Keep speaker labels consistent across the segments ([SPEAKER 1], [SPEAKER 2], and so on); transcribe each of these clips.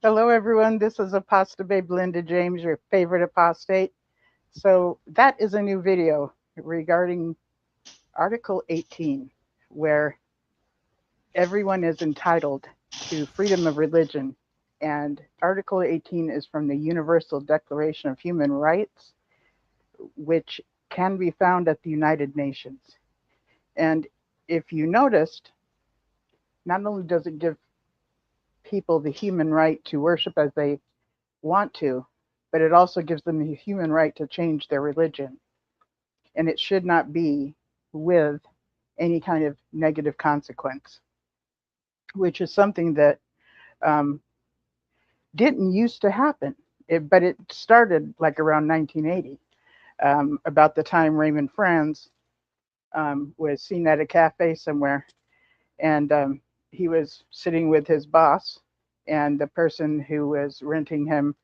[SPEAKER 1] Hello, everyone. This is Apostle Babe Linda James, your favorite apostate. So, that is a new video regarding Article 18, where everyone is entitled to freedom of religion. And Article 18 is from the Universal Declaration of Human Rights, which can be found at the United Nations. And if you noticed, not only does it give people the human right to worship as they want to, but it also gives them the human right to change their religion. And it should not be with any kind of negative consequence, which is something that um, didn't used to happen. But it started like around 1980, about the time Raymond Franz was seen at a cafe somewhere, and he was sitting with his boss and the person who was renting him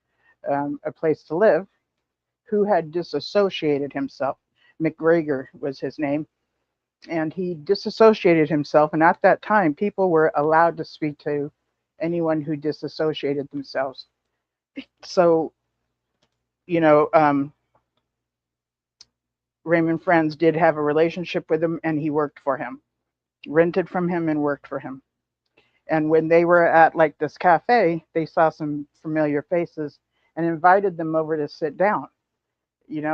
[SPEAKER 1] a place to live, who had disassociated himself. McGregor was his name, and he disassociated himself. And at that time, people were allowed to speak to anyone who disassociated themselves. So, you know, Raymond Franz did have a relationship with him, and he worked for him, rented from him, and worked for him. And when they were at like this cafe, they saw some familiar faces and invited them over to sit down,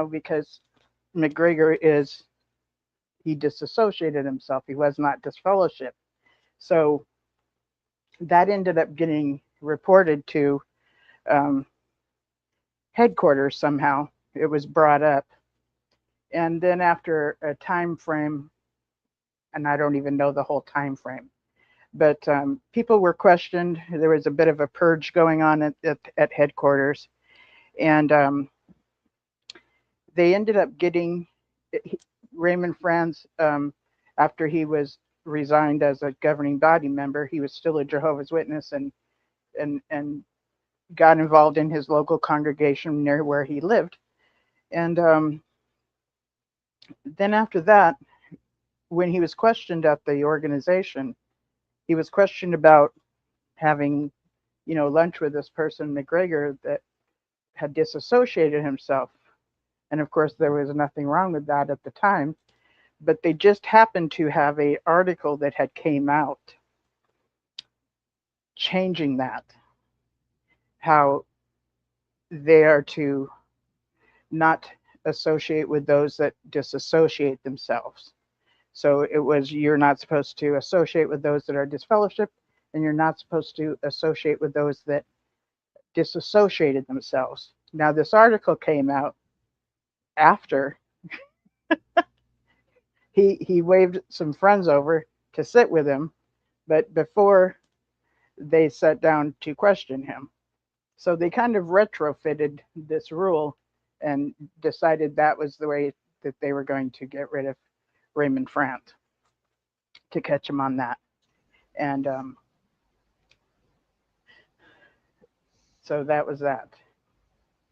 [SPEAKER 1] because McGregor he disassociated himself. He was not disfellowship. So that ended up getting reported to um, headquarters somehow. It was brought up. And then after a time frame, and I don't even know the whole time frame, but people were questioned. There was a bit of a purge going on at headquarters. And they ended up getting Raymond Franz, after he was resigned as a governing body member. He was still a Jehovah's Witness, and got involved in his local congregation near where he lived. And then after that, when he was questioned at the organization, he was questioned about having, lunch with this person, McGregor, that had disassociated himself. And of course, there was nothing wrong with that at the time. But they just happened to have a article that had came out changing that, how they are to not associate with those that disassociate themselves. So it was, you're not supposed to associate with those that are disfellowship, and you're not supposed to associate with those that disassociated themselves. Now, this article came out after he waved some friends over to sit with him, but before they sat down to question him. So they kind of retrofitted this rule and decided that was the way that they were going to get rid of Raymond Franz, to catch him on that. And so that was that.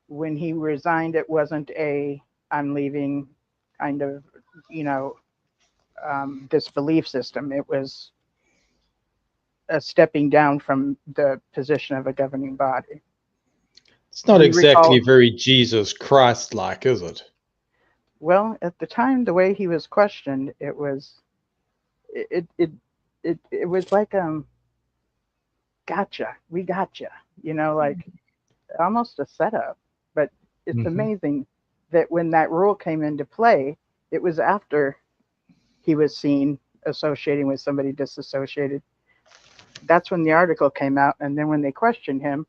[SPEAKER 1] When he resigned, it wasn't a "I'm leaving" kind of, you know, this belief system. It was a stepping down from the position of a governing body.
[SPEAKER 2] It's not
[SPEAKER 1] Do you
[SPEAKER 2] exactly
[SPEAKER 1] recall?
[SPEAKER 2] very Jesus Christ-like, is it?
[SPEAKER 1] Well, at the time, the way he was questioned, it it it was like gotcha, we gotcha, like almost a setup. But it's
[SPEAKER 2] Hmm.
[SPEAKER 1] amazing that when that rule came into play, it was after he was seen associating with somebody disassociated. That's when the article came out, and then when they questioned him,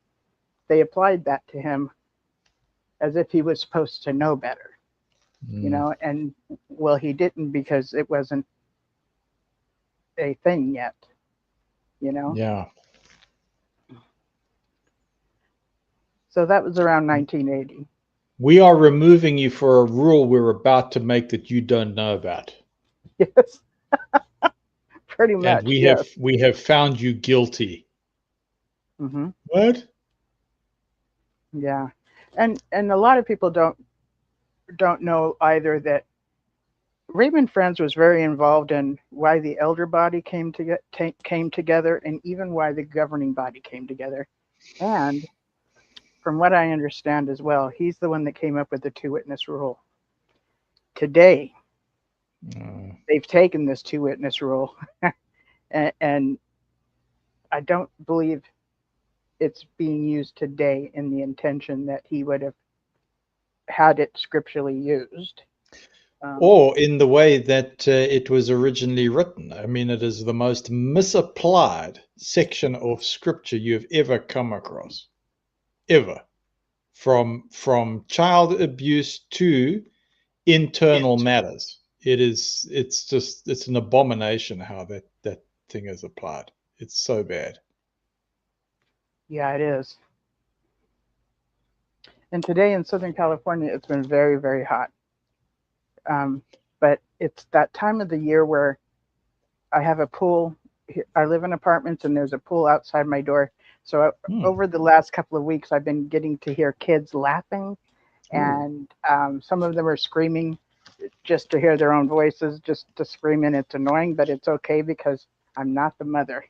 [SPEAKER 1] they applied that to him as if he was supposed to know better,
[SPEAKER 2] Mm,
[SPEAKER 1] and well, he didn't, because it wasn't a thing yet, you know.
[SPEAKER 2] yeah.
[SPEAKER 1] So that was around 1980.
[SPEAKER 2] We are removing you for a rule we're about to make that you don't know about.
[SPEAKER 1] Yes, pretty
[SPEAKER 2] And
[SPEAKER 1] much.
[SPEAKER 2] we have
[SPEAKER 1] Yes.
[SPEAKER 2] we have found you guilty.
[SPEAKER 1] Hmm.
[SPEAKER 2] What?
[SPEAKER 1] Yeah, and a lot of people don't know either that Raymond Franz was very involved in why the elder body came together, and even why the governing body came together. And from what I understand as well, he's the one that came up with the two-witness rule. Today, they've taken this two-witness rule, and I don't believe it's being used today in the intention that he would have had it scripturally used.
[SPEAKER 2] Or in the way that it was originally written. I mean, it is the most misapplied section of scripture you've ever come across, ever, from child abuse to internal matters. It's an abomination how that thing is applied. It's so bad.
[SPEAKER 1] Yeah, it is. And today in Southern California, it's been very, very hot. But it's that time of the year where I have a pool. I live in apartments, and there's a pool outside my door. So over the last couple of weeks, I've been getting to hear kids laughing, and some of them are screaming just to hear their own voices, just to scream, and it's annoying, but it's okay because I'm not the mother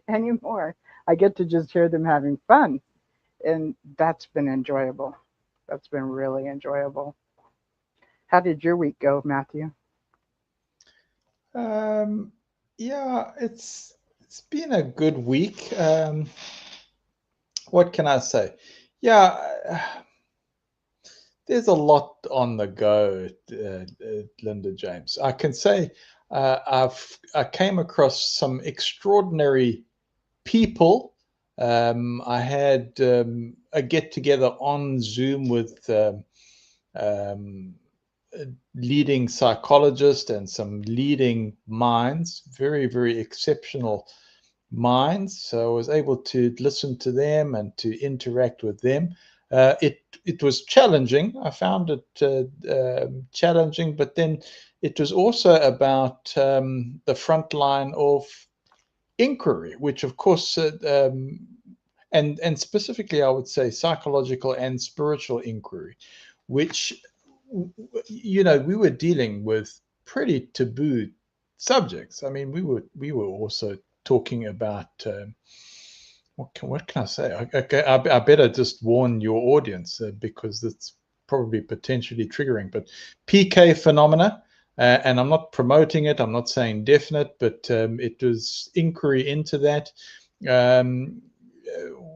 [SPEAKER 1] anymore. I get to just hear them having fun, and that's been enjoyable. That's been really enjoyable. How did your week go, Matthew?
[SPEAKER 2] Yeah, it's been a good week. What can I say? Yeah, there's a lot on the go, Linda James. I can say I came across some extraordinary people. I had a get together on Zoom with leading psychologists and some leading minds, very, very exceptional minds. So I was able to listen to them and to interact with them. It was challenging. I found it challenging, but then it was also about the front line of inquiry, which of course, and specifically, I would say psychological and spiritual inquiry, which, you know, we were dealing with pretty taboo subjects. I mean, we were also talking about what can I say? I better just warn your audience because it's probably potentially triggering. But PK phenomena, and I'm not promoting it. I'm not saying definite, but it was inquiry into that.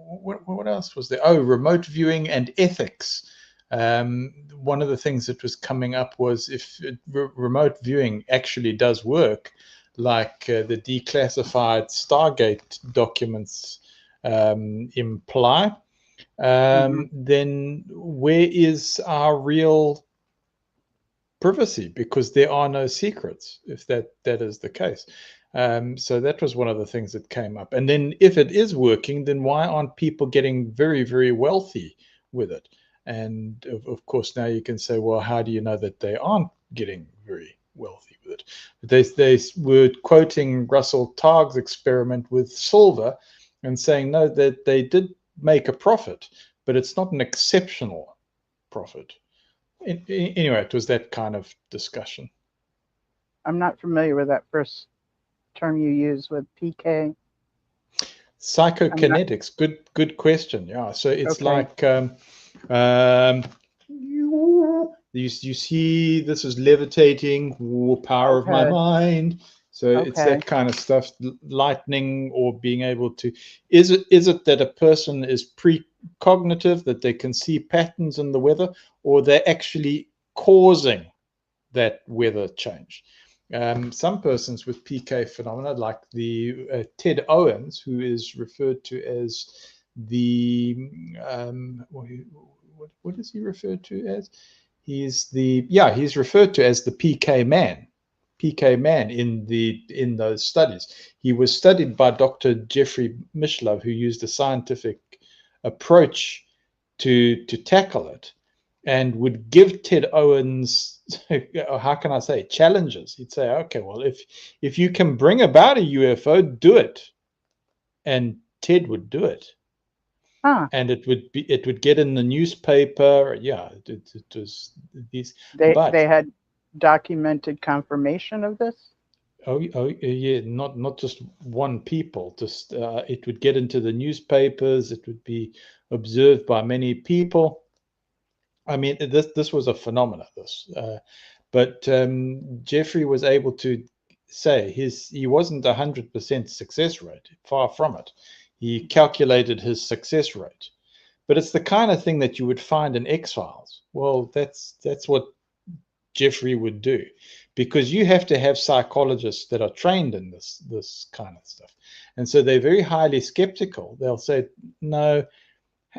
[SPEAKER 2] What else was there? Oh, remote viewing and ethics. One of the things that was coming up was if remote viewing actually does work, like the declassified Stargate documents imply, then where is our real privacy? Because there are no secrets if that is the case. So that was one of the things that came up. And then if it is working, then why aren't people getting very, very wealthy with it? And of course, now you can say, well, how do you know that they aren't getting very wealthy with it? They were quoting Russell Targ's experiment with silver and saying, no, that they did make a profit, but it's not an exceptional profit. Anyway, it was that kind of discussion.
[SPEAKER 1] I'm not familiar with that first term you use with PK.
[SPEAKER 2] Psychokinetics. Good question. Yeah. So it's like you see, this is levitating, power of my mind. So it's that kind of stuff, lightning, or being able to. Is it that a person is precognitive, that they can see patterns in the weather, or they're actually causing that weather change? Some persons with PK phenomena, like the Ted Owens, who is referred to as the what is he referred to as? He's referred to as the PK man. PK man in those studies. He was studied by Dr. Jeffrey Mishlove, who used a scientific approach to tackle it, and would give Ted Owens, how can I say, challenges. He'd say, okay, well, if you can bring about a UFO, do it. And Ted would do it. And it would get in the newspaper. Yeah, it was these.
[SPEAKER 1] They had documented confirmation of this?
[SPEAKER 2] Yeah, not just one people. Just it would get into the newspapers. It would be observed by many people. I mean, this was a phenomenon. But Jeffrey was able to say he wasn't 100% success rate. Far from it. He calculated his success rate. But it's the kind of thing that you would find in X-Files. Well, that's what Jeffrey would do, because you have to have psychologists that are trained in this kind of stuff. And so they're very highly skeptical. They'll say, no,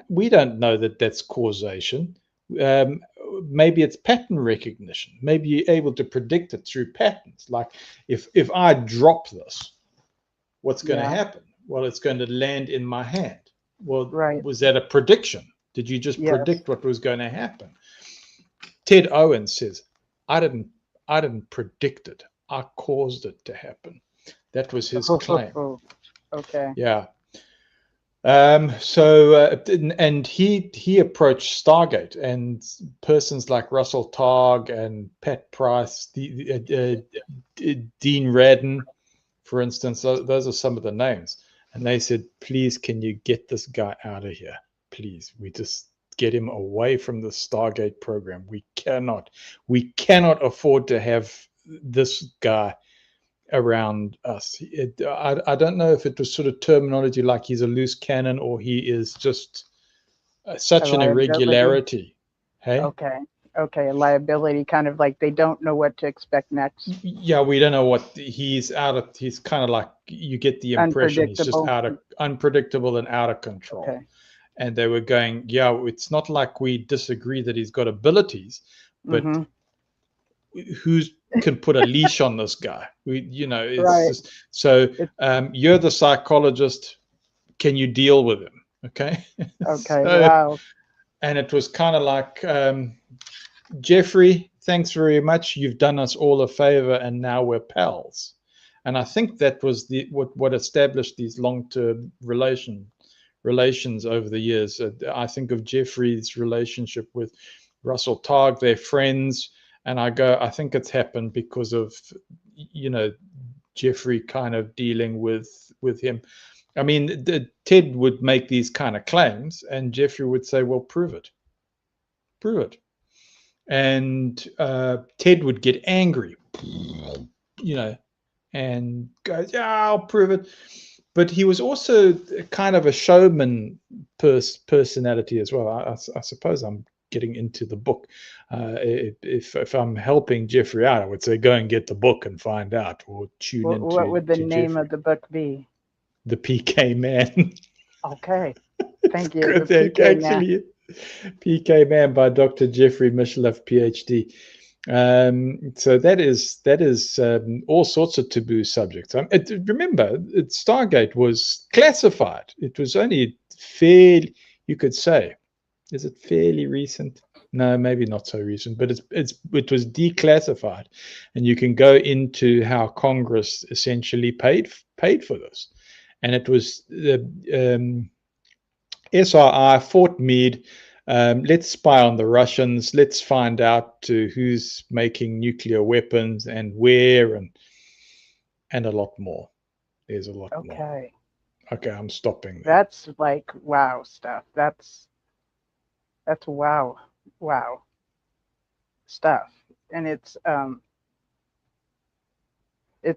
[SPEAKER 2] we don't know that that's causation. Maybe it's pattern recognition. Maybe you're able to predict it through patterns. Like if I drop this, what's going to happen? Well, it's going to land in my hand. Well, was that a prediction? Did you just predict what was going to happen? Ted Owens says, I didn't predict it. I caused it to happen. That was his claim.
[SPEAKER 1] Okay.
[SPEAKER 2] Yeah. And he approached Stargate, and persons like Russell Targ and Pat Price, Dean Radin, for instance, those are some of the names. And they said, please, can you get this guy out of here? Please, we just get him away from the Stargate program. We cannot afford to have this guy around us. I don't know if it was sort of terminology like he's a loose cannon or he is just such an irregularity. Hey?
[SPEAKER 1] Okay, a liability, kind of like they don't know what to expect next.
[SPEAKER 2] Yeah, we don't know what he's kind of like, you get the impression he's just unpredictable and out of control.
[SPEAKER 1] Okay.
[SPEAKER 2] And they were going, yeah, it's not like we disagree that he's got abilities, but who can put a leash on this guy? Just, so you're the psychologist. Can you deal with him? Okay.
[SPEAKER 1] Okay. Wow.
[SPEAKER 2] And it was kind of like, Jeffrey, thanks very much. You've done us all a favor, and now we're pals. And I think that was what established these long-term relations over the years. I think of Jeffrey's relationship with Russell Targ. They're friends, and I think it's happened because of Jeffrey kind of dealing with him. I mean, Ted would make these kind of claims, and Jeffrey would say, well, prove it. And Ted would get angry, and go, yeah, I'll prove it. But he was also kind of a showman personality as well. I suppose I'm getting into the book. If I'm helping Jeffrey out, I would say go and get the book and find out, or tune into.
[SPEAKER 1] What would the name of the book be?
[SPEAKER 2] The PK Man.
[SPEAKER 1] Okay, thank you.
[SPEAKER 2] Actually, PK Man by Dr. Jeffrey Mishlove, PhD. So that is all sorts of taboo subjects. Remember, Stargate was classified. It was only fairly, you could say, is it fairly recent? No, maybe not so recent, but it was declassified, and you can go into how Congress essentially paid for this, and it was SRI, Fort Meade. Let's spy on the Russians. Let's find out who's making nuclear weapons and where, and a lot more. There's a lot more. Okay, I'm stopping there.
[SPEAKER 1] That's like wow stuff. That's wow stuff, and it's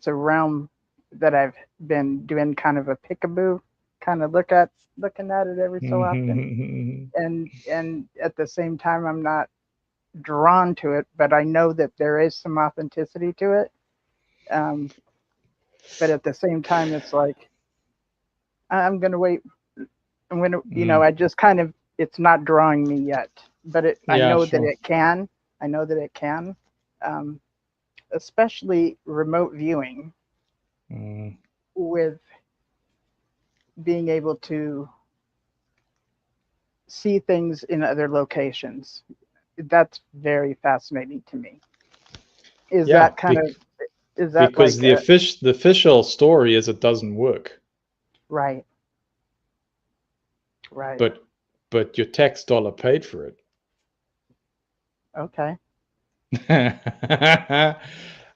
[SPEAKER 1] a realm that I've been doing kind of a peekaboo, kind of looking at it every so often, and at the same time I'm not drawn to it, but I know that there is some authenticity to it. But at the same time, it's like I'm gonna wait. I'm gonna, I just kind of, it's not drawing me yet, but I know that it can. I know that it can, especially remote viewing, with being able to see things in other locations. That's very fascinating to me. Is that
[SPEAKER 2] because like the official story is it doesn't work.
[SPEAKER 1] Right.
[SPEAKER 2] But your tax dollar paid for it.
[SPEAKER 1] Okay.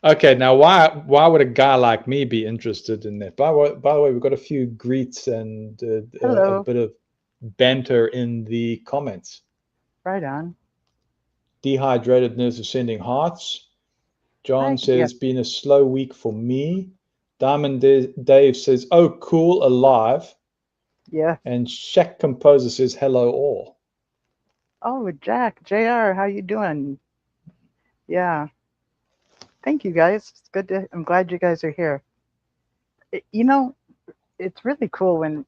[SPEAKER 2] Okay, now why would a guy like me be interested in that? By the way, we've got a few greets and a
[SPEAKER 1] Hello.
[SPEAKER 2] bit of banter in the comments.
[SPEAKER 1] Right on.
[SPEAKER 2] Dehydrated Nurse is sending hearts. John
[SPEAKER 1] Hi.
[SPEAKER 2] says,
[SPEAKER 1] Yes.
[SPEAKER 2] been a slow week for me. Diamond Dave says, oh, cool, alive.
[SPEAKER 1] Yes.
[SPEAKER 2] And Shaq Composer says, hello all.
[SPEAKER 1] Oh, Jack, JR, how you doing? Yeah. Thank you guys. It's good to, I'm glad you guys are here. You know, it's really cool when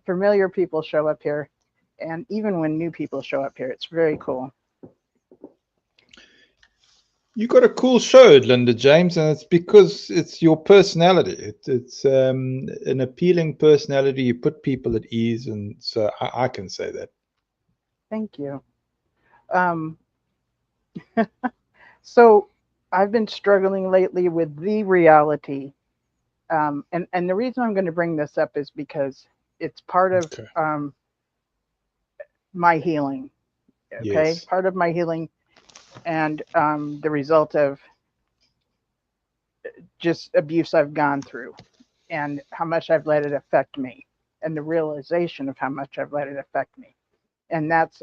[SPEAKER 1] familiar people show up here, and even when new people show up here, it's very cool.
[SPEAKER 2] You got a cool show, Linda James, and it's because it's your personality. It's an appealing personality. You put people at ease, and so I can say that.
[SPEAKER 1] Thank you. Um, so I've been struggling lately with the reality. And the reason I'm going to bring this up is because it's part of
[SPEAKER 2] Okay.
[SPEAKER 1] my healing. Okay.
[SPEAKER 2] Yes.
[SPEAKER 1] Part of my healing and the result of just abuse I've gone through and how much I've let it affect me and the realization of how much I've let it affect me. And that's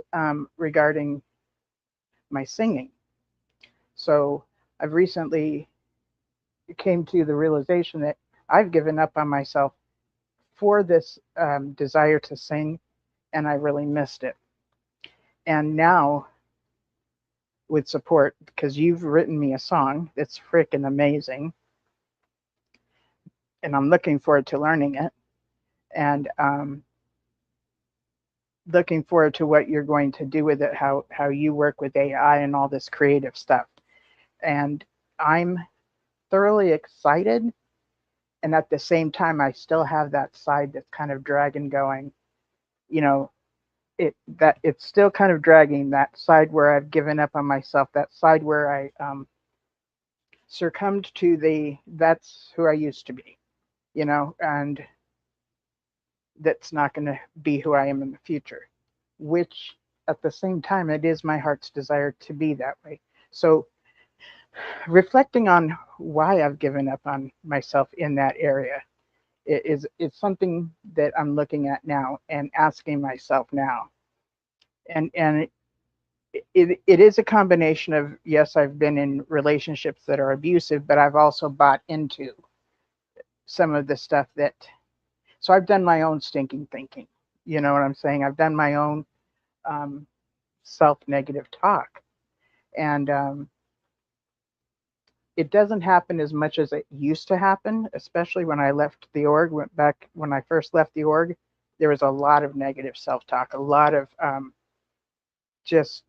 [SPEAKER 1] regarding my singing. So I've recently came to the realization that I've given up on myself for this desire to sing, and I really missed it. And now, with support, because you've written me a song that's freaking amazing, and I'm looking forward to learning it, and looking forward to what you're going to do with it, how you work with AI and all this creative stuff. And I'm thoroughly excited, and at the same time, I still have that side that's kind of dragging, going, you know, it's still kind of dragging, that side where I've given up on myself, that side where I succumbed to the that's who I used to be, and that's not going to be who I am in the future, which at the same time, it is my heart's desire to be that way. So, reflecting on why I've given up on myself in that area, it's something that I'm looking at now and asking myself now. And it is a combination of, yes, I've been in relationships that are abusive, but I've also bought into some of the stuff that, so I've done my own stinking thinking. You know what I'm saying? I've done my own um, self-negative talk, and it doesn't happen as much as it used to happen, especially when I left the org. Went back when I first left the org, there was a lot of negative self-talk, a lot of just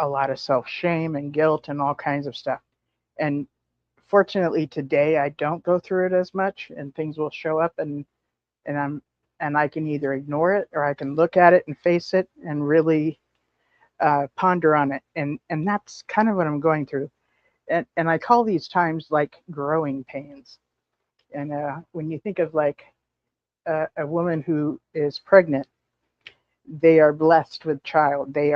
[SPEAKER 1] a lot of self-shame and guilt and all kinds of stuff. And fortunately today I don't go through it as much, and things will show up, and I can either ignore it or I can look at it and face it and really ponder on it, and that's kind of what I'm going through. And I call these times like growing pains. And when you think of like a woman who is pregnant, they are blessed with child. They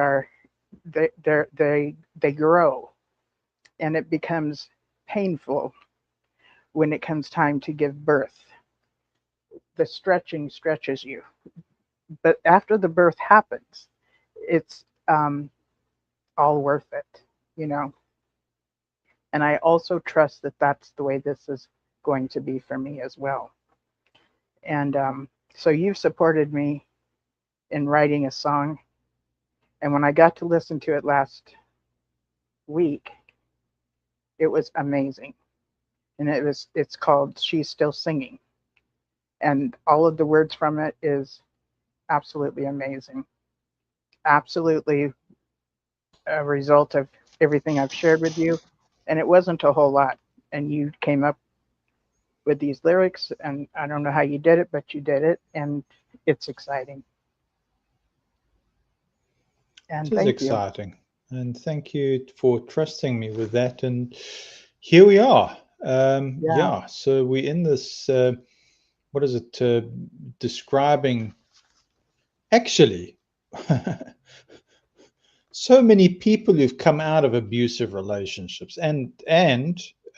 [SPEAKER 1] grow, and it becomes painful when it comes time to give birth. The stretching stretches you, but after the birth happens, it's all worth it, you know. And I also trust that that's the way this is going to be for me as well. And so you've supported me in writing a song, and when I got to listen to it last week, it was amazing. And it's called "She's Still Singing," and all of the words from it is absolutely amazing. Absolutely a result of everything I've shared with you, and it wasn't a whole lot. And you came up with these lyrics, and I don't know how you did it, but you did it, and it's exciting. And
[SPEAKER 2] It is
[SPEAKER 1] thank you.
[SPEAKER 2] exciting. And thank you for trusting me with that. And here we are.
[SPEAKER 1] Yeah.
[SPEAKER 2] Yeah, so we're in this, what is it, describing actually so many people who've come out of abusive relationships and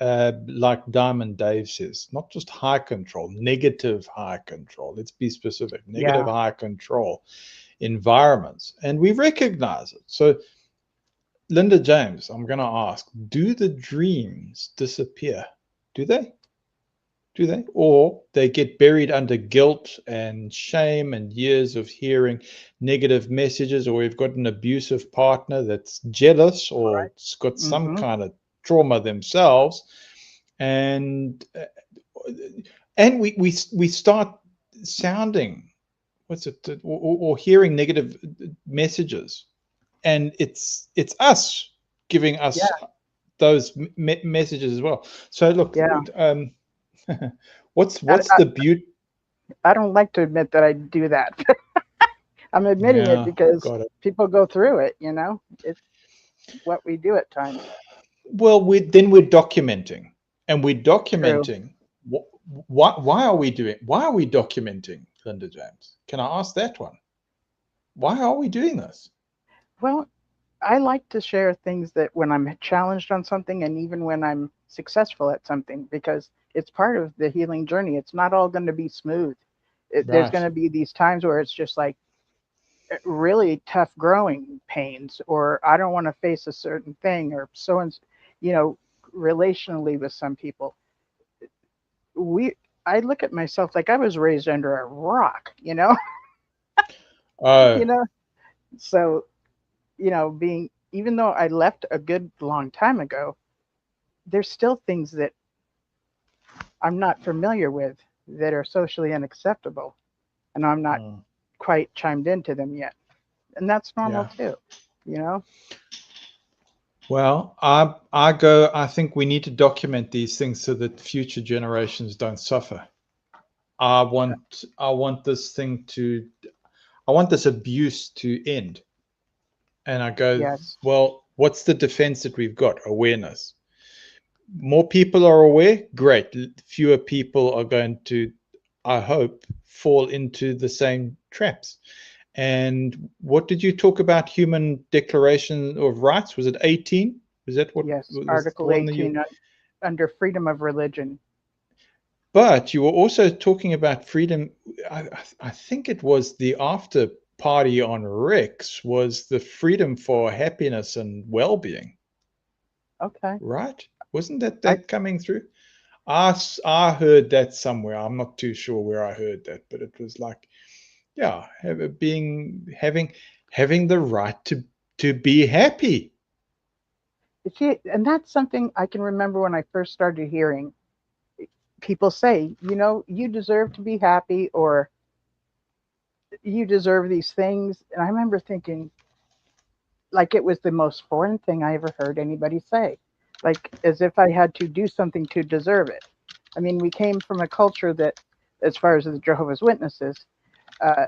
[SPEAKER 2] like Diamond Dave says, not just high control, negative high control. Let's be specific. Negative
[SPEAKER 1] Yeah.
[SPEAKER 2] high control environments, and we recognize it. So, Linda James, I'm going to ask: do the dreams disappear? Do they? Do they? Or they get buried under guilt and shame and years of hearing negative messages, or we've got an abusive partner that's jealous or it's got some
[SPEAKER 1] Mm-hmm.
[SPEAKER 2] kind of trauma themselves, and we start sounding, what's it, or hearing negative messages, and it's us giving
[SPEAKER 1] Yeah.
[SPEAKER 2] us those messages as well. So look,
[SPEAKER 1] Yeah.
[SPEAKER 2] what's
[SPEAKER 1] I, I,
[SPEAKER 2] the beauty?
[SPEAKER 1] I don't like to admit that I do that. I'm admitting it
[SPEAKER 2] Yeah,
[SPEAKER 1] because
[SPEAKER 2] got it.
[SPEAKER 1] people go through it, It's what we do at times.
[SPEAKER 2] Well, we're documenting, and we're
[SPEAKER 1] True.
[SPEAKER 2] documenting. Why are we doing? Why are we documenting, Linda James? Can I ask that one? Why are we doing this?
[SPEAKER 1] Well, I like to share things that when I'm challenged on something and even when I'm successful at something, because it's part of the healing journey. It's not all going to be smooth. There's
[SPEAKER 2] Right.
[SPEAKER 1] going to be these times where it's just like really tough growing pains, or I don't want to face a certain thing, or so and you know, relationally with some people. We I look at myself like I was raised under a rock,
[SPEAKER 2] Oh,
[SPEAKER 1] you know. So, being even though I left a good long time ago, there's still things that I'm not familiar with that are socially unacceptable, and I'm not
[SPEAKER 2] mm,
[SPEAKER 1] quite chimed into them yet. And that's normal
[SPEAKER 2] yeah.
[SPEAKER 1] too, you know?
[SPEAKER 2] Well, I think we need to document these things so that future generations don't suffer. I want this thing to I want this abuse to end. And I go,
[SPEAKER 1] Yes.
[SPEAKER 2] well, what's the defense that we've got? Awareness. More people are aware, great. Fewer people are going to, I hope, fall into the same traps. And what did you talk about? Human Declaration of Rights? Was it 18? Was that what
[SPEAKER 1] Yes.
[SPEAKER 2] was the
[SPEAKER 1] Article
[SPEAKER 2] one that you?
[SPEAKER 1] 18 under freedom of religion.
[SPEAKER 2] But you were also talking about freedom. I think it was the after party on Rex was the freedom for happiness and well-being,
[SPEAKER 1] Okay.
[SPEAKER 2] right? Wasn't that
[SPEAKER 1] I
[SPEAKER 2] coming through? I heard that somewhere. I'm not too sure where I heard that, but it was like, yeah, having the right to be happy.
[SPEAKER 1] see, and that's something I can remember when I first started hearing people say, you deserve to be happy, or you deserve these things. And I remember thinking, like it was the most foreign thing I ever heard anybody say, like as if I had to do something to deserve it. I mean, we came from a culture that, as far as the Jehovah's Witnesses, uh,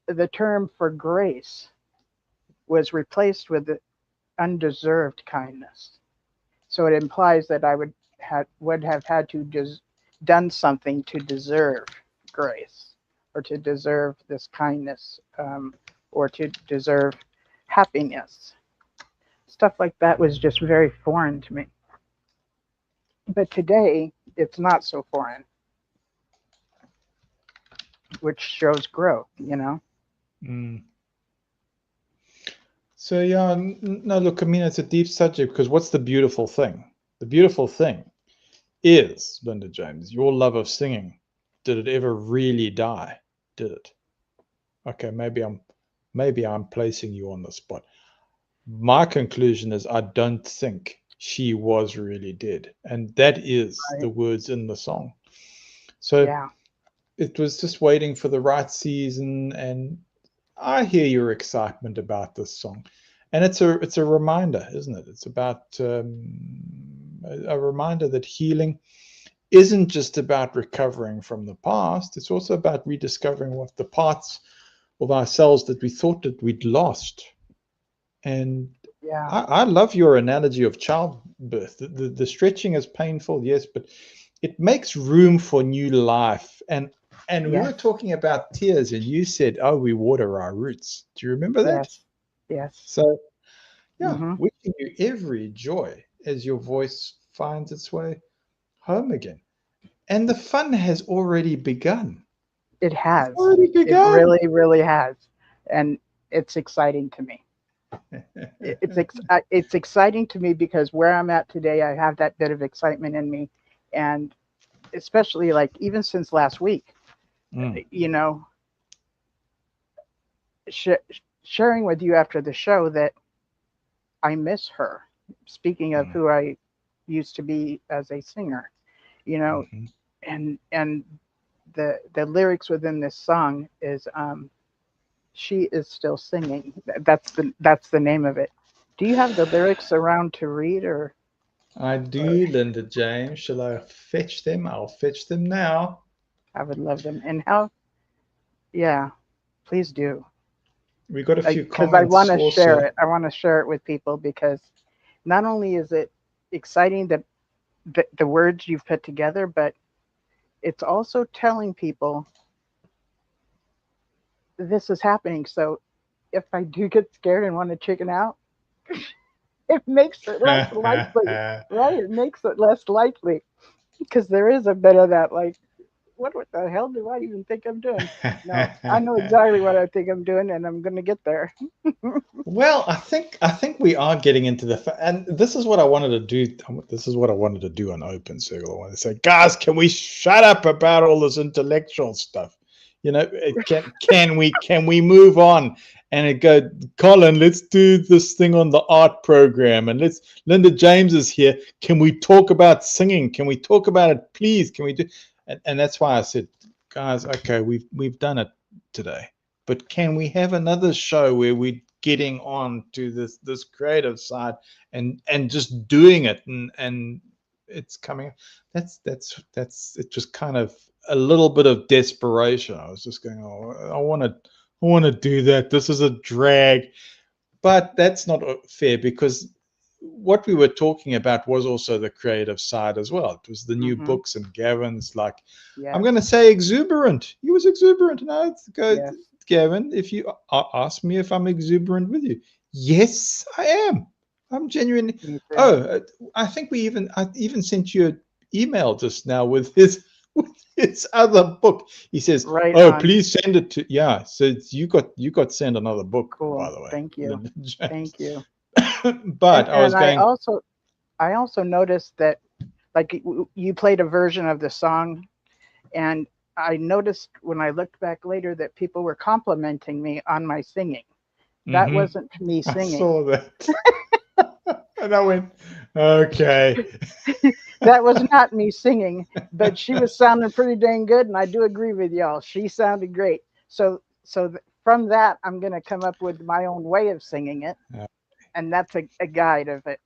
[SPEAKER 1] the term for grace was replaced with the undeserved kindness. So it implies that I would have had to done something to deserve grace, or to deserve this kindness, or to deserve happiness. Stuff like that was just very foreign to me. But today, it's not so foreign, which shows growth.
[SPEAKER 2] Mm. So yeah, no, look, I mean, it's a deep subject because what's the beautiful thing? The beautiful thing is, Linda James, your love of singing. Did it ever really die? Did it? Okay, maybe I'm placing you on the spot. My conclusion is I don't think she was really dead, and that is
[SPEAKER 1] Right?
[SPEAKER 2] the words in the song. So
[SPEAKER 1] Yeah.
[SPEAKER 2] it was just waiting for the right season, and I hear your excitement about this song, and it's a reminder, isn't it? It's about a reminder that healing isn't just about recovering from the past. It's also about rediscovering what the parts of ourselves that we thought that we'd lost. And
[SPEAKER 1] Yeah.
[SPEAKER 2] I love your analogy of childbirth. The stretching is painful, yes, but it makes room for new life. And we were
[SPEAKER 1] Yes.
[SPEAKER 2] talking about tears, and you said, "Oh, we water our roots." Do you remember that?
[SPEAKER 1] Yes. Yes.
[SPEAKER 2] So yeah,
[SPEAKER 1] Hmm.
[SPEAKER 2] wishing you every joy as your voice finds its way. home again. And the fun has already begun.
[SPEAKER 1] It has.
[SPEAKER 2] It's already
[SPEAKER 1] It
[SPEAKER 2] begun.
[SPEAKER 1] really, really has. And it's exciting to me. It's exciting to me because where I'm at today, I have that bit of excitement in me, and especially like even since last week,
[SPEAKER 2] Mm,
[SPEAKER 1] you know, sh sharing with you after the show that I miss her. Speaking of
[SPEAKER 2] mm,
[SPEAKER 1] who I used to be as a singer, you know,
[SPEAKER 2] mhm.
[SPEAKER 1] and the lyrics within this song is she is still singing. That's the name of it. Do you have the lyrics around to read or?
[SPEAKER 2] I do, Linda James. Shall I fetch them? I'll fetch them now.
[SPEAKER 1] I would love them. And how? Yeah, please do.
[SPEAKER 2] We got a few
[SPEAKER 1] Because I want
[SPEAKER 2] comments
[SPEAKER 1] to share
[SPEAKER 2] also.
[SPEAKER 1] it. I want to share it with people because not only is it exciting that the words you've put together, but it's also telling people this is happening. So if I do get scared and want to chicken out, it makes it less likely, right? It makes it less likely because there is a bit of that, like, what the hell do I even think I'm doing? No, I know exactly what I think I'm doing, and I'm going to get there.
[SPEAKER 2] Well, I think we are getting into and this is what I wanted to do. This is what I wanted to do on Open Circle. I want to say, guys, can we shut up about all this intellectual stuff? Can we move on and it go, Colin? Let's do this thing on the art program, and Linda James is here. Can we talk about singing? Can we talk about it, please? Can we do? And that's why I said, guys, okay, we've done it today. But can we have another show where we're getting on to this creative side and just doing it and it's coming? That's it. Just kind of a little bit of desperation. I was just going, oh, I want to do that. This is a drag, but that's not fair because what we were talking about was also the creative side as well. It was the new
[SPEAKER 1] Hmm.
[SPEAKER 2] books and Gavin's like, I'm
[SPEAKER 1] Yes,
[SPEAKER 2] going to say exuberant. He was exuberant. No, it's go,
[SPEAKER 1] yes,
[SPEAKER 2] Gavin, if you ask me if I'm exuberant with you, yes, I am. I'm genuinely.
[SPEAKER 1] me too.
[SPEAKER 2] Oh, I even sent you an email just now with his with his other book. He says,
[SPEAKER 1] Right
[SPEAKER 2] "Oh,
[SPEAKER 1] on.
[SPEAKER 2] please send it to." Yeah, so you got sent another book, by
[SPEAKER 1] Cool.
[SPEAKER 2] the way,
[SPEAKER 1] Thank you.
[SPEAKER 2] Linda James.
[SPEAKER 1] Thank you.
[SPEAKER 2] But I was
[SPEAKER 1] And
[SPEAKER 2] going.
[SPEAKER 1] I also noticed that like you played a version of the song, and I noticed when I looked back later that people were complimenting me on my singing. That
[SPEAKER 2] Hmm.
[SPEAKER 1] wasn't me
[SPEAKER 2] I
[SPEAKER 1] singing.
[SPEAKER 2] saw that, and I went, okay.
[SPEAKER 1] That was not me singing, but she was sounding pretty dang good, and I do agree with y'all. She sounded great. From that, I'm going to come up with my own way of singing it, and that's a guide of it.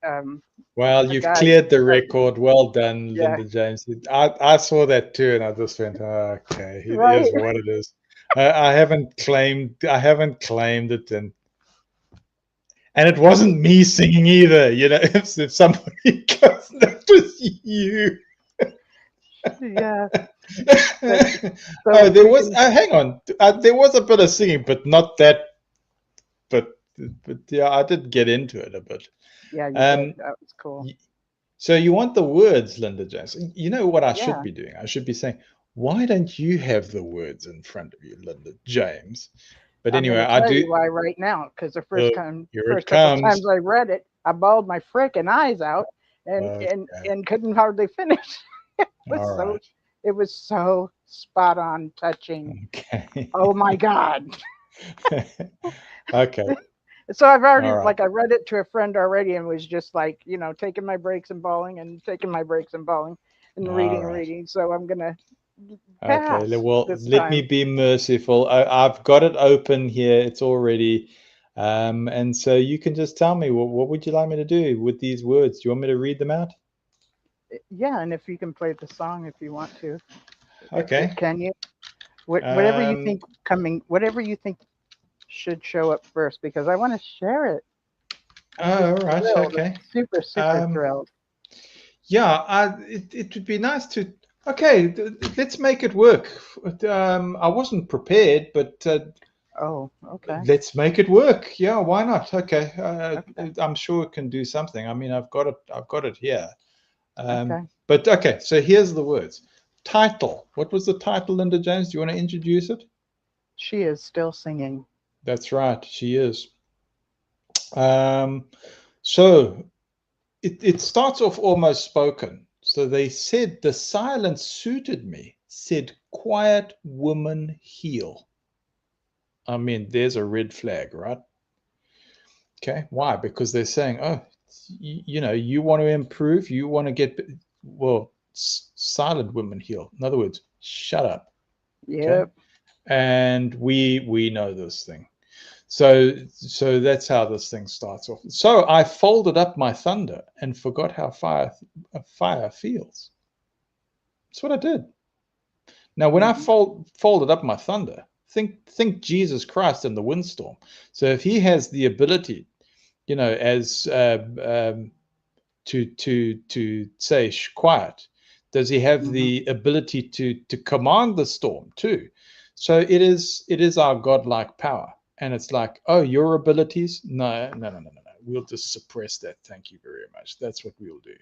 [SPEAKER 2] Well,
[SPEAKER 1] A
[SPEAKER 2] you've
[SPEAKER 1] guide
[SPEAKER 2] cleared the
[SPEAKER 1] of
[SPEAKER 2] record. Well done,
[SPEAKER 1] yeah,
[SPEAKER 2] Linda James. I saw that too, and I just went, oh, okay, it
[SPEAKER 1] right.
[SPEAKER 2] is what it is. I haven't claimed it, and it wasn't me singing either. If somebody goes, that was you.
[SPEAKER 1] Yeah. But so
[SPEAKER 2] Oh,
[SPEAKER 1] if
[SPEAKER 2] there
[SPEAKER 1] we
[SPEAKER 2] was.
[SPEAKER 1] can,
[SPEAKER 2] Hang on, there was a bit of singing, but not that. But yeah, I did get into it a bit.
[SPEAKER 1] yeah, you did.
[SPEAKER 2] Um,
[SPEAKER 1] That was cool.
[SPEAKER 2] So you want the words, Linda James. You know what I should
[SPEAKER 1] Yeah.
[SPEAKER 2] be doing? I should be saying, why don't you have the words in front of you, Linda James? But
[SPEAKER 1] I'm going
[SPEAKER 2] anyway,
[SPEAKER 1] to
[SPEAKER 2] I
[SPEAKER 1] tell
[SPEAKER 2] do.
[SPEAKER 1] you why right now, because
[SPEAKER 2] Oh, here it
[SPEAKER 1] first couple
[SPEAKER 2] comes.
[SPEAKER 1] times I read it, I bawled my frickin' eyes out,
[SPEAKER 2] Okay.
[SPEAKER 1] and couldn't hardly finish. Was
[SPEAKER 2] All
[SPEAKER 1] so
[SPEAKER 2] right.
[SPEAKER 1] it was so spot on, touching.
[SPEAKER 2] Okay.
[SPEAKER 1] Oh my God!
[SPEAKER 2] Okay.
[SPEAKER 1] So I've already
[SPEAKER 2] All right.
[SPEAKER 1] like I read it to a friend already and was just like taking my breaks and bawling and taking my breaks and bawling and
[SPEAKER 2] All
[SPEAKER 1] reading and
[SPEAKER 2] right.
[SPEAKER 1] reading. So I'm gonna
[SPEAKER 2] Okay.
[SPEAKER 1] pass
[SPEAKER 2] Well,
[SPEAKER 1] this
[SPEAKER 2] let me
[SPEAKER 1] time.
[SPEAKER 2] be merciful. I've got it open here. It's already. And so you can just tell me what would you like me to do with these words? Do you want me to read them out?
[SPEAKER 1] Yeah, and if you can play the song if you want to,
[SPEAKER 2] Okay.
[SPEAKER 1] can you?
[SPEAKER 2] Um,
[SPEAKER 1] Whatever you think should show up first because I want to share it. I'm
[SPEAKER 2] oh,
[SPEAKER 1] just
[SPEAKER 2] all right.
[SPEAKER 1] thrilled. I'm
[SPEAKER 2] Okay.
[SPEAKER 1] super, super
[SPEAKER 2] Um,
[SPEAKER 1] thrilled.
[SPEAKER 2] yeah, it would be nice to. Okay, let's make it work. I wasn't prepared, but
[SPEAKER 1] Oh, okay.
[SPEAKER 2] let's make it work. Yeah, why not? Okay,
[SPEAKER 1] Okay.
[SPEAKER 2] I'm sure it can do something. I mean, I've got it. I've got it here. Um,
[SPEAKER 1] Okay.
[SPEAKER 2] But okay, so here's the words. Title. What was the title, Linda James? Do you want to introduce it?
[SPEAKER 1] She is still singing.
[SPEAKER 2] That's right, she is. So it starts off almost spoken. So they said, the silence suited me, said, quiet woman heal. I mean, there's a red flag, right? Okay, why? Because they're saying, oh, you know, you want to improve, you want to get, well, silent women heal. In other words, shut up.
[SPEAKER 1] Yep.
[SPEAKER 2] Okay? And we know this thing. So that's how this thing starts off. So I folded up my thunder and forgot how fire feels. That's what I did. Now, when I folded up my thunder, think Jesus Christ in the windstorm. So if he has the ability, you know, as to say quiet, does he have the ability to command the storm too? So it is our godlike power. And it's like, oh, your abilities? No. We'll just suppress that. Thank you very much. That's what we'll do.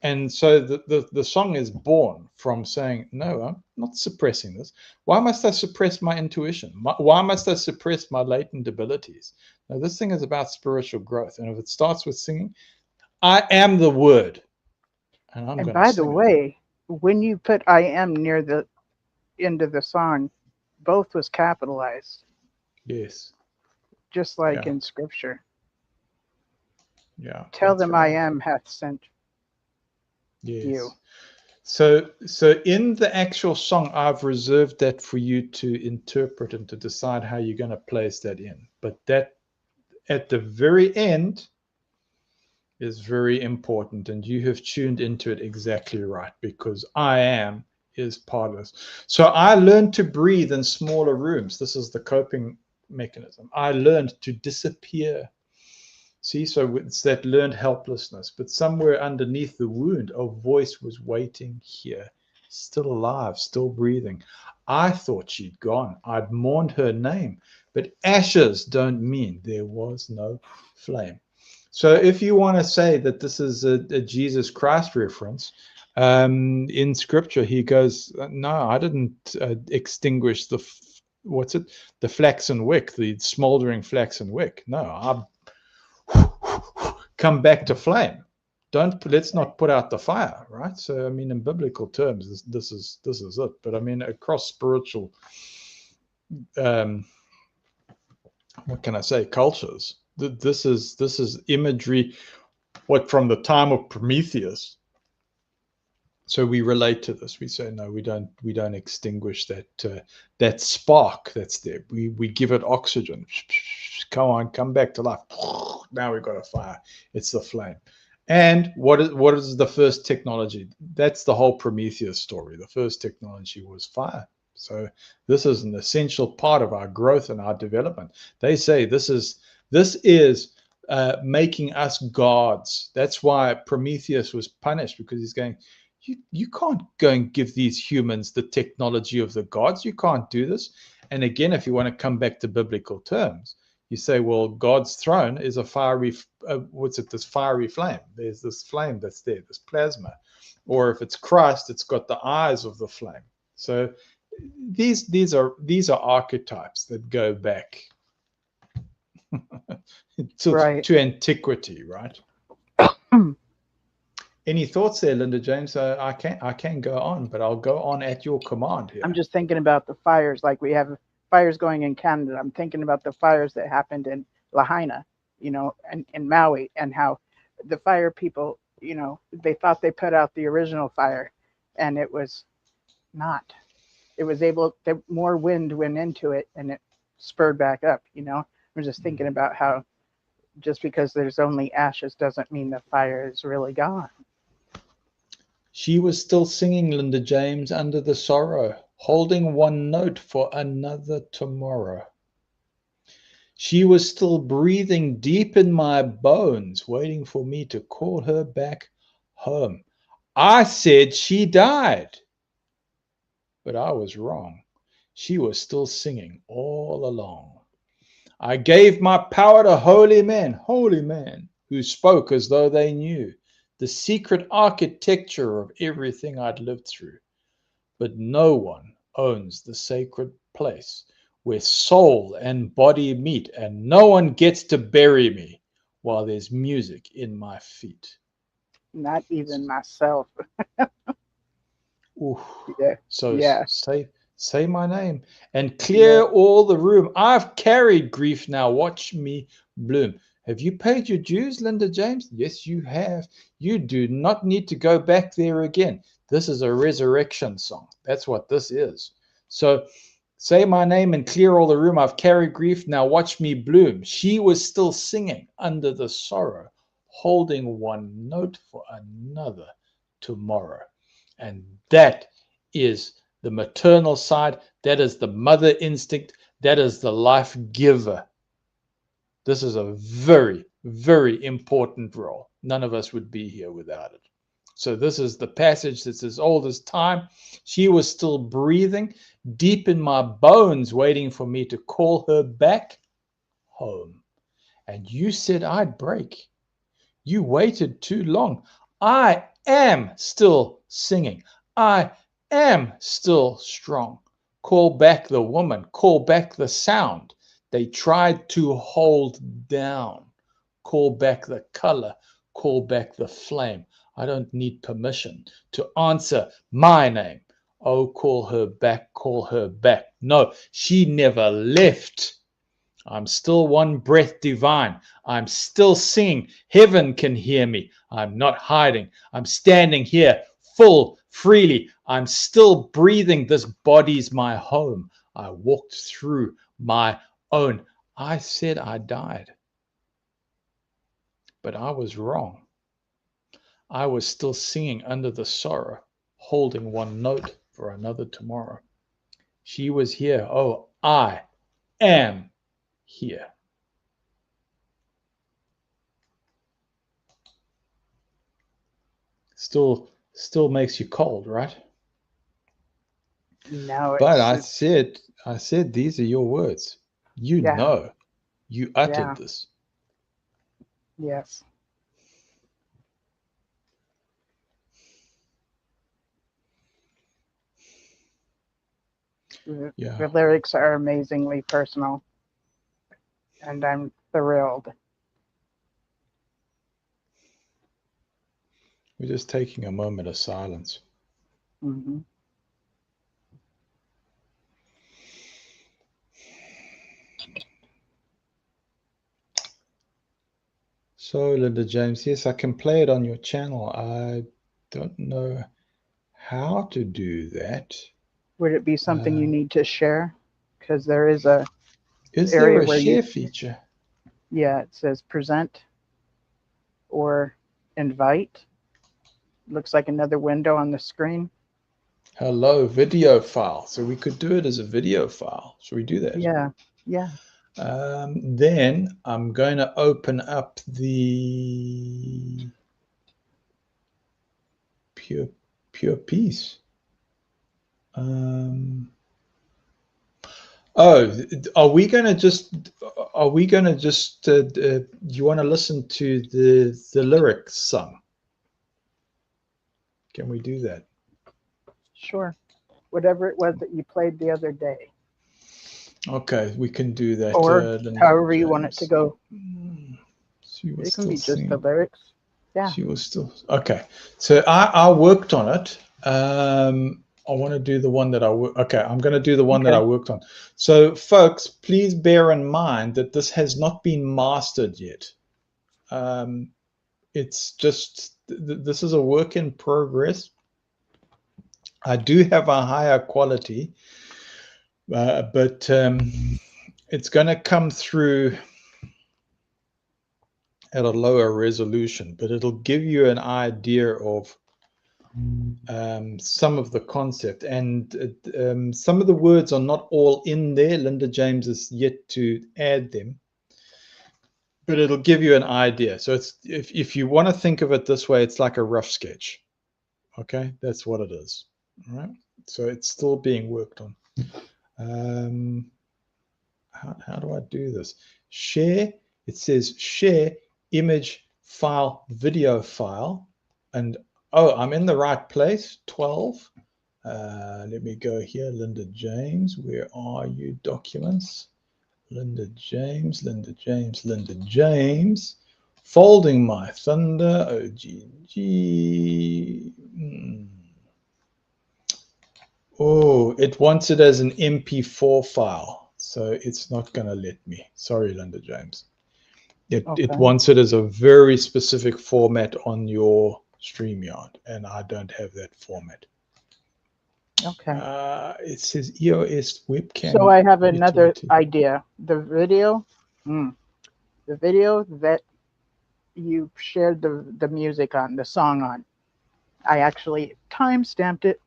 [SPEAKER 2] And so the song is born from saying, no, I'm not suppressing this. Why must I suppress my intuition? Why must I suppress my latent abilities? Now, this thing is about spiritual growth. And if it starts with singing, I am the word. And I'm
[SPEAKER 1] And
[SPEAKER 2] going to
[SPEAKER 1] by the
[SPEAKER 2] sing it.
[SPEAKER 1] way, when you put I am near the end of the song, both was capitalized,
[SPEAKER 2] Yes.
[SPEAKER 1] just like
[SPEAKER 2] Yeah.
[SPEAKER 1] in scripture.
[SPEAKER 2] Yeah.
[SPEAKER 1] Tell
[SPEAKER 2] that's
[SPEAKER 1] them
[SPEAKER 2] right.
[SPEAKER 1] I am hath sent
[SPEAKER 2] Yes.
[SPEAKER 1] you.
[SPEAKER 2] So in the actual song, I've reserved that for you to interpret and to decide how you're going to place that in. But that at the very end is very important, and you have tuned into it exactly right, because I am is part of this. So I learned to breathe in smaller rooms. This is the coping mechanism. I learned to disappear. See, so it's that learned helplessness, but somewhere underneath the wound, a voice was waiting here, still alive, still breathing. I thought she'd gone. I'd mourned her name, but ashes don't mean there was no flame. So if you want to say that this is a Jesus Christ reference, in scripture, he goes, no, I didn't extinguish the, what's it? The flaxen wick, the smoldering flaxen wick. No, I come back to flame. Let's not put out the fire, right? So I mean, in biblical terms, this is it. But I mean, across spiritual, what can I say, cultures, this is imagery, what from the time of Prometheus. So we relate to this. We say, no, we don't extinguish that spark that's there. We give it oxygen. Come back to life. Now we've got a fire. It's the flame. And what is the first technology? That's the whole Prometheus story. The first technology was fire. So this is an essential part of our growth and our development. They say this is making us gods. That's why Prometheus was punished, because he's going, you can't go and give these humans the technology of the gods. You can't do this. And again, if you want to come back to biblical terms, you say, well, God's throne is a fiery, this fiery flame. There's this flame that's there, this plasma. Or if it's Christ, it's got the eyes of the flame. So these are archetypes that go back to antiquity, right? Any thoughts there, Linda James? I can go on, but I'll go on at your command here.
[SPEAKER 1] I'm just thinking about the fires, like we have fires going in Canada. I'm thinking about the fires that happened in Lahaina, you know, and in Maui, and how the fire people, you know, they thought they put out the original fire, and it was not. It was more wind went into it, and it spurred back up, you know. I'm just thinking about how just because there's only ashes doesn't mean the fire is really gone.
[SPEAKER 2] She was still singing, Linda James, under the sorrow, holding one note for another tomorrow. She was still breathing deep in my bones, waiting for me to call her back home. I said she died, but I was wrong. She was still singing all along. I gave my power to holy men, who spoke as though they knew. the secret architecture of everything I'd lived through. But no one owns the sacred place where soul and body meet, and no one gets to bury me while there's music in my feet.
[SPEAKER 1] Not even myself.
[SPEAKER 2] Ooh.
[SPEAKER 1] Yeah.
[SPEAKER 2] So
[SPEAKER 1] Yeah.
[SPEAKER 2] say my name and clear all the room. I've carried grief, now watch me bloom. Have you paid your dues, Linda James? Yes, you have. You do not need to go back there again. This is a resurrection song. That's what this is. So say my name and clear all the room. I've carried grief, now watch me bloom. She was still singing under the sorrow, holding one note for another tomorrow. And that is the maternal side. That is the mother instinct. That is the life giver. This is a very, very important role. None of us would be here without it. So this is the passage that's as old as time. She was still breathing deep in my bones, waiting for me to call her back home. And you said I'd break. You waited too long. I am still singing. I am still strong. Call back the woman. Call back the sound they tried to hold down. Call back the color. Call back the flame. I don't need permission to answer my name. Oh, call her back. Call her back. No, she never left. I'm still one breath divine. I'm still singing. Heaven can hear me. I'm not hiding. I'm standing here full, freely. I'm still breathing. This body's my home. I walked through my own. I said I died, but I was wrong. I was still singing under the sorrow, holding one note for another tomorrow. She was here. Oh, I am here. Still makes you cold, right?
[SPEAKER 1] No,
[SPEAKER 2] But
[SPEAKER 1] it's
[SPEAKER 2] I said these are your words. You
[SPEAKER 1] yeah.
[SPEAKER 2] know, you uttered
[SPEAKER 1] Yeah.
[SPEAKER 2] this.
[SPEAKER 1] Yes.
[SPEAKER 2] Yeah,
[SPEAKER 1] The lyrics are amazingly personal, and I'm thrilled.
[SPEAKER 2] we're just taking a moment of silence.
[SPEAKER 1] Hmm.
[SPEAKER 2] So, Linda James, yes, I can play it on your channel. I don't know how to do that.
[SPEAKER 1] Would it be something you
[SPEAKER 2] Uh,
[SPEAKER 1] need to share? Because there is a
[SPEAKER 2] is there
[SPEAKER 1] area
[SPEAKER 2] a
[SPEAKER 1] where you,
[SPEAKER 2] share feature?
[SPEAKER 1] yeah, it says present or invite. Looks like another window on the screen.
[SPEAKER 2] Hello, video file. So we could do it as a video file. Should we do that?
[SPEAKER 1] Yeah. Yeah.
[SPEAKER 2] Then I'm going to open up the pure peace. Oh, are we going to just? You want to listen to the lyrics sung? Can we do that?
[SPEAKER 1] Sure. Whatever it was that you played the other day,
[SPEAKER 2] Okay, we can do that.
[SPEAKER 1] or however you want it to
[SPEAKER 2] James.
[SPEAKER 1] go.
[SPEAKER 2] She was
[SPEAKER 1] It can
[SPEAKER 2] still
[SPEAKER 1] be just the
[SPEAKER 2] singing.
[SPEAKER 1] lyrics. Yeah.
[SPEAKER 2] She was still okay. So I worked on it. I want to do the one that okay, I'm going to do the one that I
[SPEAKER 1] Okay.
[SPEAKER 2] worked on. So, folks, please bear in mind that this has not been mastered yet. It's just this is a work in progress. I do have a higher quality, but it's going to come through at a lower resolution, but it'll give you an idea of some of the concept, and some of the words are not all in there. Linda James is yet to add them, but it'll give you an idea. So it's if you want to think of it this way, it's like a rough sketch. Okay, that's what it is. All right, so it's still being worked on. How do I do this? Share. It says share image file video file. and oh, I'm in the right place. 12. Let me go here. Linda James, where are you? Documents. Linda James, Linda James, Linda James. Folding My Thunder. OGG. Oh, it wants it as an MP4 file, so it's not going to let me. Sorry, Linda James. It wants it as a very specific format on your StreamYard, and I don't have that format.
[SPEAKER 1] Okay.
[SPEAKER 2] It says EOS webcam.
[SPEAKER 1] So I have another idea. The video that you shared the music on, the song on, I actually timestamped it.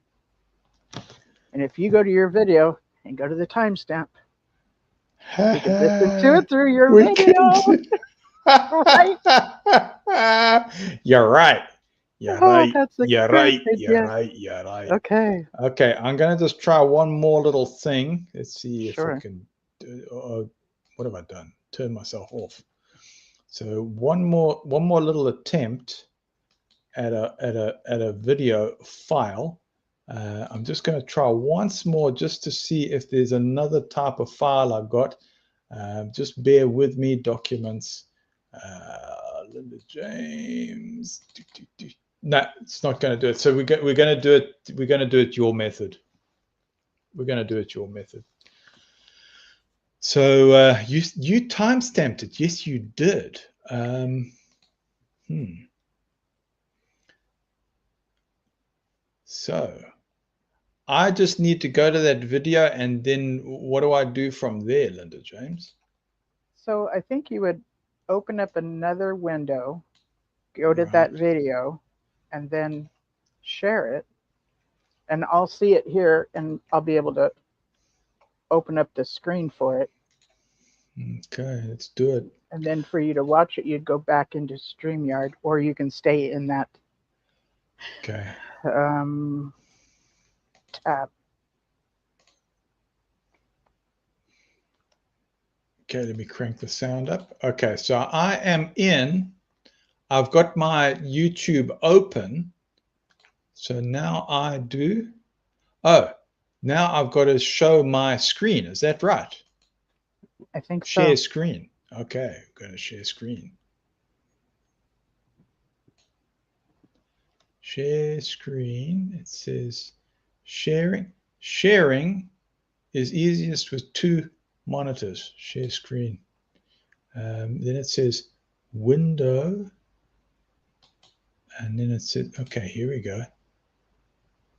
[SPEAKER 1] And if you go to your video and go to the timestamp, you can listen to it through your video. Right?
[SPEAKER 2] You're right. You're right.
[SPEAKER 1] That's a
[SPEAKER 2] You're
[SPEAKER 1] great
[SPEAKER 2] right.
[SPEAKER 1] idea.
[SPEAKER 2] You're right. You're right.
[SPEAKER 1] Okay.
[SPEAKER 2] Okay. I'm going to just try one more little thing. Let's see if I
[SPEAKER 1] Sure.
[SPEAKER 2] can do, what have I done? Turn myself off. So one more little attempt at a video file. I'm just going to try once more just to see if there's another type of file I've got. Just bear with me. Documents. Linda James. No, it's not going to do it. So we're going to do it. We're going to do it your method. We're going to do it your method. So you timestamped it. Yes, you did. So I just need to go to that video, and then what do I do from there, Linda James?
[SPEAKER 1] So I think you would open up another window, go to that video, and then share it. And I'll see it here, and I'll be able to open up the screen for it.
[SPEAKER 2] Okay, let's do it.
[SPEAKER 1] And then for you to watch it, you'd go back into StreamYard, or you can stay in that
[SPEAKER 2] tab. Okay, let me crank the sound up. Okay, so I am in. I've got my YouTube open. So now I do. Oh, now I've got to show my screen. Is that right?
[SPEAKER 1] I think so.
[SPEAKER 2] Share screen. Okay, I'm going to share screen. Share screen. It says sharing. Sharing is easiest with 2 monitors. Share screen. Then it says window. And then it said, okay, here we go.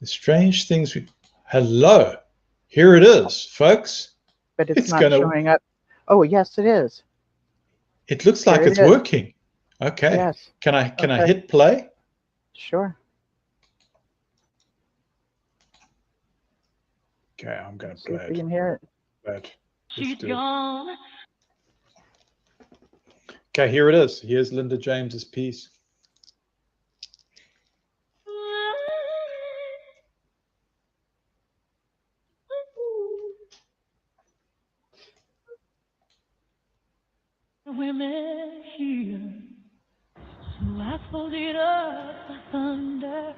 [SPEAKER 2] The strange things. Hello. Here it is, folks.
[SPEAKER 1] But it's not showing up. Oh, yes, it is.
[SPEAKER 2] It looks like it's working. Okay.
[SPEAKER 1] Yes.
[SPEAKER 2] Can I hit play?
[SPEAKER 1] Sure.
[SPEAKER 2] Okay, I'm going to play it.
[SPEAKER 1] See if you can hear it.
[SPEAKER 2] But she's gone. Okay, here it is. Here's Linda James's piece.
[SPEAKER 3] Women here, so I folded up my thunder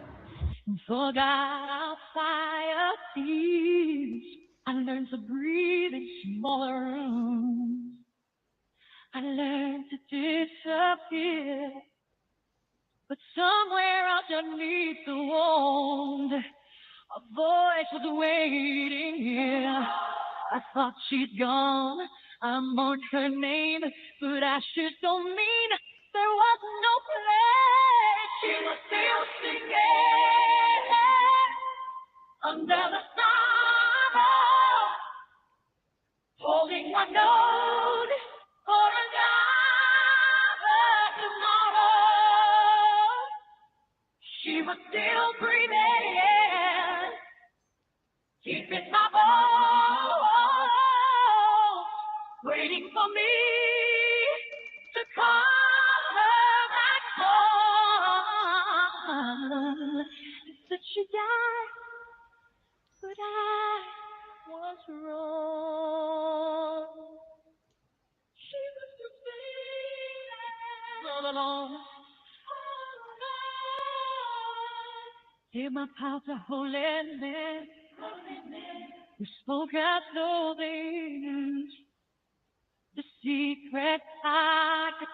[SPEAKER 3] and forgot our fire tears. I learned to breathe in smaller rooms. I learned to disappear, but somewhere underneath the wound, a voice was waiting here. I thought she'd gone. I mourned her name, but ashes don't mean there was no place. She was still singing under the summer, holding my note for another tomorrow. She was still breathing, keeping my bones, waiting for me to call her back home. Said she died, but I was wrong. She was just all alone. Hear my powerful holiness. You spoke out clothing. The secret architecture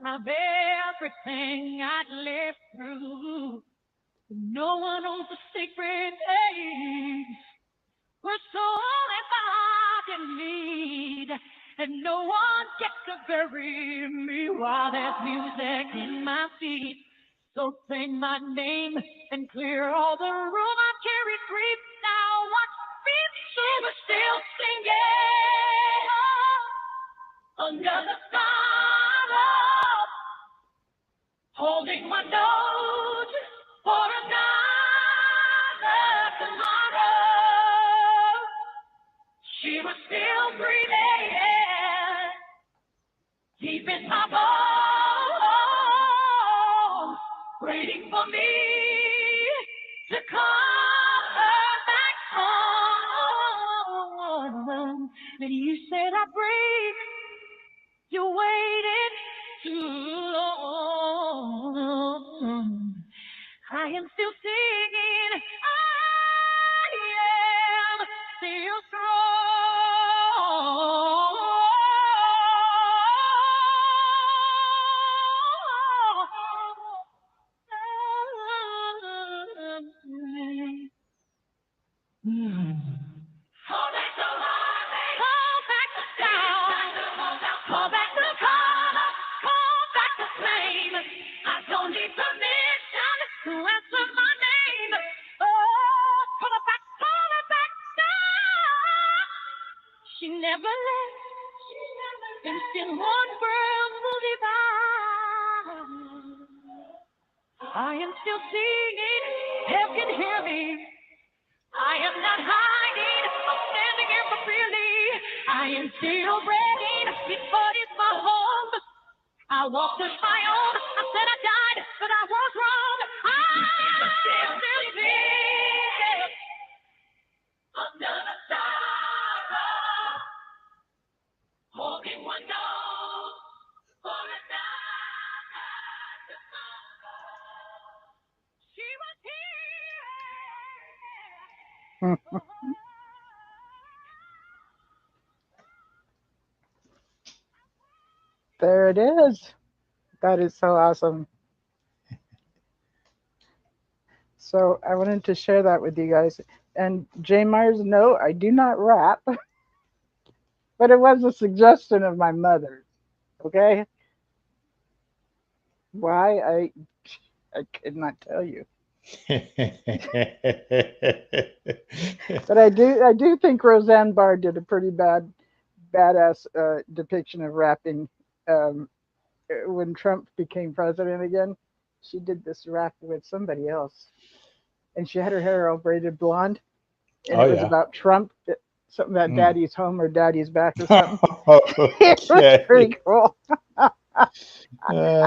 [SPEAKER 3] of everything I'd lived through. No one owns the secret days. We're so only God in need, and no one gets to bury me while there's music in my feet. So say my name and clear all the room. I carry grief now. Watch me, so we're still singing under the sun, holding my note for another tomorrow. She was still breathing deep in my bones, waiting for me to call her back home. And you said I'd break. You waited too long. I am still singing. I am still strong. Call back the heartache. Call back the sound. Call back the color. Call back the flame. I don't need permission to answer my name. Oh, call it back now. She never left. Instant one world will divide. I am still singing. Help can hear me. I am not hiding, I'm standing here for freely. I am still breathing, this body is my home. I walked on my own, I said I died, but I was wrong. I'm still singing under the stars, holding one note for another tomorrow. She was here.
[SPEAKER 1] There it is. That is so awesome. So I wanted to share that with you guys. And Jane Myers, no, I do not rap, but it was a suggestion of my mother. Okay, why I could not tell you, but I do think Roseanne Barr did a pretty badass depiction of rapping when Trump became president again. She did this rap with somebody else, and she had her hair all braided blonde, and it was about Trump, something about Daddy's home or Daddy's back or something. It was pretty cool. I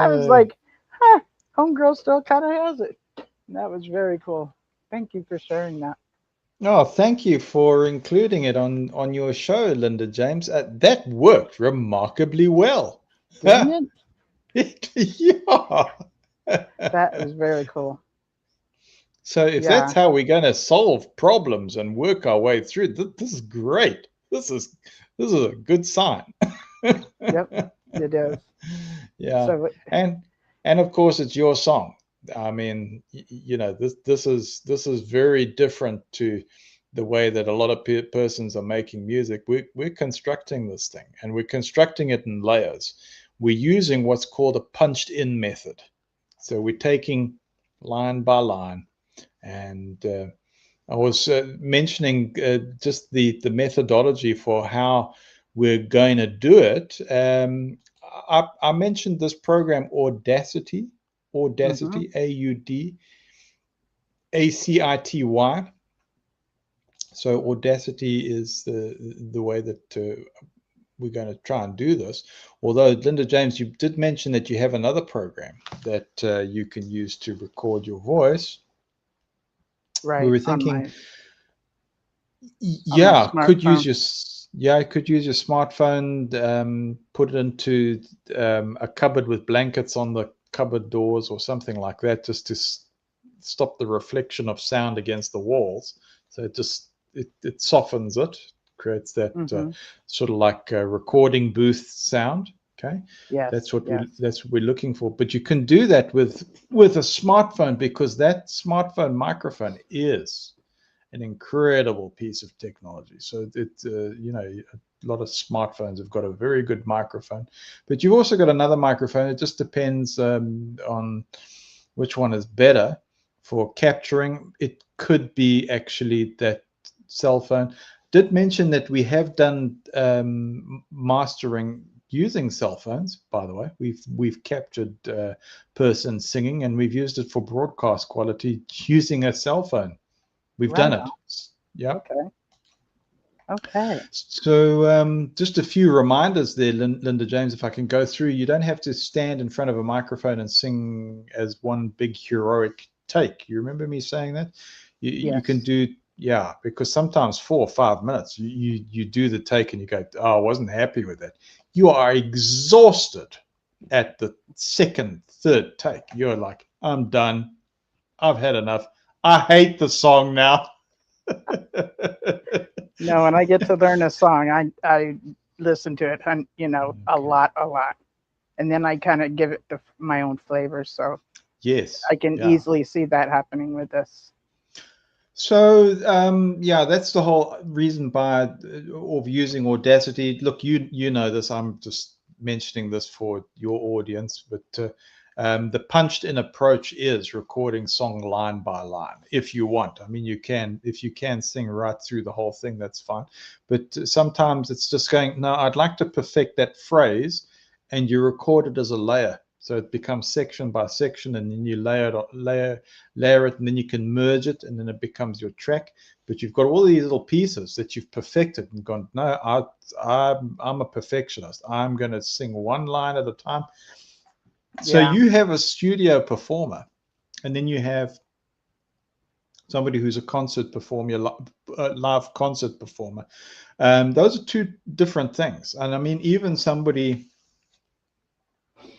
[SPEAKER 1] was like, huh, homegirl still kind of has it. And that was very cool. Thank you for sharing that.
[SPEAKER 2] Oh, thank you for including it on your show, Linda James. That worked remarkably well.
[SPEAKER 1] Didn't it?
[SPEAKER 2] Yeah.
[SPEAKER 1] That was very cool.
[SPEAKER 2] So if that's how we're going to solve problems and work our way through, this is great. This is a good sign.
[SPEAKER 1] Yep, it is.
[SPEAKER 2] Yeah.
[SPEAKER 1] So,
[SPEAKER 2] and of course it's your song. I mean, you know, this is very different to the way that a lot of persons are making music. We're constructing this thing, and we're constructing it in layers. We're using what's called a punched in method. So we're taking line by line, and I was mentioning just the methodology for how we're going to do it. I mentioned this program Audacity, AUDACITY. So Audacity is the way that we're going to try and do this. Although, Linda James, you did mention that you have another program that you can use to record your voice.
[SPEAKER 1] Right.
[SPEAKER 2] We were thinking, could use your smartphone, put it into a cupboard with blankets on the cupboard doors or something like that, just to stop the reflection of sound against the walls. So it softens it, creates that sort of like a recording booth sound. Okay,
[SPEAKER 1] Yes.
[SPEAKER 2] that's what
[SPEAKER 1] yes.
[SPEAKER 2] we're looking for. But you can do that with a smartphone, because that smartphone microphone is an incredible piece of technology. So you know, a lot of smartphones have got a very good microphone, but you've also got another microphone. It just depends on which one is better for capturing. It could be actually that cell phone. Did mention that we have done mastering using cell phones, by the way. We've captured person singing, and we've used it for broadcast quality using a cell phone. We've done it. Yeah.
[SPEAKER 1] Okay. Okay.
[SPEAKER 2] So just a few reminders there, Linda James, if I can go through. You don't have to stand in front of a microphone and sing as one big heroic take. You remember me saying that? You can do, yeah, because sometimes 4 or 5 minutes, you do the take and you go, oh, I wasn't happy with that. You are exhausted at the second, third take. You're like, I'm done. I've had enough. I hate the song now.
[SPEAKER 1] No, when I get to learn a song, I listen to it, and you know, a lot, and then I kind of give it my own flavor. So
[SPEAKER 2] yes,
[SPEAKER 1] I can easily see that happening with this.
[SPEAKER 2] So yeah, that's the whole reason of using Audacity. Look, you know this. I'm just mentioning this for your audience, but the punched in approach is recording song line by line if you want. I mean, if you can sing right through the whole thing, that's fine. But sometimes it's just going, no, I'd like to perfect that phrase, and you record it as a layer. So it becomes section by section, and then you layer it, and then you can merge it, and then it becomes your track. But you've got all these little pieces that you've perfected and gone, no, I'm a perfectionist. I'm going to sing one line at a time. So you have a studio performer, and then you have somebody who's a concert performer, live concert performer. Those are two different things. And I mean, even somebody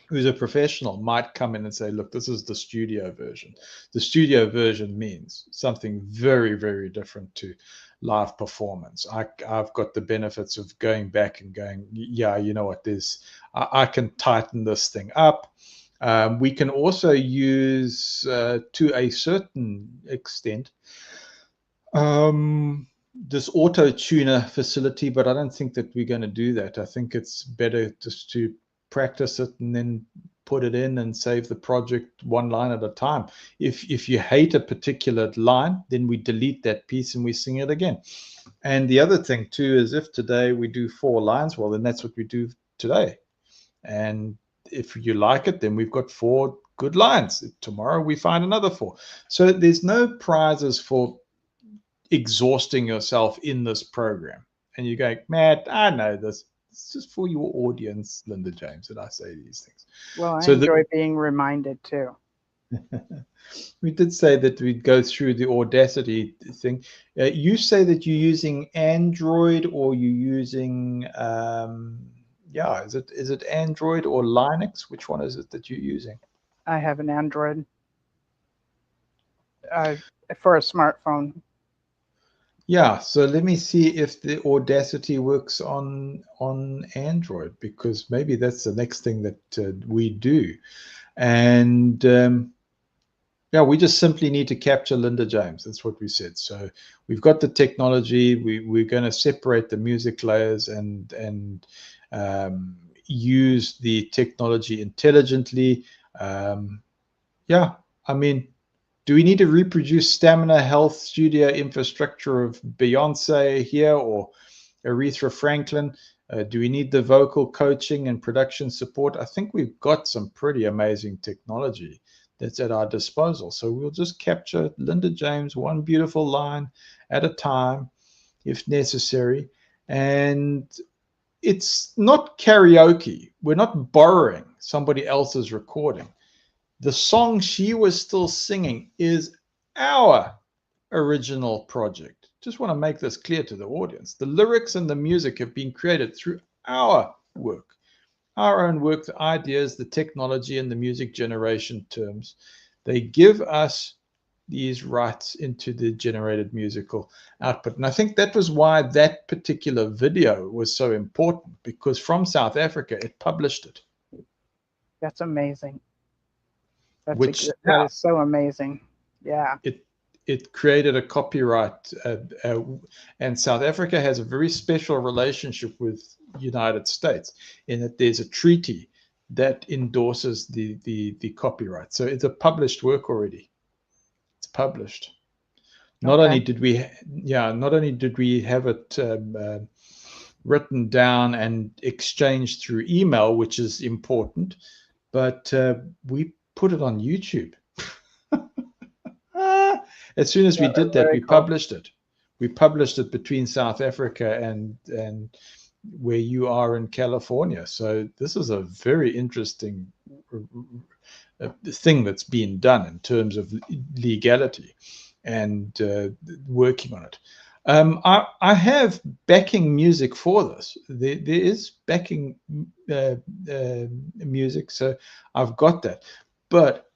[SPEAKER 2] who's a professional might come in and say, look, this is the studio version. The studio version means something very, very different to live performance. I've got the benefits of going back and going, yeah, you know what, I can tighten this thing up. We can also use, to a certain extent, this auto tuner facility, but I don't think that we're going to do that. I think it's better just to practice it and then put it in and save the project one line at a time. If you hate a particular line, then we delete that piece and we sing it again. And the other thing too is, if today we do 4 lines, well, then that's what we do today. And if you like it, then we've got 4 good lines. Tomorrow we find another 4. So there's no prizes for exhausting yourself in this program. And you go, Matt, I know this. It's just for your audience, Linda James, that I say these things.
[SPEAKER 1] Well, I enjoy being reminded too.
[SPEAKER 2] We did say that we'd go through the Audacity thing. You say that you're using Android, or you're using, is it Android or Linux? Which one is it that you're using?
[SPEAKER 1] I have an Android for a smartphone.
[SPEAKER 2] Yeah, so let me see if the Audacity works on Android, because maybe that's the next thing that we do. And yeah, we just simply need to capture Linda James. That's what we said. So we've got the technology. We're going to separate the music layers and use the technology intelligently. Yeah, I mean, do we need to reproduce Stamina Health studio infrastructure of Beyonce here, or Aretha Franklin? Do we need the vocal coaching and production support? I think we've got some pretty amazing technology that's at our disposal. So we'll just capture Linda James one beautiful line at a time, if necessary. And it's not karaoke. We're not borrowing somebody else's recording. The song she was still singing is our original project. Just want to make this clear to the audience. The lyrics and the music have been created through our work, our own work, the ideas, the technology, and the music generation terms. They give us these rights into the generated musical output. And I think that was why that particular video was so important, because from South Africa, it published it.
[SPEAKER 1] That's amazing. That is so amazing. Yeah.
[SPEAKER 2] It created a copyright, and South Africa has a very special relationship with United States in that there's a treaty that endorses the copyright. So it's a published work already. It's published. Not only did we have it written down and exchanged through email, which is important, but we put it on YouTube. As soon as we did that, we published it. We published it between South Africa and where you are in California. So this is a very interesting thing that's been done in terms of legality and working on it. I have backing music for this. There is backing music, so I've got that. But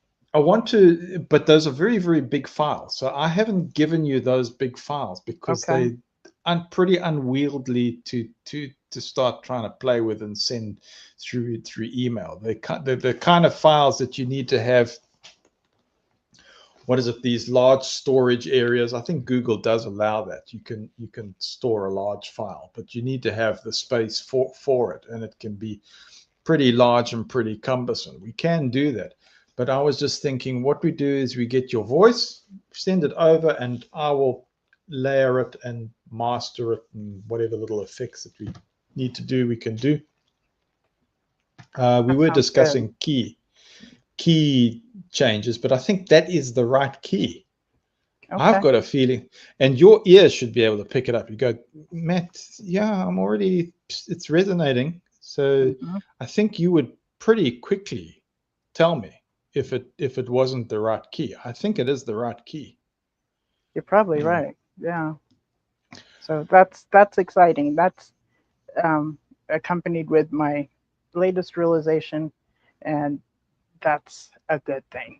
[SPEAKER 2] but those are very, very big files. So I haven't given you those big files because they are pretty unwieldy to start trying to play with and send through email. They're the kind of files that you need to have. What is it? These large storage areas. I think Google does allow that. You can store a large file, but you need to have the space for it, and it can be pretty large and pretty cumbersome. We can do that. But I was just thinking, what we do is we get your voice, send it over, and I will layer it and master it, and whatever little effects that we need to do, we can do. We were discussing key changes, but I think that is the right key. I've got a feeling, and your ears should be able to pick it up. You go, Matt, yeah, it's resonating. So I think you would pretty quickly tell me if it wasn't the right key. I think it is the right key.
[SPEAKER 1] You're probably right. Yeah. So that's exciting. That's accompanied with my latest realization, and that's a good thing.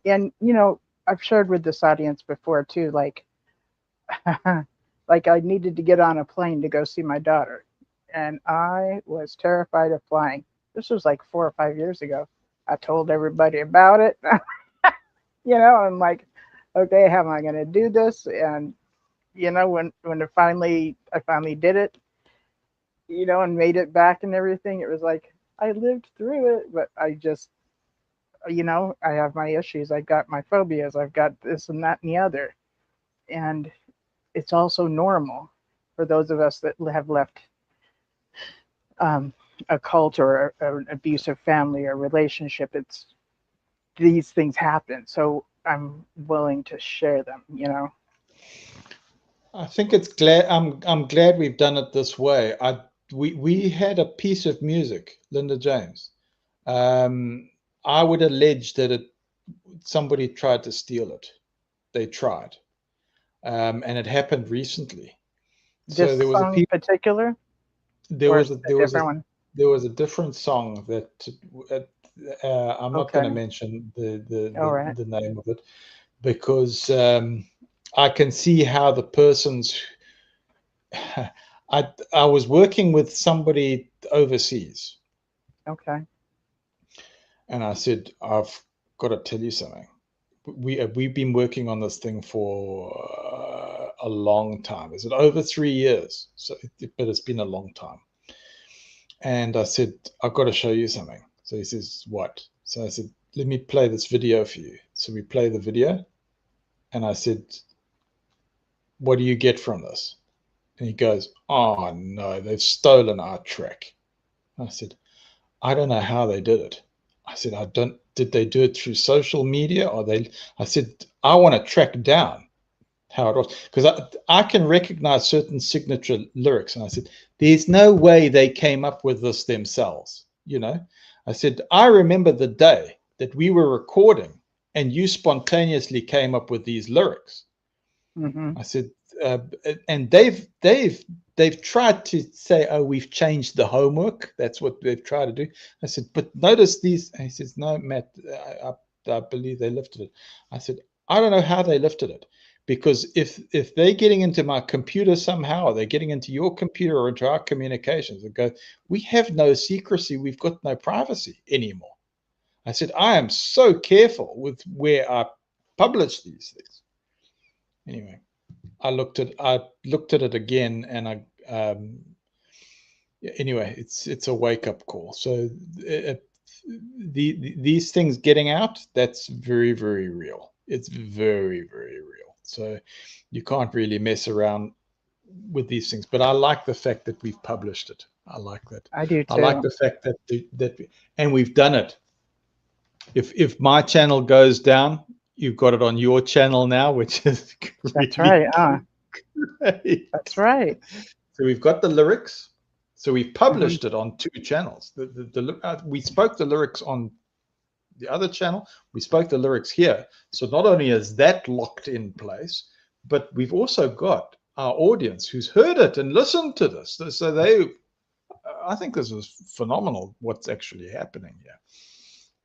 [SPEAKER 1] And I've shared with this audience before too, like like I needed to get on a plane to go see my daughter, and I was terrified of flying. This was like 4 or 5 years ago. I told everybody about it. I'm like, okay, how am I going to do this? And when I finally did it, and made it back and everything, it was like I lived through it, but I just, I have my issues. I've got my phobias. I've got this and that and the other, and it's also normal for those of us that have left a cult or an abusive family or relationship. These things happen, so I'm willing to share them.
[SPEAKER 2] I think it's glad. I'm glad we've done it this way. We had a piece of music, Linda James. I would allege that somebody tried to steal it. They tried, and it happened recently.
[SPEAKER 1] This song in particular. There was
[SPEAKER 2] a different song that I'm not going to mention the name of it, because I can see how the person's. I was working with somebody overseas.
[SPEAKER 1] Okay.
[SPEAKER 2] And I said, I've got to tell you something. We've been working on this thing for a long time. Is it over 3 years? But it's been a long time. And I said, I've got to show you something. So he says, what? So I said, let me play this video for you. So we play the video. And I said, what do you get from this? And he goes, oh, no, they've stolen our track. And I said, I don't know how they did it. I said, did they do it through social media? I said, I want to track down how it was, because I can recognize certain signature lyrics. And I said, there's no way they came up with this themselves. I said, I remember the day that we were recording and you spontaneously came up with these lyrics. I said, and they've tried to say, oh, we've changed the homework. That's what they've tried to do. I said, but notice these. And he says, no, Matt, I believe they lifted it. I said, I don't know how they lifted it, because if they're getting into my computer somehow, or they're getting into your computer or into our communications, and go, we have no secrecy, we've got no privacy anymore. I said, I am so careful with where I publish these things. Anyway, I looked at it again, and anyway, it's a wake up call. So these things getting out, that's very, very real. It's very, very real. So you can't really mess around with these things. But I like the fact that we've published it. I like that.
[SPEAKER 1] I do
[SPEAKER 2] I
[SPEAKER 1] too.
[SPEAKER 2] like the fact and we've done it. If my channel goes down, you've got it on your channel now, which is
[SPEAKER 1] That's
[SPEAKER 2] really
[SPEAKER 1] right.
[SPEAKER 2] great.
[SPEAKER 1] That's right.
[SPEAKER 2] So we've got the lyrics. So we've published it on 2 channels. We spoke the lyrics on the other channel. We spoke the lyrics here. So not only is that locked in place, but we've also got our audience who's heard it and listened to this. So I think this is phenomenal what's actually happening here.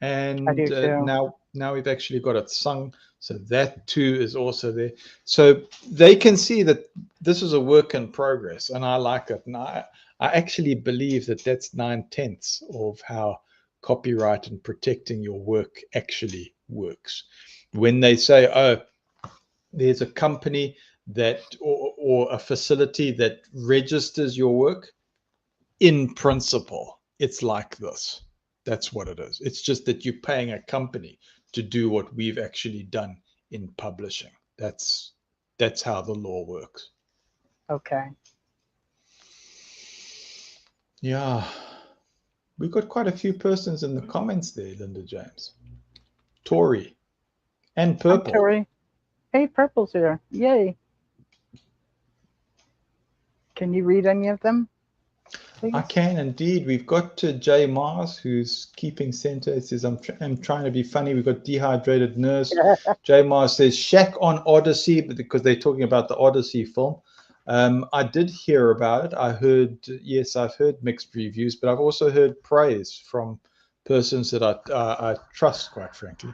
[SPEAKER 2] And
[SPEAKER 1] I do too.
[SPEAKER 2] now we've actually got it sung, so that too is also there. So they can see that this is a work in progress, and I like it. And I actually believe that that's 9/10 of how copyright and protecting your work actually works. When they say, oh, there's a company that or a facility that registers your work, in principle, it's like this. That's what it is. It's just that you're paying a company to do what we've actually done in publishing. That's how the law works.
[SPEAKER 1] Okay.
[SPEAKER 2] Yeah. We got quite a few persons in the comments there, Linda James. Tori and Purple.
[SPEAKER 1] Hi, Tori. Hey, Purple's here. Yay. Can you read any of them, please?
[SPEAKER 2] I can indeed. We've got Jay Mars, who's keeping center. It says, I'm trying to be funny. We've got Dehydrated Nurse. Jay Mars says, Shaq on Odyssey, because they're talking about the Odyssey film. I did hear about it. I've heard mixed reviews, but I've also heard praise from persons that I trust, quite frankly.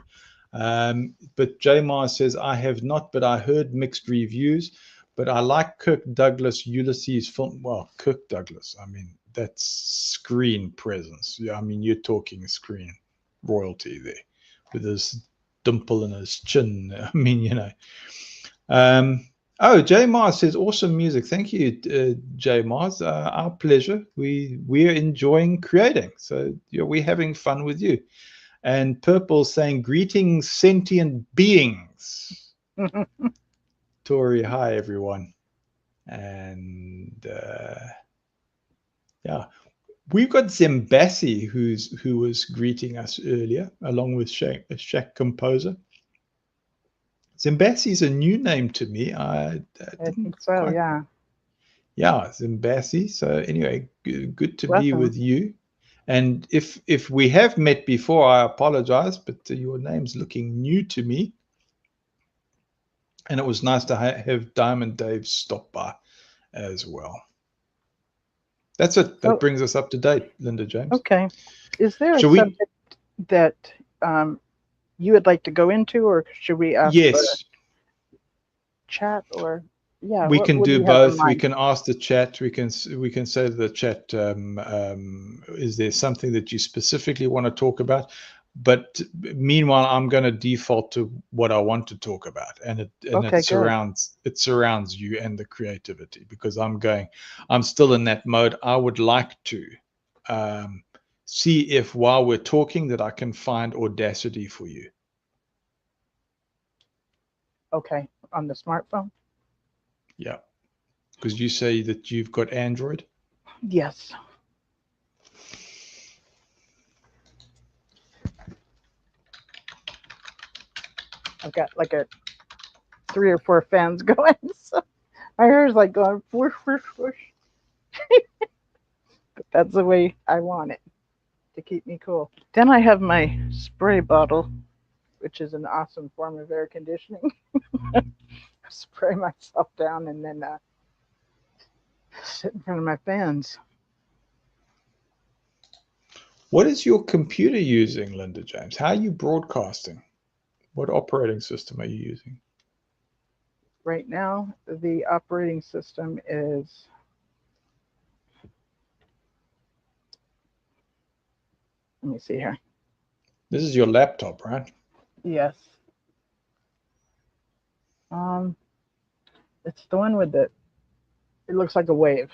[SPEAKER 2] But Jay Mars says, I have not, but I heard mixed reviews. But I like Kirk Douglas Ulysses film. Well, Kirk Douglas, I mean, that's screen presence. Yeah, I mean, you're talking screen royalty there with his dimple in his chin. I mean, you know. Oh, Jay Mars says, awesome music. Thank you, Jay Mars. Our pleasure. We're enjoying creating. So we're having fun with you. And Purple saying, greetings, sentient beings. Tori, hi everyone. And yeah, we've got Zimbassi who was greeting us earlier, along with Shaq Composer. Zimbassi is a new name to me. I
[SPEAKER 1] think so, yeah.
[SPEAKER 2] Yeah, Zimbassi. So anyway, good to be with you. And if we have met before, I apologize, but your name's looking new to me. And it was nice to have Diamond Dave stop by as well. That's it. That brings us up to date, Linda James.
[SPEAKER 1] Okay. Is there a subject that you would like to go into, or should we ask
[SPEAKER 2] yes.
[SPEAKER 1] chat, or yeah?
[SPEAKER 2] We can do both. We can ask the chat. We can say to the chat, is there something that you specifically want to talk about? But meanwhile, I'm going to default to what I want to talk about, and it surrounds you and the creativity, because I'm still in that mode. I would like to see if while we're talking that I can find Audacity for you.
[SPEAKER 1] Okay, on the smartphone.
[SPEAKER 2] Yeah, because you say that you've got Android.
[SPEAKER 1] Yes. I've got like 3 or 4 fans going, so my hair is like going whoosh, whoosh, whoosh. But that's the way I want it to keep me cool. Then I have my spray bottle, which is an awesome form of air conditioning. Spray myself down and then sit in front of my fans. What
[SPEAKER 2] is your computer using, Linda James? How are you broadcasting? What operating system are you using?
[SPEAKER 1] Right now, the operating system is, let me see here.
[SPEAKER 2] This is your laptop, right?
[SPEAKER 1] Yes. It's the one with it looks like a wave.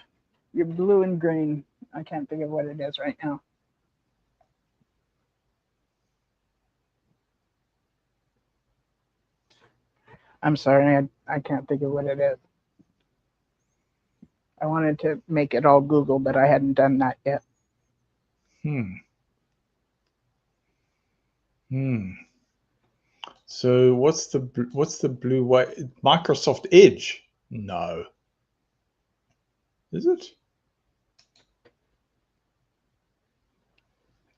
[SPEAKER 1] You're blue and green. I can't think of what it is right now. I'm sorry, I can't think of what it is. I wanted to make it all Google, but I hadn't done that yet.
[SPEAKER 2] So what's the blue white? Microsoft Edge? No. Is it?
[SPEAKER 1] I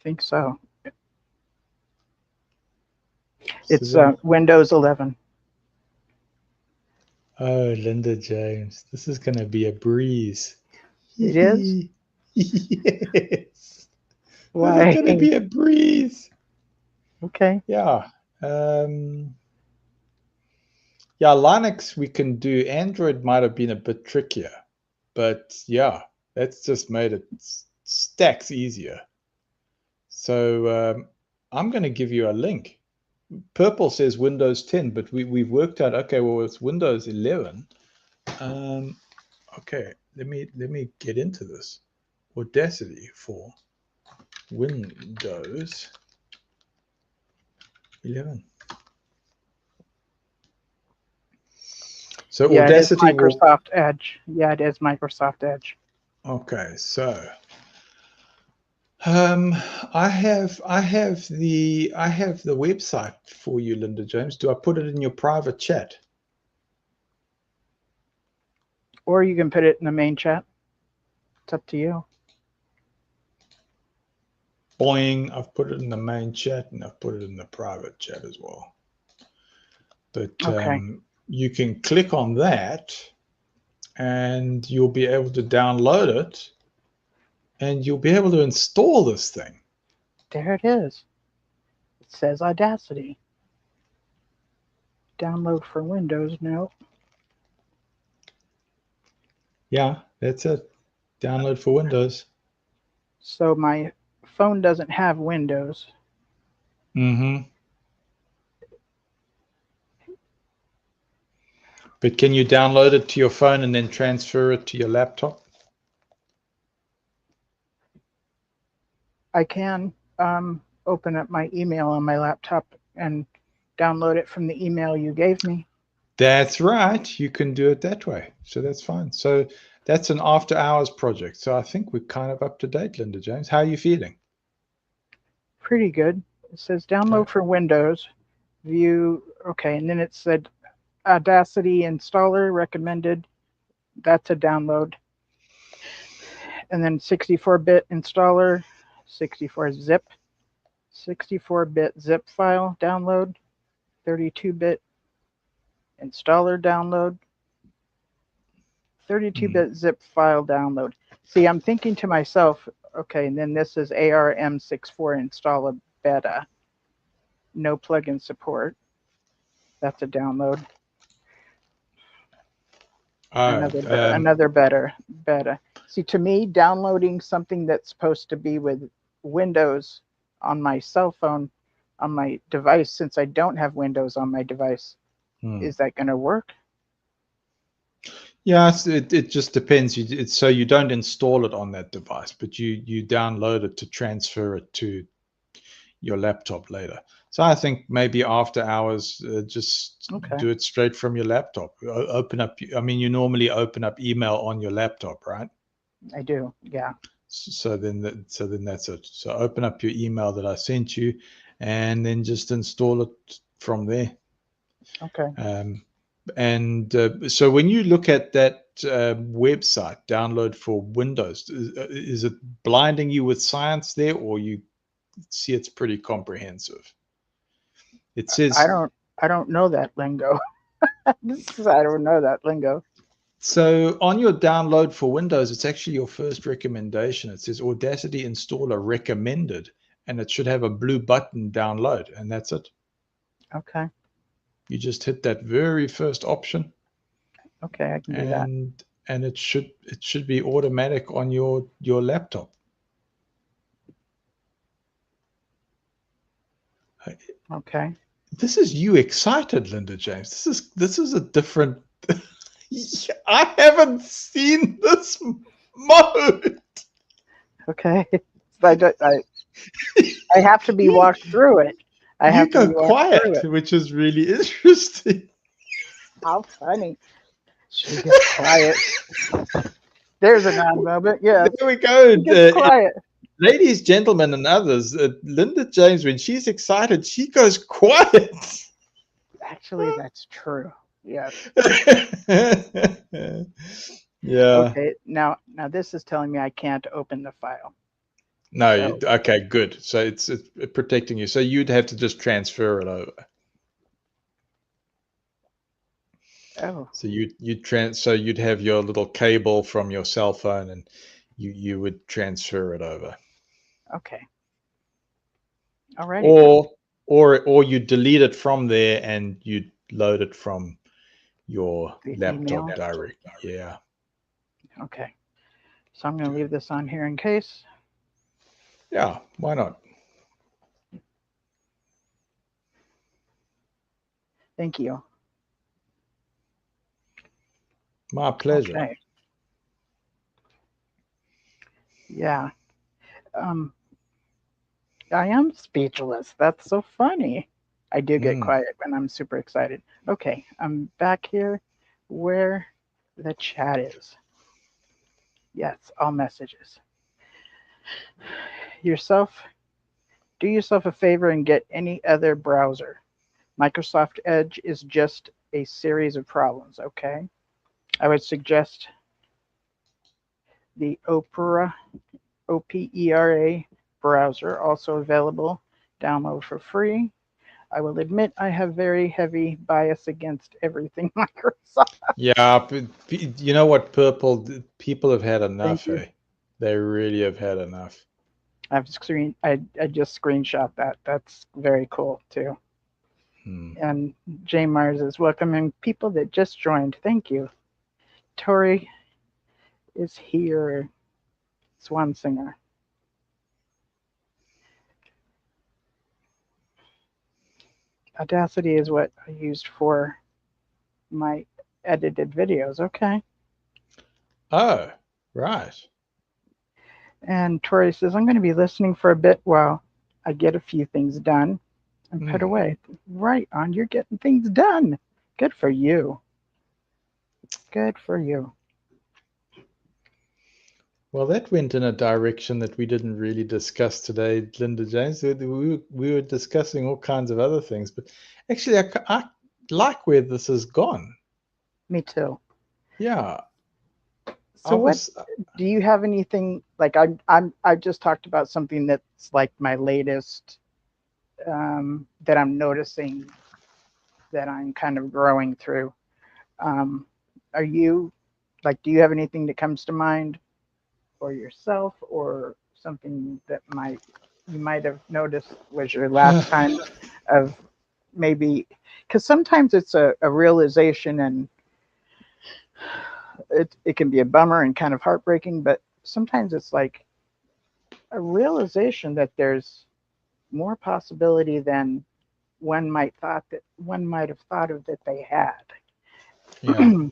[SPEAKER 1] think so.
[SPEAKER 2] So
[SPEAKER 1] It's
[SPEAKER 2] then-
[SPEAKER 1] Windows 11.
[SPEAKER 2] Oh, Linda James, this is going to be a breeze.
[SPEAKER 1] It is?
[SPEAKER 2] Yes.
[SPEAKER 1] Why?
[SPEAKER 2] It's going to be a breeze.
[SPEAKER 1] Okay.
[SPEAKER 2] Yeah. Yeah, Linux we can do. Android might have been a bit trickier, but yeah, that's just made it stacks easier. So I'm going to give you a link. Purple says Windows 10, but we've worked out, okay, well, it's Windows 11. Okay, let me get into this. Audacity for Windows 11. So
[SPEAKER 1] Yeah,
[SPEAKER 2] Audacity
[SPEAKER 1] it is Microsoft Edge. Yeah, it is Microsoft Edge.
[SPEAKER 2] Okay, so I have the website for you, Linda James. Do I put it in your private chat?
[SPEAKER 1] Or you can put it in the main chat. It's up to you.
[SPEAKER 2] Boing, I've put it in the main chat and I've put it in the private chat as well. But
[SPEAKER 1] Okay.
[SPEAKER 2] you can click on that and you'll be able to download it and you'll be able to install this thing.
[SPEAKER 1] There it is. It says Audacity. Download for Windows. No.
[SPEAKER 2] Yeah, that's it. Download for Windows.
[SPEAKER 1] So my phone doesn't have Windows.
[SPEAKER 2] But can you download it to your phone and then transfer it to your laptop?
[SPEAKER 1] I can open up my email on my laptop and download it from the email you gave me.
[SPEAKER 2] That's right. You can do it that way. So that's fine. So that's an after hours project. So I think we're kind of up to date, Linda James. How are you feeling?
[SPEAKER 1] Pretty good. It says download for Windows. View. Okay. And then it said Audacity installer recommended. That's a download. And then 64-bit installer, 64-zip, 64-bit zip file download, 32-bit installer download, 32-bit zip file download. See, I'm thinking to myself, okay, and then this is ARM64 installer beta. No plugin support. That's a download. Another beta. See, to me, downloading something that's supposed to be with Windows on my cell phone, on my device, since I don't have Windows on my device, is that going to work?
[SPEAKER 2] Yeah, it just depends. So you don't install it on that device, but you download it to transfer it to your laptop later. So I think maybe after hours, just do it straight from your laptop. Open up. I mean, you normally open up email on your laptop, right?
[SPEAKER 1] I do. Yeah.
[SPEAKER 2] So then that's it. So open up your email that I sent you, and then just install it from there.
[SPEAKER 1] Okay.
[SPEAKER 2] So when you look at that website, download for Windows, is it blinding you with science there, or you see it's pretty comprehensive? It says
[SPEAKER 1] I don't know that lingo. I don't know that lingo.
[SPEAKER 2] So on your download for Windows, it's actually your first recommendation. It says Audacity installer recommended, and it should have a blue button download, and that's it.
[SPEAKER 1] Okay.
[SPEAKER 2] You just hit that very first option,
[SPEAKER 1] Okay, I can do that.
[SPEAKER 2] and it should be automatic on your laptop.
[SPEAKER 1] Okay.
[SPEAKER 2] This is you excited, Linda James. This is a different. I haven't seen this mode.
[SPEAKER 1] Okay. I have to be walked through it. I
[SPEAKER 2] You
[SPEAKER 1] have to
[SPEAKER 2] go
[SPEAKER 1] be walked through
[SPEAKER 2] quiet,
[SPEAKER 1] it.
[SPEAKER 2] which is really interesting.
[SPEAKER 1] How funny. She gets quiet. There's a non moment. Yes.
[SPEAKER 2] There we go.
[SPEAKER 1] She gets quiet.
[SPEAKER 2] Ladies, gentlemen, and others, Linda James, when she's excited, she goes quiet.
[SPEAKER 1] Actually, that's true. Yes.
[SPEAKER 2] Yeah.
[SPEAKER 1] Okay. Now this is telling me I can't open the file.
[SPEAKER 2] No.
[SPEAKER 1] So-
[SPEAKER 2] Okay. Good. So it's protecting you. So you'd have to just transfer it over.
[SPEAKER 1] Oh.
[SPEAKER 2] So you'd have your little cable from your cell phone, and you would transfer it over.
[SPEAKER 1] Okay. All right.
[SPEAKER 2] Or you delete it from there and you load it from your
[SPEAKER 1] The
[SPEAKER 2] laptop
[SPEAKER 1] email.
[SPEAKER 2] direct. Yeah.
[SPEAKER 1] Okay. So I'm going to leave this on here in case.
[SPEAKER 2] Yeah. Why not?
[SPEAKER 1] Thank you.
[SPEAKER 2] My pleasure.
[SPEAKER 1] Okay. Yeah. I am speechless. That's so funny. I do get quiet when I'm super excited. Okay, I'm back here where the chat is. Yes, all messages. Do yourself a favor and get any other browser. Microsoft Edge is just a series of problems, okay? I would suggest the Opera browser, also available. Download for free. I will admit I have very heavy bias against everything Microsoft.
[SPEAKER 2] Yeah, but you know what, Purple? People have had enough.
[SPEAKER 1] Thank you.
[SPEAKER 2] They really have had enough.
[SPEAKER 1] I just screenshot that. That's very cool too. And Jay Mars is welcoming people that just joined. Thank you. Tori is here. Swan Singer. Audacity is what I used for my edited videos. Okay.
[SPEAKER 2] Oh, right.
[SPEAKER 1] And Tori says, I'm going to be listening for a bit while I get a few things done and put away. Right on. You're getting things done. Good for you. Good for you.
[SPEAKER 2] Well, that went in a direction that we didn't really discuss today, Linda James. We were discussing all kinds of other things, but actually, I like where this has gone.
[SPEAKER 1] Me too.
[SPEAKER 2] Yeah.
[SPEAKER 1] So do you have anything like I just talked about something that's like my latest that I'm noticing that I'm kind of growing through. Are you like, do you have anything that comes to mind for yourself or something that you might have noticed was your last time of maybe, because sometimes it's a realization and it can be a bummer and kind of heartbreaking, but sometimes it's like a realization that there's more possibility than one might have thought of that they had.
[SPEAKER 2] Yeah.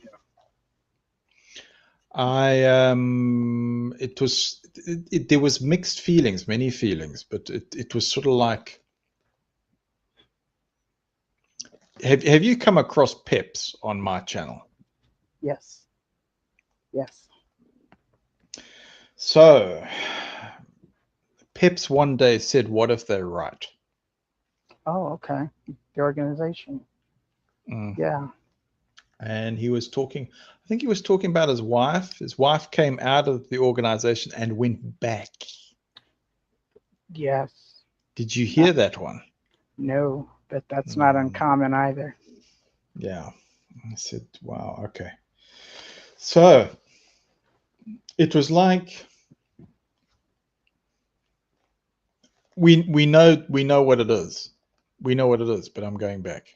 [SPEAKER 2] There was mixed feelings, many feelings, but it was sort of like, have you come across Peps on my channel?
[SPEAKER 1] Yes. Yes.
[SPEAKER 2] So Peps one day said, what if they're right?
[SPEAKER 1] Oh, okay. The organization. Yeah.
[SPEAKER 2] And he was talking, I think he was talking about his wife. His wife came out of the organization and went back.
[SPEAKER 1] Yes.
[SPEAKER 2] Did you hear that one?
[SPEAKER 1] No, but that's not uncommon either.
[SPEAKER 2] Yeah. I said, wow, okay. So it was like, we know what it is. We know what it is, but I'm going back.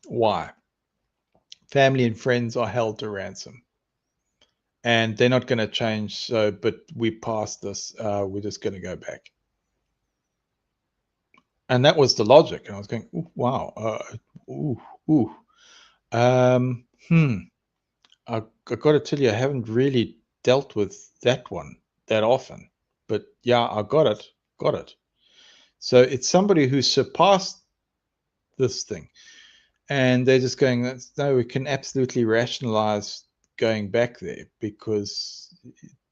[SPEAKER 2] Why? Family and friends are held to ransom, and they're not going to change. So, but we passed this. We're just going to go back. And that was the logic. And I was going, ooh, wow. Ooh, ooh. I got to tell you, I haven't really dealt with that one that often. But yeah, I got it. So it's somebody who surpassed this thing. And they're just going, no, we can absolutely rationalize going back there because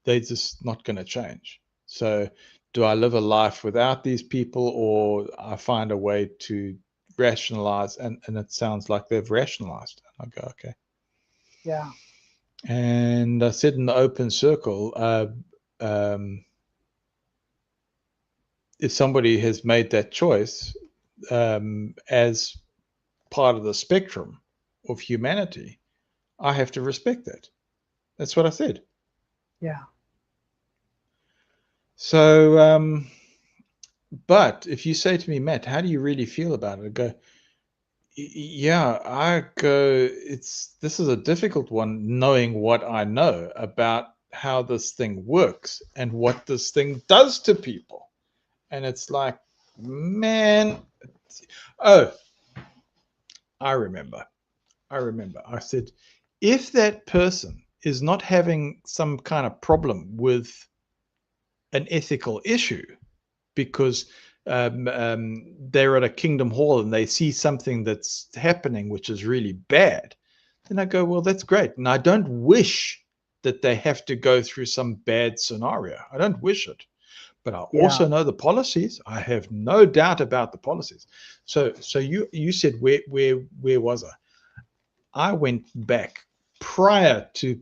[SPEAKER 2] they're just not going to change. So do I live a life without these people, or I find a way to rationalize? And it sounds like they've rationalized. I go, okay.
[SPEAKER 1] Yeah.
[SPEAKER 2] And I said in the open circle, if somebody has made that choice as part of the spectrum of humanity, I have to respect that. That's what I said.
[SPEAKER 1] Yeah.
[SPEAKER 2] So, but if you say to me, Matt, how do you really feel about it? I go, yeah, this is a difficult one, knowing what I know about how this thing works and what this thing does to people. And it's like, man, oh, I remember. I said, if that person is not having some kind of problem with an ethical issue because they're at a Kingdom Hall and they see something that's happening which is really bad, then I go, well, that's great. And I don't wish that they have to go through some bad scenario. I don't wish it. But I
[SPEAKER 1] Yeah.
[SPEAKER 2] also know the policies. I have no doubt about the policies. So you said where was I? I went back prior to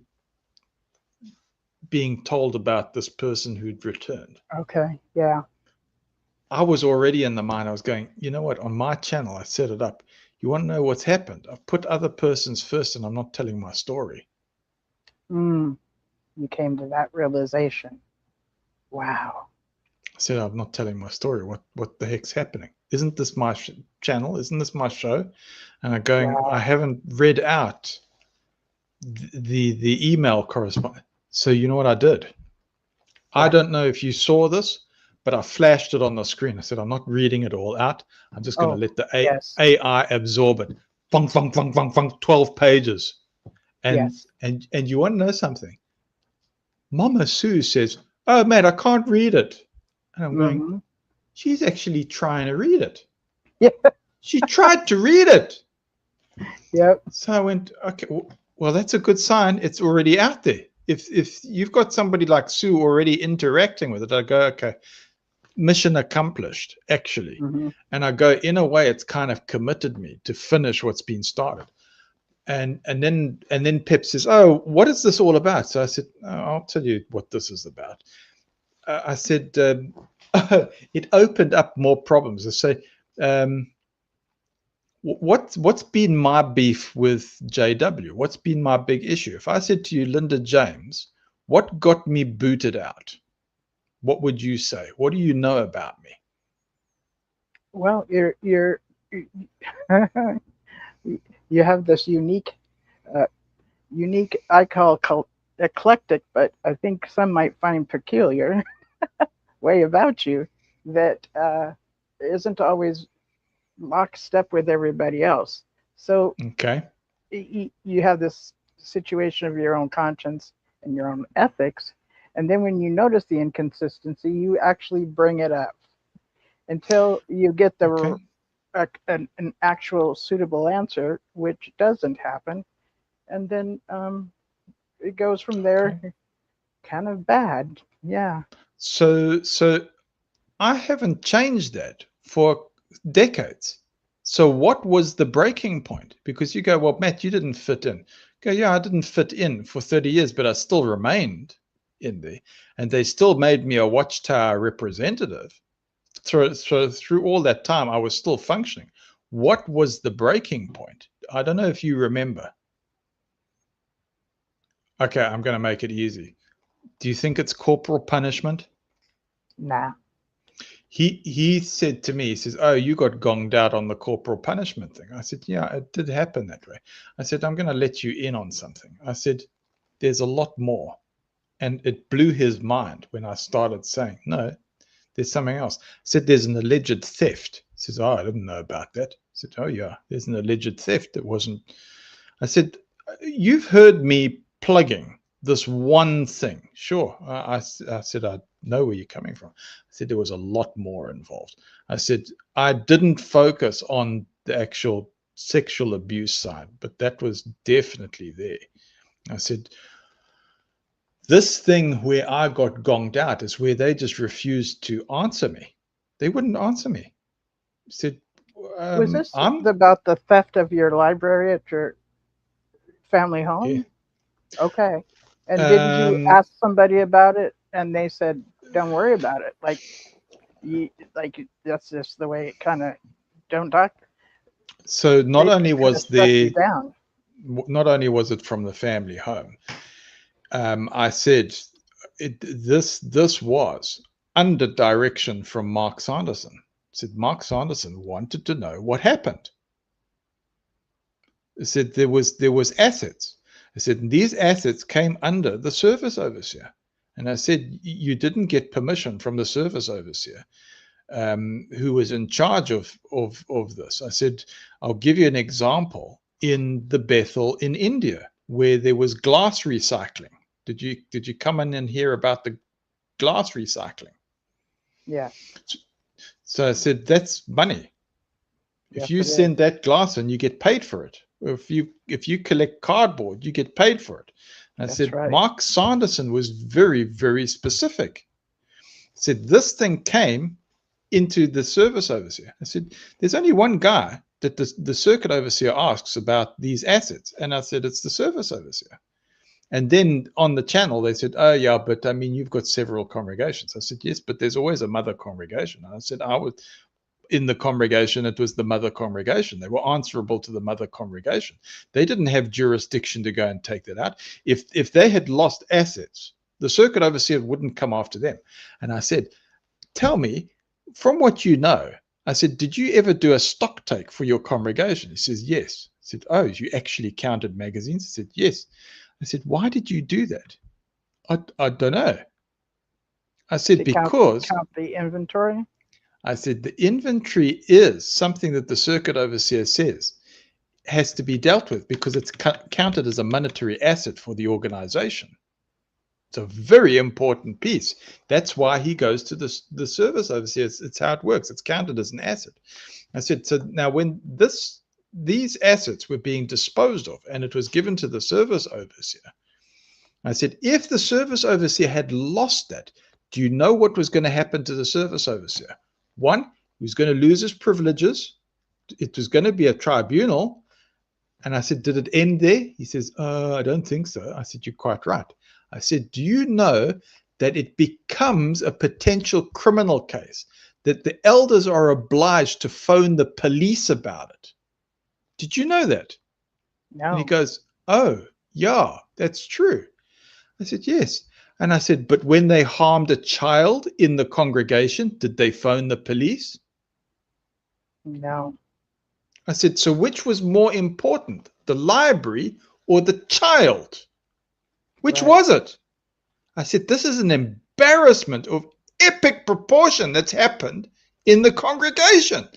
[SPEAKER 2] being told about this person who'd returned.
[SPEAKER 1] Okay. Yeah.
[SPEAKER 2] I was already in the mind. I was going, you know what? On my channel, I set it up. You want to know what's happened? I've put other persons first, and I'm not telling my story.
[SPEAKER 1] You came to that realization. Wow.
[SPEAKER 2] I said, I'm not telling my story. What the heck's happening? Isn't this my channel? Isn't this my show? And I'm going,
[SPEAKER 1] Wow.
[SPEAKER 2] I haven't read out the email correspondence. So you know what I did? I
[SPEAKER 1] What?
[SPEAKER 2] don't know if you saw this, but I flashed it on the screen. I said, I'm not reading it all out. I'm just going to
[SPEAKER 1] Oh,
[SPEAKER 2] let the
[SPEAKER 1] yes.
[SPEAKER 2] AI absorb it. Funk, 12 pages. And,
[SPEAKER 1] Yes.
[SPEAKER 2] and you want to know something? Mama Sue says, oh, man, I can't read it. And I'm going,
[SPEAKER 1] Mm-hmm.
[SPEAKER 2] she's actually trying to read it.
[SPEAKER 1] Yeah.
[SPEAKER 2] She tried to read it.
[SPEAKER 1] Yep.
[SPEAKER 2] So I went, okay, well, that's a good sign. It's already out there. If you've got somebody like Sue already interacting with it, I go, okay, mission accomplished, actually.
[SPEAKER 1] Mm-hmm.
[SPEAKER 2] And I go, in a way, it's kind of committed me to finish what's been started. And then Pip says, oh, what is this all about? So I said, oh, I'll tell you what this is about. I said, it opened up more problems. I say, what's been my beef with JW? What's been my big issue? If I said to you, Linda James, what got me booted out? What would you say? What do you know about me?
[SPEAKER 1] Well, you have this unique, I call eclectic, but I think some might find peculiar way about you that isn't always lockstep with everybody else. So
[SPEAKER 2] Okay.
[SPEAKER 1] you have this situation of your own conscience and your own ethics, and then when you notice the inconsistency, you actually bring it up until you get
[SPEAKER 2] Okay.
[SPEAKER 1] an actual suitable answer, which doesn't happen, and then it goes from there.
[SPEAKER 2] Okay.
[SPEAKER 1] Kind of bad. Yeah.
[SPEAKER 2] So I haven't changed that for decades. So what was the breaking point? Because you go, well, Matt, you didn't fit in. Go, yeah, I didn't fit in for 30 years, but I still remained in there. And they still made me a Watchtower representative. Through all that time, I was still functioning. What was the breaking point? I don't know if you remember. Okay, I'm going to make it easy. Do you think it's corporal punishment?
[SPEAKER 1] Nah.
[SPEAKER 2] he said to me, he says, "Oh, you got gonged out on the corporal punishment thing." I said, "Yeah, it did happen that way." I said, "I'm going to let you in on something." I said, "There's a lot more." And it blew his mind when I started saying, "No, there's something else." I said, "There's an alleged theft." He says, "Oh, I didn't know about that." I said, "Oh, yeah, there's an alleged theft. It wasn't." I said, "You've heard me plugging this one thing." Sure. I said, "I know where you're coming from." I said, "There was a lot more involved." I said, "I didn't focus on the actual sexual abuse side, but that was definitely there." I said, "This thing where I got gonged out is where they just refused to answer me. They wouldn't answer me." I said,
[SPEAKER 1] Was this
[SPEAKER 2] I'm,
[SPEAKER 1] about the theft of your library at your family
[SPEAKER 2] yeah.
[SPEAKER 1] home? Okay. And didn't you
[SPEAKER 2] Um,
[SPEAKER 1] ask somebody about it and they said, don't worry about it? Like, that's just the way it kind of, don't talk.
[SPEAKER 2] so not
[SPEAKER 1] They
[SPEAKER 2] only
[SPEAKER 1] kind of
[SPEAKER 2] was
[SPEAKER 1] shut you
[SPEAKER 2] there,
[SPEAKER 1] down.
[SPEAKER 2] not only was it from the family home, I said this was under direction from Mark Sanderson. I said Mark Sanderson wanted to know what happened. I said there was assets. I said these assets came under the service overseer. And I said, you didn't get permission from the service overseer, who was in charge of this. I said, I'll give you an example in the Bethel in India, where there was glass recycling. Did you come in and hear about the glass recycling?
[SPEAKER 1] Yeah.
[SPEAKER 2] So I said, that's money.
[SPEAKER 1] Yes,
[SPEAKER 2] If you
[SPEAKER 1] it is.
[SPEAKER 2] send that glass in, you get paid for it. If you collect cardboard, you get paid for it. And I
[SPEAKER 1] That's
[SPEAKER 2] said,
[SPEAKER 1] right.
[SPEAKER 2] Mark Sanderson was very, very specific. He said, this thing came into the service overseer. I said, there's only one guy that the circuit overseer asks about these assets. And I said, it's the service overseer. And then on the channel, they said, oh, yeah, but I mean, you've got several congregations. I said, yes, but there's always a mother congregation. And I said, I would, in the congregation, it was the mother congregation. They were answerable to the mother congregation. They didn't have jurisdiction to go and take that out. If they had lost assets, the circuit overseer wouldn't come after them. And I said, tell me, from what you know, I said, did you ever do a stock take for your congregation? He says, yes. I said, oh, you actually counted magazines? He said, yes. I said, why did you do that? I don't know. I said,
[SPEAKER 1] To
[SPEAKER 2] because
[SPEAKER 1] count the inventory.
[SPEAKER 2] I said, the inventory is something that the circuit overseer says has to be dealt with because it's counted as a monetary asset for the organization. It's a very important piece. That's why he goes to the service overseer. It's how it works. It's counted as an asset. I said, so now when these assets were being disposed of and it was given to the service overseer, I said, if the service overseer had lost that, do you know what was going to happen to the service overseer? One, he was going to lose his privileges. It was going to be a tribunal. And I said, did it end there? He says, I don't think so. I said, you're quite right. I said, do you know that it becomes a potential criminal case, that the elders are obliged to phone the police about it? Did you know that?
[SPEAKER 1] No.
[SPEAKER 2] And he goes, oh, yeah, that's true. I said, yes. And I said, but when they harmed a child in the congregation, did they phone the police?
[SPEAKER 1] No.
[SPEAKER 2] I said, so which was more important, the library or the child? Which
[SPEAKER 1] Right.
[SPEAKER 2] was it? I said, this is an embarrassment of epic proportion that's happened in the congregation.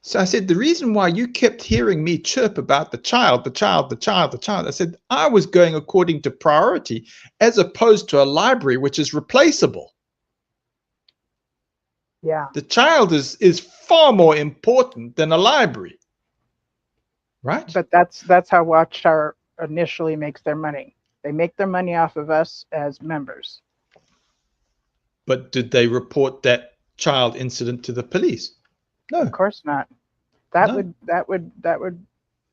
[SPEAKER 2] So I said, the reason why you kept hearing me chirp about the child, I said, I was going according to priority as opposed to a library which is replaceable.
[SPEAKER 1] Yeah.
[SPEAKER 2] The child is far more important than a library, right?
[SPEAKER 1] But that's how Watchtower initially makes their money. They make their money off of us as members.
[SPEAKER 2] But did they report that child incident to the police? No.
[SPEAKER 1] Of course not. That
[SPEAKER 2] No.
[SPEAKER 1] would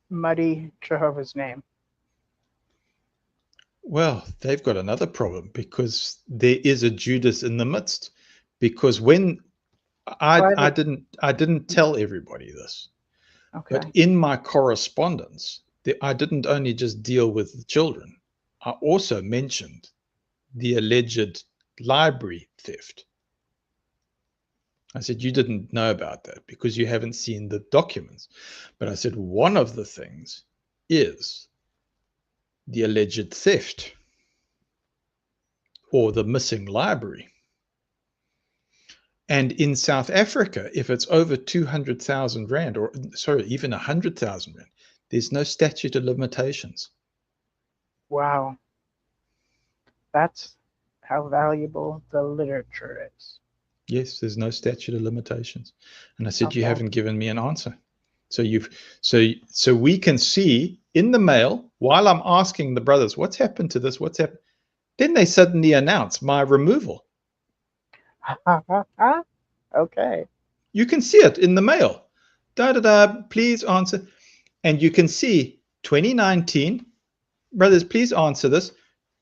[SPEAKER 1] muddy Jehovah's name.
[SPEAKER 2] Well, they've got another problem because there is a Judas in the midst. Because when I didn't tell everybody this,
[SPEAKER 1] Okay.
[SPEAKER 2] but in my correspondence, I didn't only just deal with the children. I also mentioned the alleged library theft. I said, you didn't know about that because you haven't seen the documents. But I said, one of the things is the alleged theft or the missing library. And in South Africa, if it's over 200,000 Rand, or sorry, even 100,000 Rand, there's no statute of limitations.
[SPEAKER 1] Wow. That's how valuable the literature is.
[SPEAKER 2] Yes, there's no statute of limitations. And I said, you
[SPEAKER 1] Okay.
[SPEAKER 2] haven't given me an answer. So so we can see in the mail, while I'm asking the brothers, what's happened to this? What's happened? Then they suddenly announce my removal.
[SPEAKER 1] Okay.
[SPEAKER 2] You can see it in the mail. Please answer. And you can see 2019, brothers, please answer this.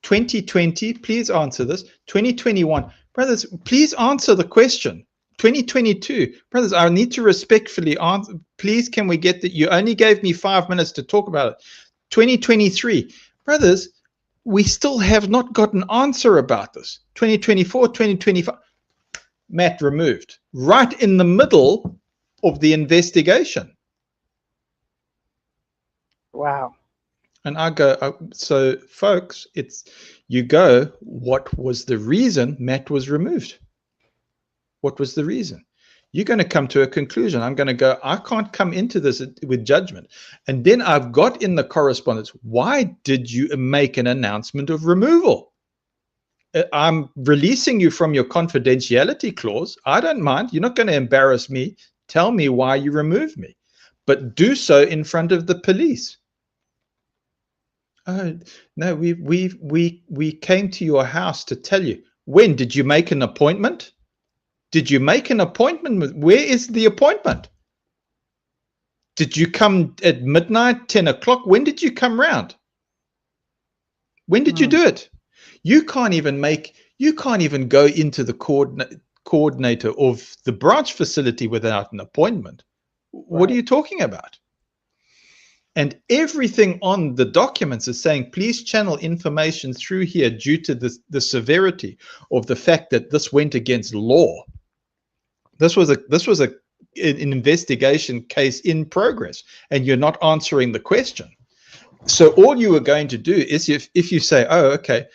[SPEAKER 2] 2020, please answer this. 2021, brothers, please answer the question. 2022, brothers, I need to respectfully answer. Please, can we get that? You only gave me 5 minutes to talk about it. 2023, brothers, we still have not got an answer about this. 2024, 2025, Matt removed right in the middle of the investigation.
[SPEAKER 1] Wow.
[SPEAKER 2] And I go, so folks, you go, what was the reason Matt was removed? What was the reason? You're going to come to a conclusion. I'm going to go, I can't come into this with judgment. And then I've got in the correspondence, why did you make an announcement of removal? I'm releasing you from your confidentiality clause. I don't mind. You're not going to embarrass me. Tell me why you removed me, but do so in front of the police. Oh, no, we came to your house to tell you. When did you make an appointment? Did you make an appointment? Where is the appointment? Did you come at midnight, 10 o'clock? When did you come round? When did you do it? You can't even go into the coordinator of the branch facility without an appointment. What are you talking about? And everything on the documents is saying, please channel information through here due to the severity of the fact that this went against law. This was an investigation case in progress, and you're not answering the question. So all you are going to do is if you say, oh, okay,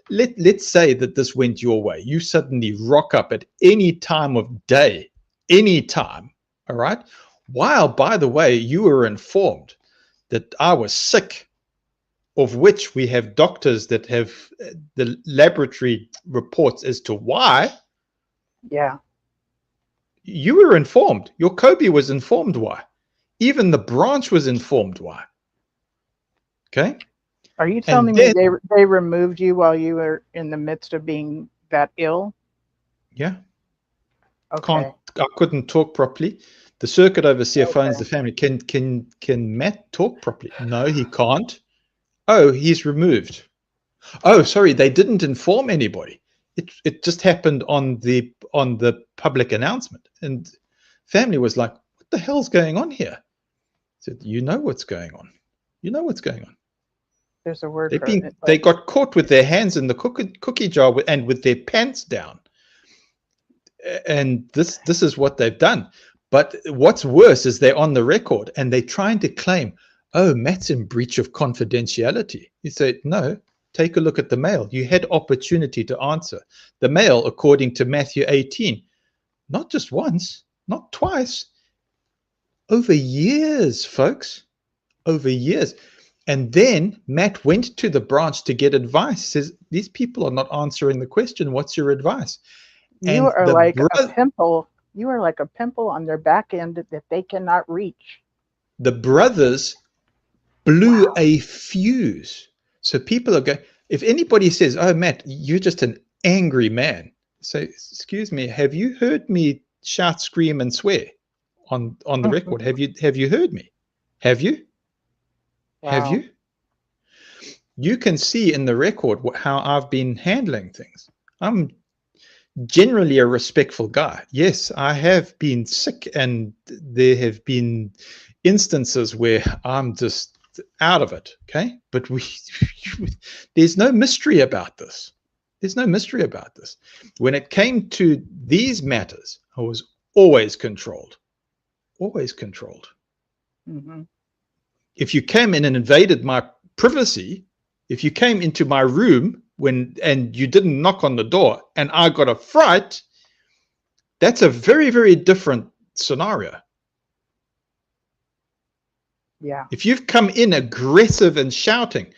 [SPEAKER 2] let's say that this went your way. You suddenly rock up at any time of day, any time, all right? While, by the way, you were informed that I was sick, of which we have doctors that have the laboratory reports as to why.
[SPEAKER 1] Yeah.
[SPEAKER 2] You were informed. Your Kobe was informed why. Even the branch was informed why. Okay?
[SPEAKER 1] Are you telling me they removed you while you were in the midst of being that ill?
[SPEAKER 2] Yeah.
[SPEAKER 1] Okay.
[SPEAKER 2] I couldn't talk properly. The circuit overseer phones the family. Can Matt talk properly? No, he can't. Oh, he's removed. Oh, sorry, they didn't inform anybody. It just happened on the public announcement, and family was like, "What the hell's going on here?" I said, "You know what's going on. You know what's going on."
[SPEAKER 1] There's a word for it.
[SPEAKER 2] They got caught with their hands in the cookie jar and with their pants down, and this is what they've done. But what's worse is they're on the record and they're trying to claim, "Oh, Matt's in breach of confidentiality." You say, no. Take a look at the mail. You had opportunity to answer. The mail, according to Matthew 18, not just once, not twice, over years, folks, over years. And then Matt went to the branch to get advice. Says, these people are not answering the question. What's your advice?
[SPEAKER 1] You are like a pimple. You are like a pimple on their back end that they cannot reach.
[SPEAKER 2] The brothers blew a fuse. So people are going, if anybody says, oh, Matt, you're just an angry man. Say, excuse me, have you heard me shout, scream, and swear on the record? Have you heard me? Have you? Wow. Have you? You can see in the record how I've been handling things. I'm generally a respectful guy. Yes, I have been sick, and there have been instances where I'm just out of it, okay? But there's no mystery about this. There's no mystery about this. When it came to these matters, I was always controlled. Always controlled.
[SPEAKER 1] Hmm.
[SPEAKER 2] If you came in and invaded my privacy, if you came into my room and you didn't knock on the door and I got a fright, that's a very, very different scenario.
[SPEAKER 1] Yeah.
[SPEAKER 2] If you've come in aggressive and shouting,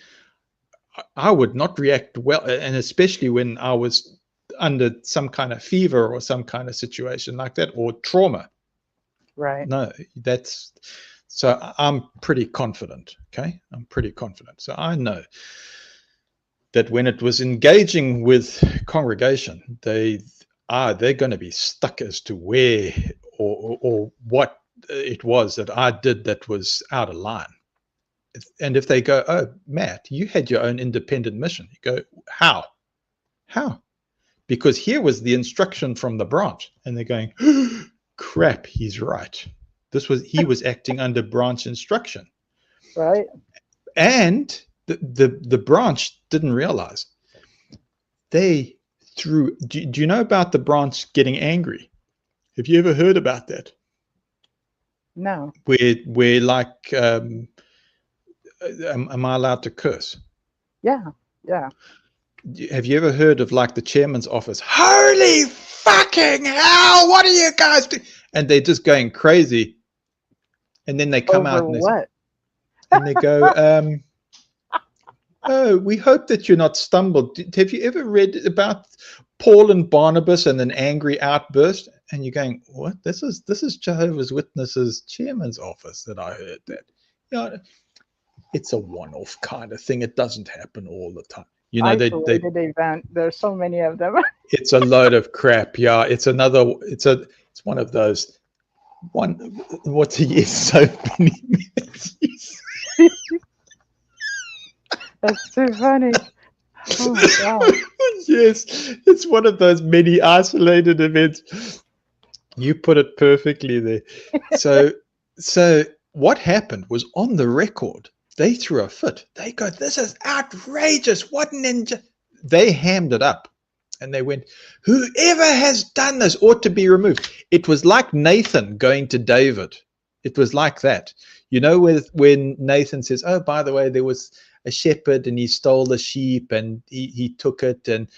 [SPEAKER 2] I would not react well, and especially when I was under some kind of fever or some kind of situation like that, or trauma.
[SPEAKER 1] Right.
[SPEAKER 2] No, that's so I'm pretty confident. Okay, I'm pretty confident. So I know that when it was engaging with congregation, they're going to be stuck as to where or what it was that I did that was out of line. And if they go, oh, Matt, you had your own independent mission, you go, how? Because here was the instruction from the branch, and they're going, oh, crap, he's right. He was acting under branch instruction.
[SPEAKER 1] Right.
[SPEAKER 2] And the branch didn't realize. They threw. Do you know about the branch getting angry? Have you ever heard about that?
[SPEAKER 1] No.
[SPEAKER 2] Where like, am I allowed to curse?
[SPEAKER 1] Yeah. Yeah.
[SPEAKER 2] Have you ever heard of like the chairman's office? Holy fucking hell! What are you guys doing? And they're just going crazy. And then they come
[SPEAKER 1] Over
[SPEAKER 2] out and
[SPEAKER 1] what?
[SPEAKER 2] they go, oh, we hope that you're not stumbled. Have you ever read about Paul and Barnabas and an angry outburst? And you're going, what? This is Jehovah's Witnesses chairman's office that I heard that. You know, it's a one-off kind of thing. It doesn't happen all the time. You know,
[SPEAKER 1] Isolated event. There's so many of them.
[SPEAKER 2] it's a load of crap. Yeah, it's one of those. What's a year? So many minutes.
[SPEAKER 1] That's too funny. Oh my God.
[SPEAKER 2] Yes, it's one of those many isolated events. You put it perfectly there. So what happened was on the record, they threw a fit. They go, this is outrageous. What ninja? They hammed it up. And they went, whoever has done this ought to be removed. It was like Nathan going to David. It was like that. You know, when Nathan says, oh, by the way, there was a shepherd and he stole the sheep and he took it. And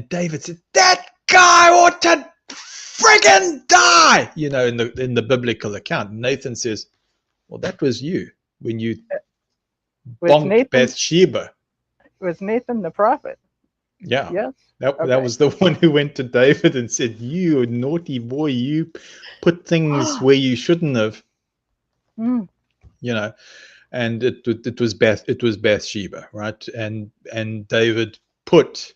[SPEAKER 2] David said, that guy ought to friggin' die. You know, in the biblical account, Nathan says, well, that was you when you bonked Bathsheba.
[SPEAKER 1] Was Nathan the prophet?
[SPEAKER 2] Yeah.
[SPEAKER 1] Yes.
[SPEAKER 2] That was the one who went to David and said, you naughty boy, you put things where you shouldn't have.
[SPEAKER 1] Mm.
[SPEAKER 2] You know, and it was Bathsheba, right? And David put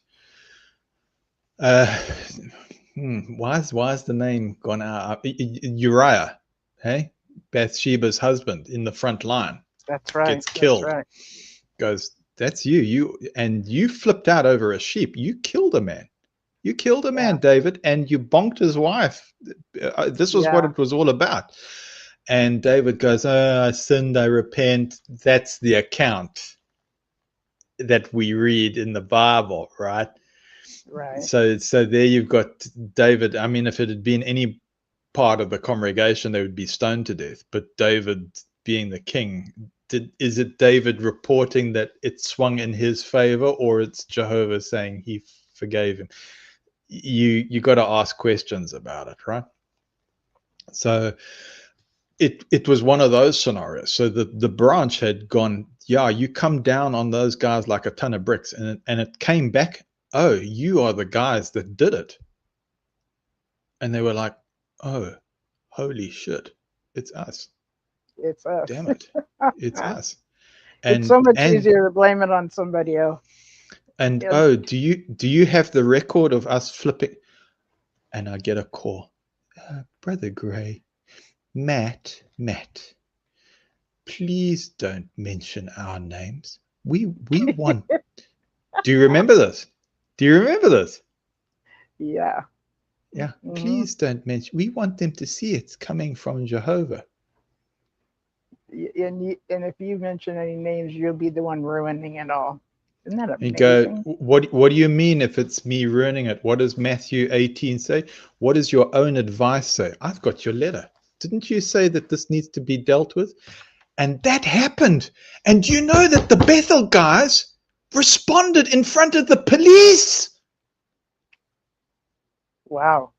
[SPEAKER 2] why is the name gone out? Uriah, hey? Bathsheba's husband in the front line.
[SPEAKER 1] That's right.
[SPEAKER 2] Gets killed.
[SPEAKER 1] That's right.
[SPEAKER 2] Goes, that's you. You flipped out over a sheep. You killed a man. You killed a man, David, and you bonked his wife. This was what it was all about. And David goes, oh, I sinned, I repent. That's the account that we read in the Bible, right?
[SPEAKER 1] Right.
[SPEAKER 2] So there you've got David. I mean, if it had been any part of the congregation, they would be stoned to death. But David being the king, is it David reporting that it swung in his favor, or it's Jehovah saying he forgave him? You got to ask questions about it, right? So it was one of those scenarios. So the branch had gone, yeah, you come down on those guys like a ton of bricks, and it came back, oh, you are the guys that did it. And they were like, oh, holy shit, it's us.
[SPEAKER 1] It's us.
[SPEAKER 2] Damn it, it's us. And
[SPEAKER 1] it's so much easier to blame it on somebody else.
[SPEAKER 2] And oh, do you have the record of us flipping? And I get a call, Brother Gray, Matt, please don't mention our names. We want. Do you remember this?
[SPEAKER 1] Yeah.
[SPEAKER 2] Yeah. Mm-hmm. Please don't mention. We want them to see it's coming from Jehovah.
[SPEAKER 1] And if you mention any names, you'll be the one ruining it all. Isn't that
[SPEAKER 2] You
[SPEAKER 1] amazing?
[SPEAKER 2] go, what do you mean if it's me ruining it? What does Matthew 18 say? What does your own advice say? I've got your letter. Didn't you say that this needs to be dealt with? And that happened. And you know that the Bethel guys responded in front of the police.
[SPEAKER 1] Wow.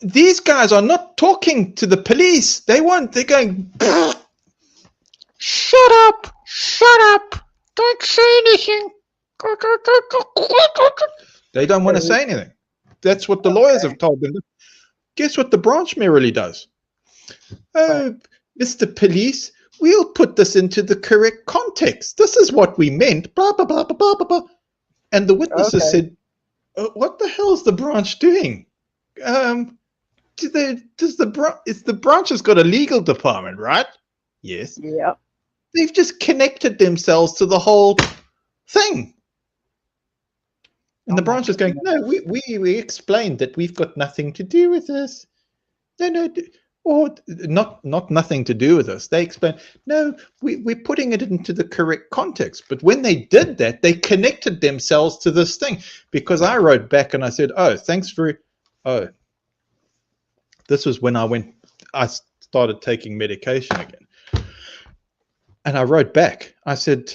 [SPEAKER 2] These guys are not talking to the police. They won't. They're going, shut up, don't say anything. They don't want to say anything. That's what the lawyers have told them. Guess what the branch merely does? Oh, Mr. Police, we'll put this into the correct context. This is what we meant. Blah, blah, blah, blah, blah, blah. And the witnesses said, what the hell is the branch doing? The branch has got a legal department, right? Yes.
[SPEAKER 1] Yeah.
[SPEAKER 2] They've just connected themselves to the whole thing. And the branch is going, no, we explained that we've got nothing to do with this. No, or not nothing to do with us. They explained, no, we're putting it into the correct context. But when they did that, they connected themselves to this thing. Because I wrote back and I said, this was when I started taking medication again. And I wrote back. I said,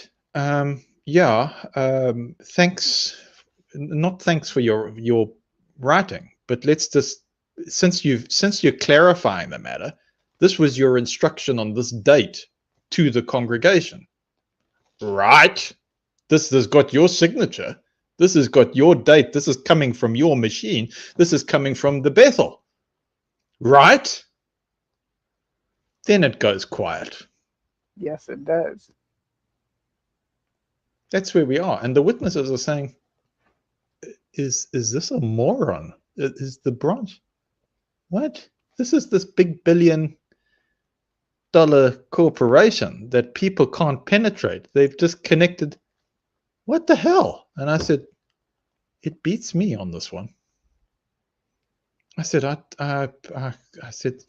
[SPEAKER 2] thanks, not thanks for your writing, but let's just, since you're clarifying the matter, this was your instruction on this date to the congregation, right? This has got your signature. This has got your date. This is coming from your machine. This is coming from the Bethel, right? Then it goes quiet.
[SPEAKER 1] Yes, it does.
[SPEAKER 2] That's where we are. And the witnesses are saying, is this a moron? Is the branch? What? This is this big $1 billion corporation that people can't penetrate. They've just connected. What the hell? And I said, it beats me on this one. I said, I said,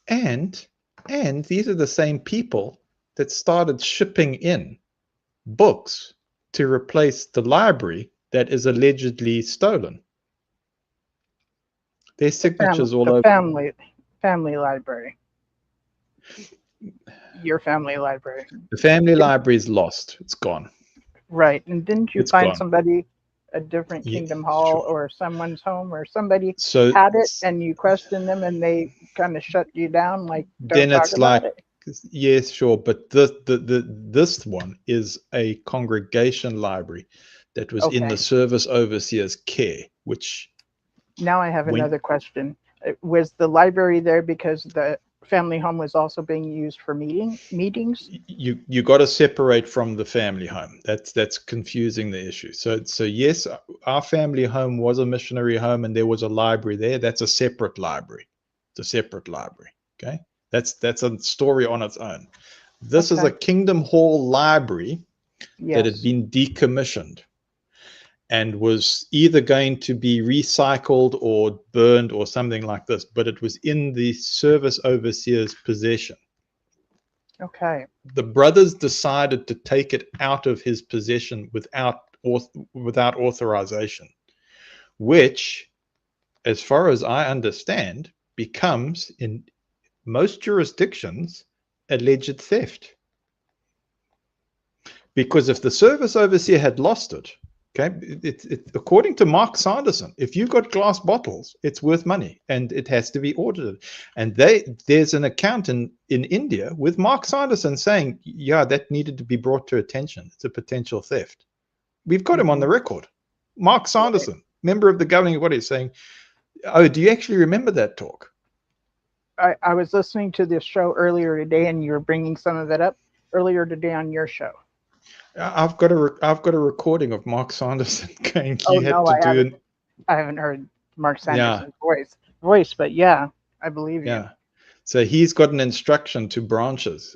[SPEAKER 2] and these are the same people that started shipping in books to replace the library that is allegedly stolen. Their signatures all over.
[SPEAKER 1] Family library. Your family library.
[SPEAKER 2] The family library is lost. It's gone.
[SPEAKER 1] Right. And didn't you find somebody, a different Kingdom Hall or someone's home or somebody had it and you questioned them and they kind of shut you down? Like,
[SPEAKER 2] then it's like, yes, sure. But this one is a congregation library that was in the service overseer's care, which...
[SPEAKER 1] Now I have another question. Was the library there because the family home was also being used for meetings?
[SPEAKER 2] You got to separate from the family home. That's confusing the issue. So yes, our family home was a missionary home and there was a library there. That's a separate library. It's a separate library. Okay. That's a story on its own. This is a Kingdom Hall library that had been decommissioned and was either going to be recycled or burned or something like this, but it was in the service overseer's possession.
[SPEAKER 1] Okay.
[SPEAKER 2] The brothers decided to take it out of his possession without authorization, which, as far as I understand, becomes, in most jurisdictions, alleged theft. Because if the service overseer had lost it, okay, according to Mark Sanderson, if you've got glass bottles, it's worth money and it has to be audited. And there's an account in India with Mark Sanderson saying, yeah, that needed to be brought to attention. It's a potential theft. We've got him on the record. Mark Sanderson, member of the governing body, saying, oh, do you actually remember that talk?
[SPEAKER 1] I was listening to this show earlier today and you were bringing some of it up earlier today on your show.
[SPEAKER 2] I've got a recording of Mark Sanderson going.
[SPEAKER 1] I haven't heard Mark Sanderson's voice, but yeah, I believe you.
[SPEAKER 2] Yeah, so he's got an instruction to branches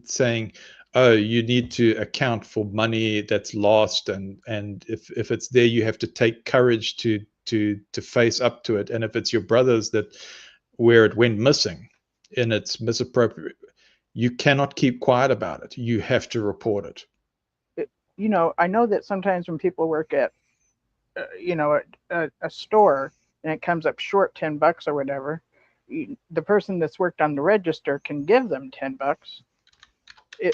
[SPEAKER 2] saying, "Oh, you need to account for money that's lost, and if it's there, you have to take courage to face up to it. And if it's your brothers where it went missing, and it's misappropriate, you cannot keep quiet about it. You have to report it."
[SPEAKER 1] I know that sometimes when people work at, a store and it comes up short $10 or whatever, the person that's worked on the register can give them $10.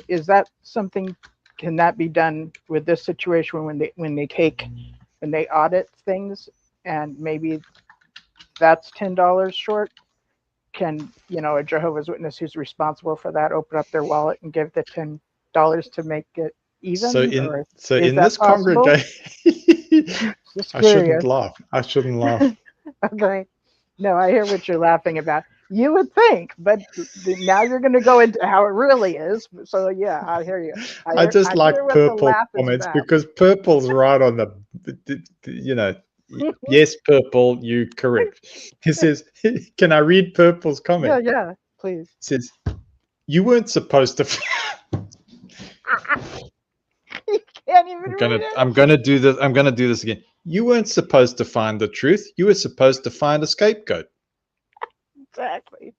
[SPEAKER 1] Is that something? Can that be done with this situation when they audit things and maybe that's $10 short? Can a Jehovah's Witness who's responsible for that open up their wallet and give the $10 to make it even?
[SPEAKER 2] So
[SPEAKER 1] is
[SPEAKER 2] in
[SPEAKER 1] that
[SPEAKER 2] this
[SPEAKER 1] possible?
[SPEAKER 2] congregation,
[SPEAKER 1] Just
[SPEAKER 2] I shouldn't
[SPEAKER 1] curious.
[SPEAKER 2] laugh. I shouldn't laugh.
[SPEAKER 1] Okay. No, I hear what you're laughing about. You would think, but now you're going to go into how it really is. So yeah, I hear you.
[SPEAKER 2] I just
[SPEAKER 1] I
[SPEAKER 2] like
[SPEAKER 1] hear what the
[SPEAKER 2] purple
[SPEAKER 1] laugh is
[SPEAKER 2] comments
[SPEAKER 1] about.
[SPEAKER 2] because purple's right on yes, purple, you correct. He says, can I read purple's comment?
[SPEAKER 1] Yeah, please.
[SPEAKER 2] It says, you weren't supposed to.
[SPEAKER 1] You can't even read it.
[SPEAKER 2] I'm gonna do this. I'm gonna do this again. You weren't supposed to find the truth. You were supposed to find a scapegoat.
[SPEAKER 1] Exactly.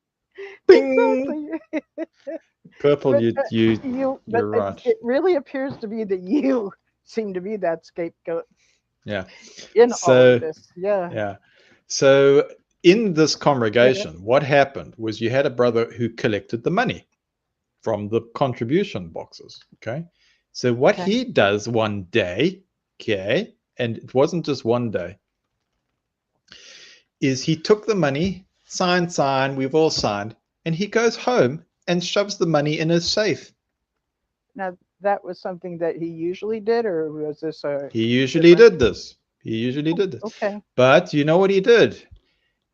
[SPEAKER 2] Bing!
[SPEAKER 1] Exactly.
[SPEAKER 2] Purple,
[SPEAKER 1] But,
[SPEAKER 2] you're right.
[SPEAKER 1] It really appears to be that you seem to be that scapegoat
[SPEAKER 2] Yeah.
[SPEAKER 1] in all
[SPEAKER 2] So
[SPEAKER 1] of this. Yeah.
[SPEAKER 2] yeah. So in this congregation, what happened was you had a brother who collected the money from the contribution boxes. Okay. So what
[SPEAKER 1] Okay.
[SPEAKER 2] he does one day, okay, and it wasn't just one day, is he took the money, sign, we've all signed, and he goes home and shoves the money in his safe.
[SPEAKER 1] Now that was something that he usually did, or was this a?
[SPEAKER 2] He usually did this.
[SPEAKER 1] Okay.
[SPEAKER 2] But you know what he did?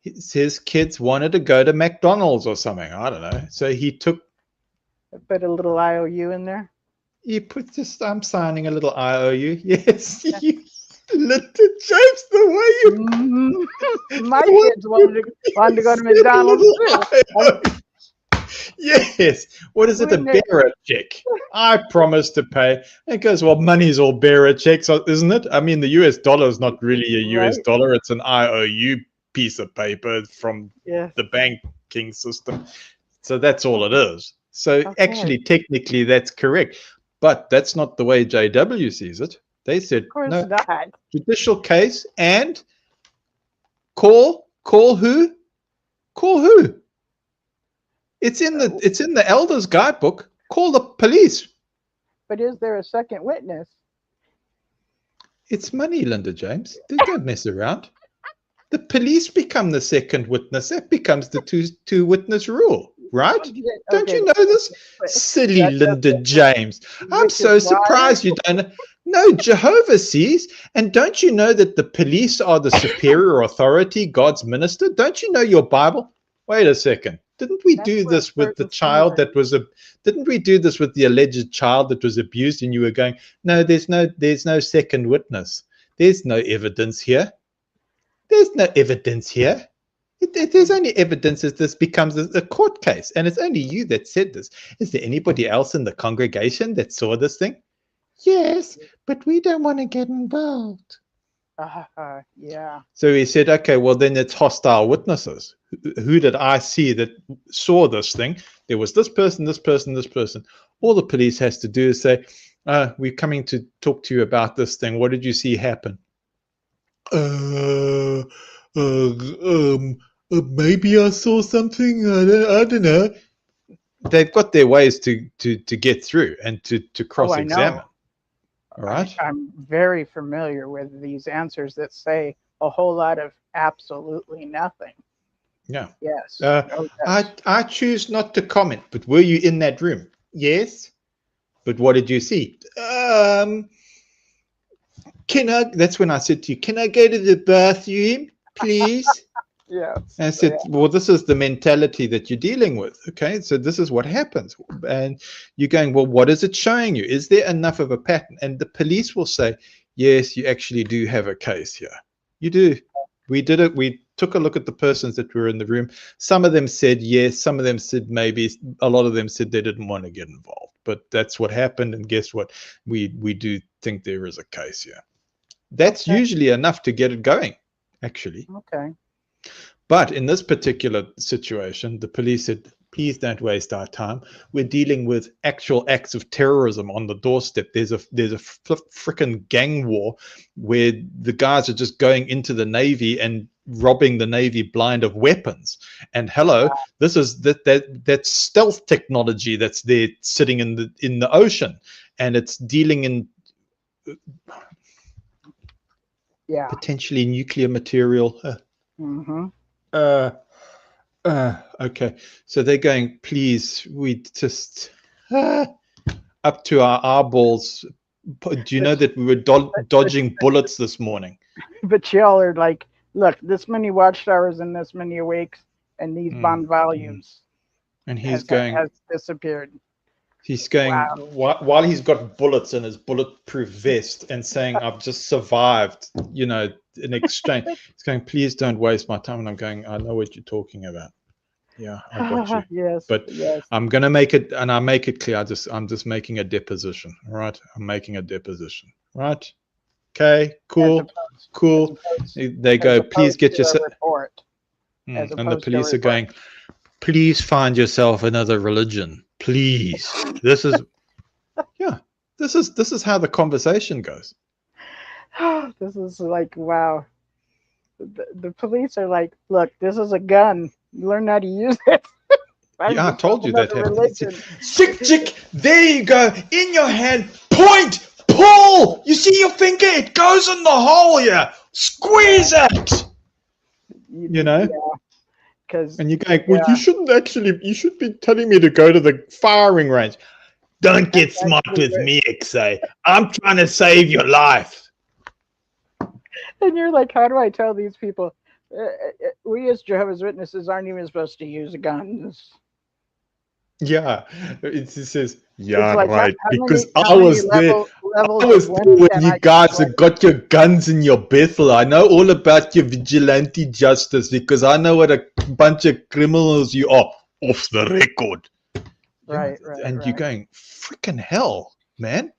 [SPEAKER 2] His kids wanted to go to McDonald's or something. I don't know. So he took.
[SPEAKER 1] Put a little IOU in there.
[SPEAKER 2] He put this. I'm signing a little IOU. Yes. Linda James, the way you.
[SPEAKER 1] My kids wanted to go to McDonald's too.
[SPEAKER 2] Yes. What is it? A
[SPEAKER 1] When they-
[SPEAKER 2] bearer check. I promised to pay. It goes, well, money's all bearer checks, isn't it? I mean, the US dollar is not really a US
[SPEAKER 1] Right.
[SPEAKER 2] dollar. It's an IOU piece of paper from
[SPEAKER 1] Yeah.
[SPEAKER 2] the banking system. So that's all it is. So
[SPEAKER 1] Okay.
[SPEAKER 2] actually, technically, that's correct. But that's not the way JW sees it. They said,
[SPEAKER 1] Of course
[SPEAKER 2] no,
[SPEAKER 1] not.
[SPEAKER 2] judicial case and call who? Call who? It's in the elders guidebook. Call the police.
[SPEAKER 1] But is there a second witness?
[SPEAKER 2] It's money, Linda James. They don't mess around. The police become the second witness. That becomes the two witness rule, right?
[SPEAKER 1] Okay.
[SPEAKER 2] Don't you know this? Silly
[SPEAKER 1] That's
[SPEAKER 2] Linda James. I'm
[SPEAKER 1] which
[SPEAKER 2] so
[SPEAKER 1] is why-
[SPEAKER 2] surprised you don't. No, Jehovah sees. And don't you know that the police are the superior authority, God's minister? Don't you know your Bible? Wait a second. Didn't we
[SPEAKER 1] That's
[SPEAKER 2] do
[SPEAKER 1] where
[SPEAKER 2] this with the
[SPEAKER 1] certain
[SPEAKER 2] child
[SPEAKER 1] things
[SPEAKER 2] that was didn't we do this with the alleged child that was abused and you were going, no, there's no second witness. There's no evidence here. There's no evidence here. There's only evidence as this becomes a court case. And it's only you that said this. Is there anybody else in the congregation that saw this thing? Yes, but we don't want to get involved.
[SPEAKER 1] Yeah.
[SPEAKER 2] So he said, okay, well, then it's hostile witnesses. Who did I see that saw this thing? There was this person, this person, this person. All the police has to do is say, we're coming to talk to you about this thing. What did you see happen? Maybe I saw something. I don't know. They've got their ways to get through and to cross-examine. All right.
[SPEAKER 1] I'm very familiar with these answers that say a whole lot of absolutely nothing.
[SPEAKER 2] Yeah.
[SPEAKER 1] Yes. Oh, yes.
[SPEAKER 2] I choose not to comment, but were you in that room? Yes. But what did you see? That's when I said to you, can I go to the bathroom, please?
[SPEAKER 1] Yes.
[SPEAKER 2] And I said, well, this is the mentality that you're dealing with. Okay, so this is what happens. And you're going, well, what is it showing you? Is there enough of a pattern? And the police will say, yes, you actually do have a case here. You do. We did it. We took a look at the persons that were in the room. Some of them said yes. Some of them said maybe. A lot of them said they didn't want to get involved. But that's what happened. And guess what? We do think there is a case here. That's usually enough to get it going, actually.
[SPEAKER 1] Okay.
[SPEAKER 2] But in this particular situation, the police said, Please don't waste our time. We're dealing with actual acts of terrorism on the doorstep. There's a freaking gang war where the guys are just going into the Navy and robbing the Navy blind of weapons. And hello, this is that stealth technology that's there sitting in the ocean, and it's dealing in potentially nuclear material. Okay, so they're going, please, we just up to our eyeballs. Do you know that we were dodging bullets this morning?
[SPEAKER 1] But y'all are like, look, this many watchtowers and this many awakes and these bond volumes.
[SPEAKER 2] And he's going,
[SPEAKER 1] has disappeared.
[SPEAKER 2] He's going, while he's got bullets in his bulletproof vest and saying, I've just survived, you know, in exchange. He's going, please don't waste my time. And I'm going, I know what you're talking about. Yeah, I got you.
[SPEAKER 1] Yes.
[SPEAKER 2] But
[SPEAKER 1] yes.
[SPEAKER 2] I'm going to make it, and I make it clear. I'm just making a deposition. All right. I'm making a deposition. Right. Okay. Cool. Cool. They go, please get yourself. And the police are going, please find yourself another religion. Please. This is this is how the conversation goes.
[SPEAKER 1] This is like, wow. The police are like, look, this is a gun. Learn how to use it.
[SPEAKER 2] Yeah, I told you that happened. Chick, there you go. In your hand, point, pull. You see your finger? It goes in the hole here. Squeeze it. You know?
[SPEAKER 1] Yeah.
[SPEAKER 2] And you're going, well, you should be telling me to go to the firing range. Don't get smart with me, XA. I'm trying to save your life.
[SPEAKER 1] And you're like, how do I tell these people? We as Jehovah's Witnesses aren't even supposed to use guns.
[SPEAKER 2] Yeah, it says,
[SPEAKER 1] like,
[SPEAKER 2] right, because I was there. I was there when you guys have got your guns in your Bethel. I know all about your vigilante justice because I know what a bunch of criminals you are off the record.
[SPEAKER 1] Right.
[SPEAKER 2] And you're going, freaking hell, man.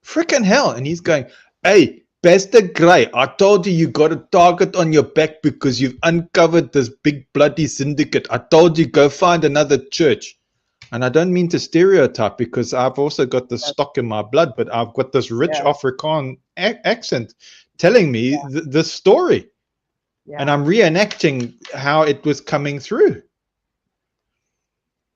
[SPEAKER 2] Freaking hell. And he's going, hey, Pastor Gray, I told you got a target on your back because you've uncovered this big bloody syndicate. I told you go find another church. And I don't mean to stereotype because I've also got the stock in my blood, but I've got this rich Afrikaan accent telling me this story. Yeah. And I'm reenacting how it was coming through.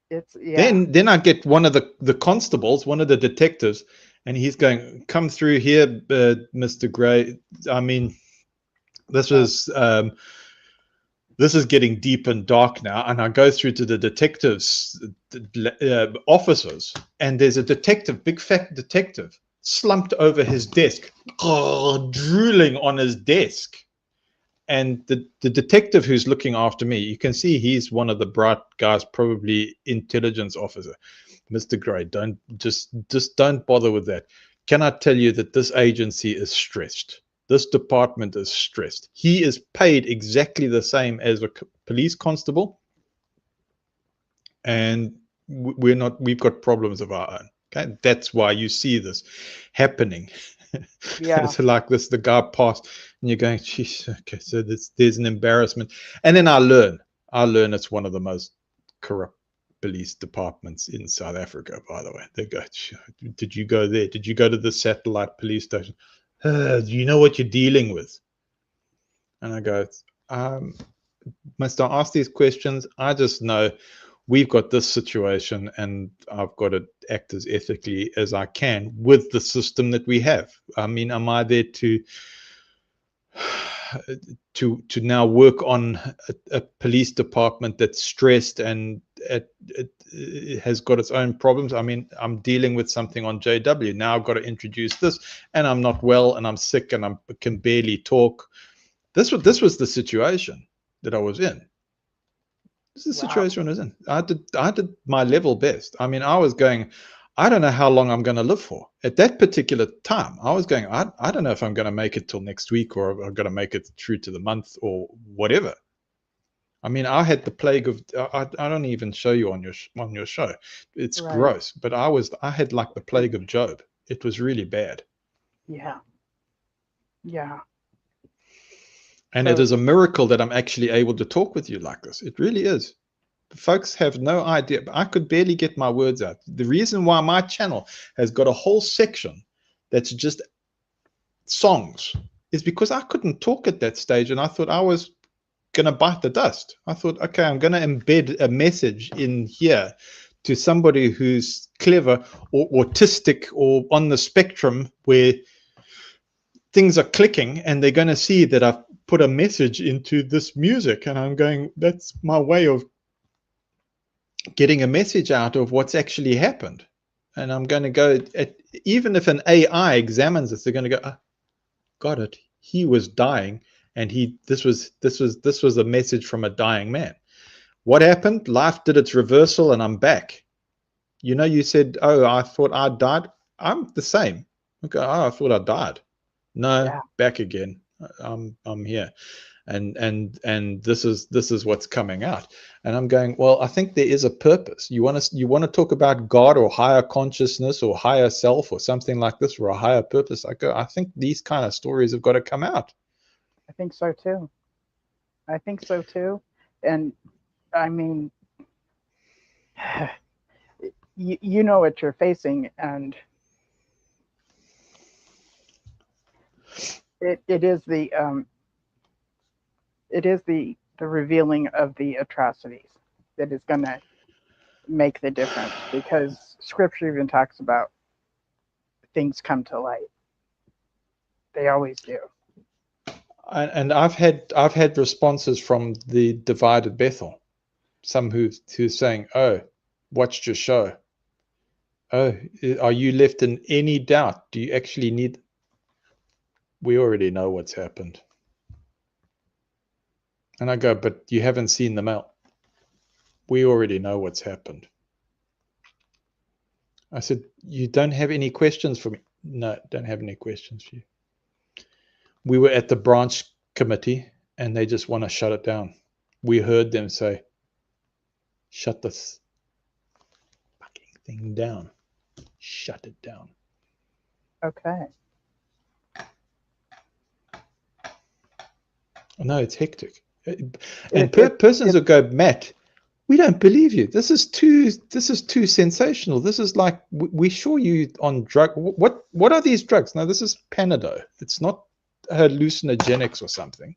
[SPEAKER 2] Then I get one of the constables, one of the detectives, and he's going, come through here, Mr. Gray. I mean, this is getting deep and dark now. And I go through to the detectives, officers, and there's a detective, big fat detective, slumped over his desk, drooling on his desk. And the detective who's looking after me, you can see he's one of the bright guys, probably intelligence officer. Mr. Gray, don't bother with that. Can I tell you that this agency is stressed? This department is stressed. He is paid exactly the same as a police constable, and we've got problems of our own. Okay, that's why you see this happening. Yeah, it's like this. The guy passed, and you're going, "Geez, okay." So there's an embarrassment, and then I learn it's one of the most corrupt police departments in South Africa. By the way, they go, "Did you go there? Did you go to the satellite police station? Do you know what you're dealing with?" And I go, must I ask these questions? I just know we've got this situation and I've got to act as ethically as I can with the system that we have. I mean, am I there to now work on a police department that's stressed and it has got its own problems? I mean, I'm dealing with something on JW. Now I've got to introduce this, and I'm not well, and I'm sick, and I can barely talk. This was the situation that I was in. This is the situation I was in. I did my level best. I mean, I was going, I don't know how long I'm going to live for. At that particular time, I was going, I don't know if I'm going to make it till next week or I'm going to make it through to the month or whatever. I mean, I had the plague of, I don't even show you on your show. It's gross, but I had like the plague of Job. It was really bad.
[SPEAKER 1] Yeah.
[SPEAKER 2] And it is a miracle that I'm actually able to talk with you like this. It really is. folks have no idea. I could barely get my words out. The reason why my channel has got a whole section that's just songs is because I couldn't talk at that stage, and I thought I was going to bite the dust. I thought, okay, I'm going to embed a message in here to somebody who's clever or autistic or on the spectrum where things are clicking, and they're going to see that I've put a message into this music, and I'm going, that's my way of getting a message out of what's actually happened. And I'm going to go at, even if an AI examines this, they're going to go, got it, he was dying, and this was a message from a dying man. What happened? Life did its reversal, and I'm back. You know, you said, oh, I thought I died. I'm the same. Okay, oh, I thought I died. No,
[SPEAKER 1] Yeah.
[SPEAKER 2] back again. I'm here, and this is what's coming out. And I'm going, well, I think there is a purpose. You want to talk about God or higher consciousness or higher self or something like this, or a higher purpose. I think these kind of stories have got to come out.
[SPEAKER 1] I think so too. I think so too. And I mean, you know what you're facing, and it is the revealing of the atrocities that is going to make the difference, because Scripture even talks about things come to light. They always do.
[SPEAKER 2] And I've had responses from the Divided Bethel, some who's saying, oh, watched your show. Oh, are you left in any doubt? Do you actually need? We already know what's happened. And I go, but you haven't seen them out. We already know what's happened. I said, you don't have any questions for me? No, don't have any questions for you. We were at the branch committee, and they just want to shut it down. We heard them say, shut this fucking thing down. Shut it down.
[SPEAKER 1] Okay.
[SPEAKER 2] No, it's hectic. And persons will go, Matt, we don't believe you. This is too sensational. This is like, we show you on drug. What are these drugs? No, this is Panadol. It's not hallucinogenics or something.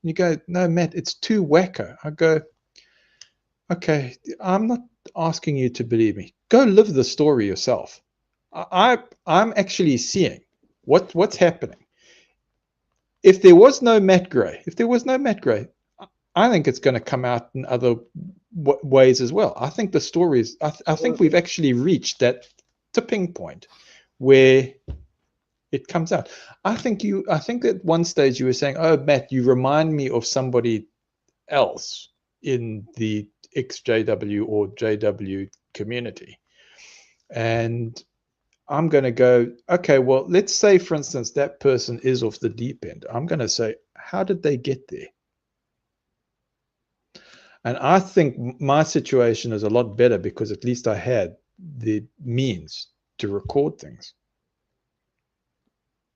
[SPEAKER 2] You go, no, Matt, it's too wacko. I go, okay, I'm not asking you to believe me. Go live the story yourself. I'm actually seeing what's happening. If there was no Matt Gray, I think it's going to come out in other ways as well. I think the stories, I think we've actually reached that tipping point where it comes out. I think at one stage you were saying, oh, Matt, you remind me of somebody else in the XJW or JW community. And I'm going to go, okay, well, let's say, for instance, that person is off the deep end. I'm going to say, how did they get there? And I think my situation is a lot better because at least I had the means to record things.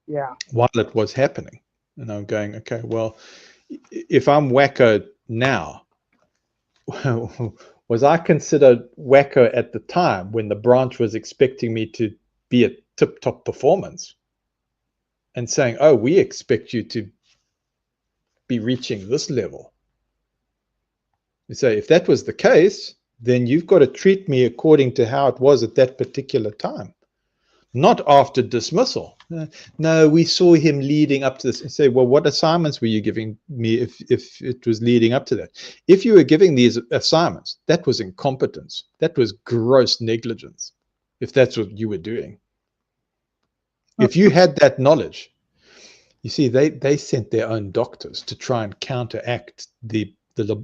[SPEAKER 1] Yeah.
[SPEAKER 2] While it was happening. And I'm going, okay, well, if I'm wacko now, was I considered wacko at the time when the branch was expecting me to be at tip-top performance and saying, oh, we expect you to be reaching this level? You say, if that was the case, then you've got to treat me according to how it was at that particular time, not after dismissal. No, we saw him leading up to this. And say, well, what assignments were you giving me if it was leading up to that? If you were giving these assignments, that was incompetence. That was gross negligence, if that's what you were doing. If you had that knowledge, you see, they sent their own doctors to try and counteract the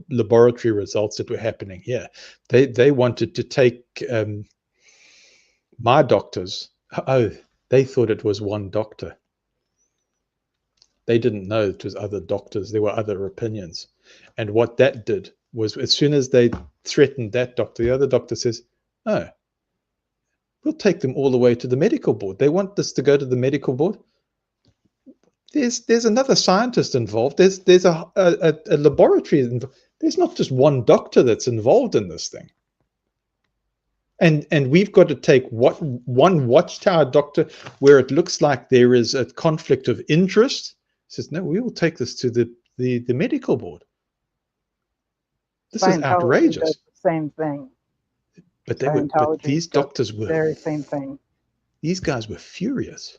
[SPEAKER 2] laboratory results that were happening here. They wanted to take my doctors. Oh, they thought it was one doctor. They didn't know it was other doctors. There were other opinions. And what that did was, as soon as they threatened that doctor, the other doctor says, oh, we'll take them all the way to the medical board. They want this to go to the medical board. there's another scientist involved. There's a laboratory involved. There's not just one doctor that's involved in this thing. And we've got to take one watchtower doctor where it looks like there is a conflict of interest. Says, no, we will take this to the medical board. This is
[SPEAKER 1] Scientology
[SPEAKER 2] outrageous.
[SPEAKER 1] does the same thing.
[SPEAKER 2] But
[SPEAKER 1] Scientology
[SPEAKER 2] these
[SPEAKER 1] does
[SPEAKER 2] doctors
[SPEAKER 1] the
[SPEAKER 2] were
[SPEAKER 1] very same thing.
[SPEAKER 2] These guys were furious.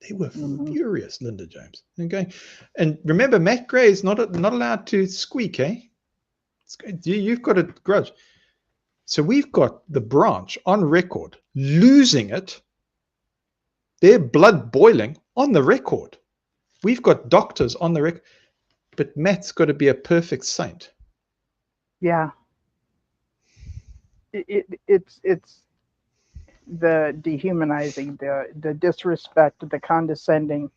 [SPEAKER 2] They were furious, Linda James. Okay, and remember, Matt Gray is not allowed to squeak, eh? You've got a grudge. So we've got the branch on record losing it. Their blood boiling on the record. We've got doctors on the record, but Matt's got to be a perfect saint.
[SPEAKER 1] Yeah. It's the dehumanizing, the disrespect, the condescending,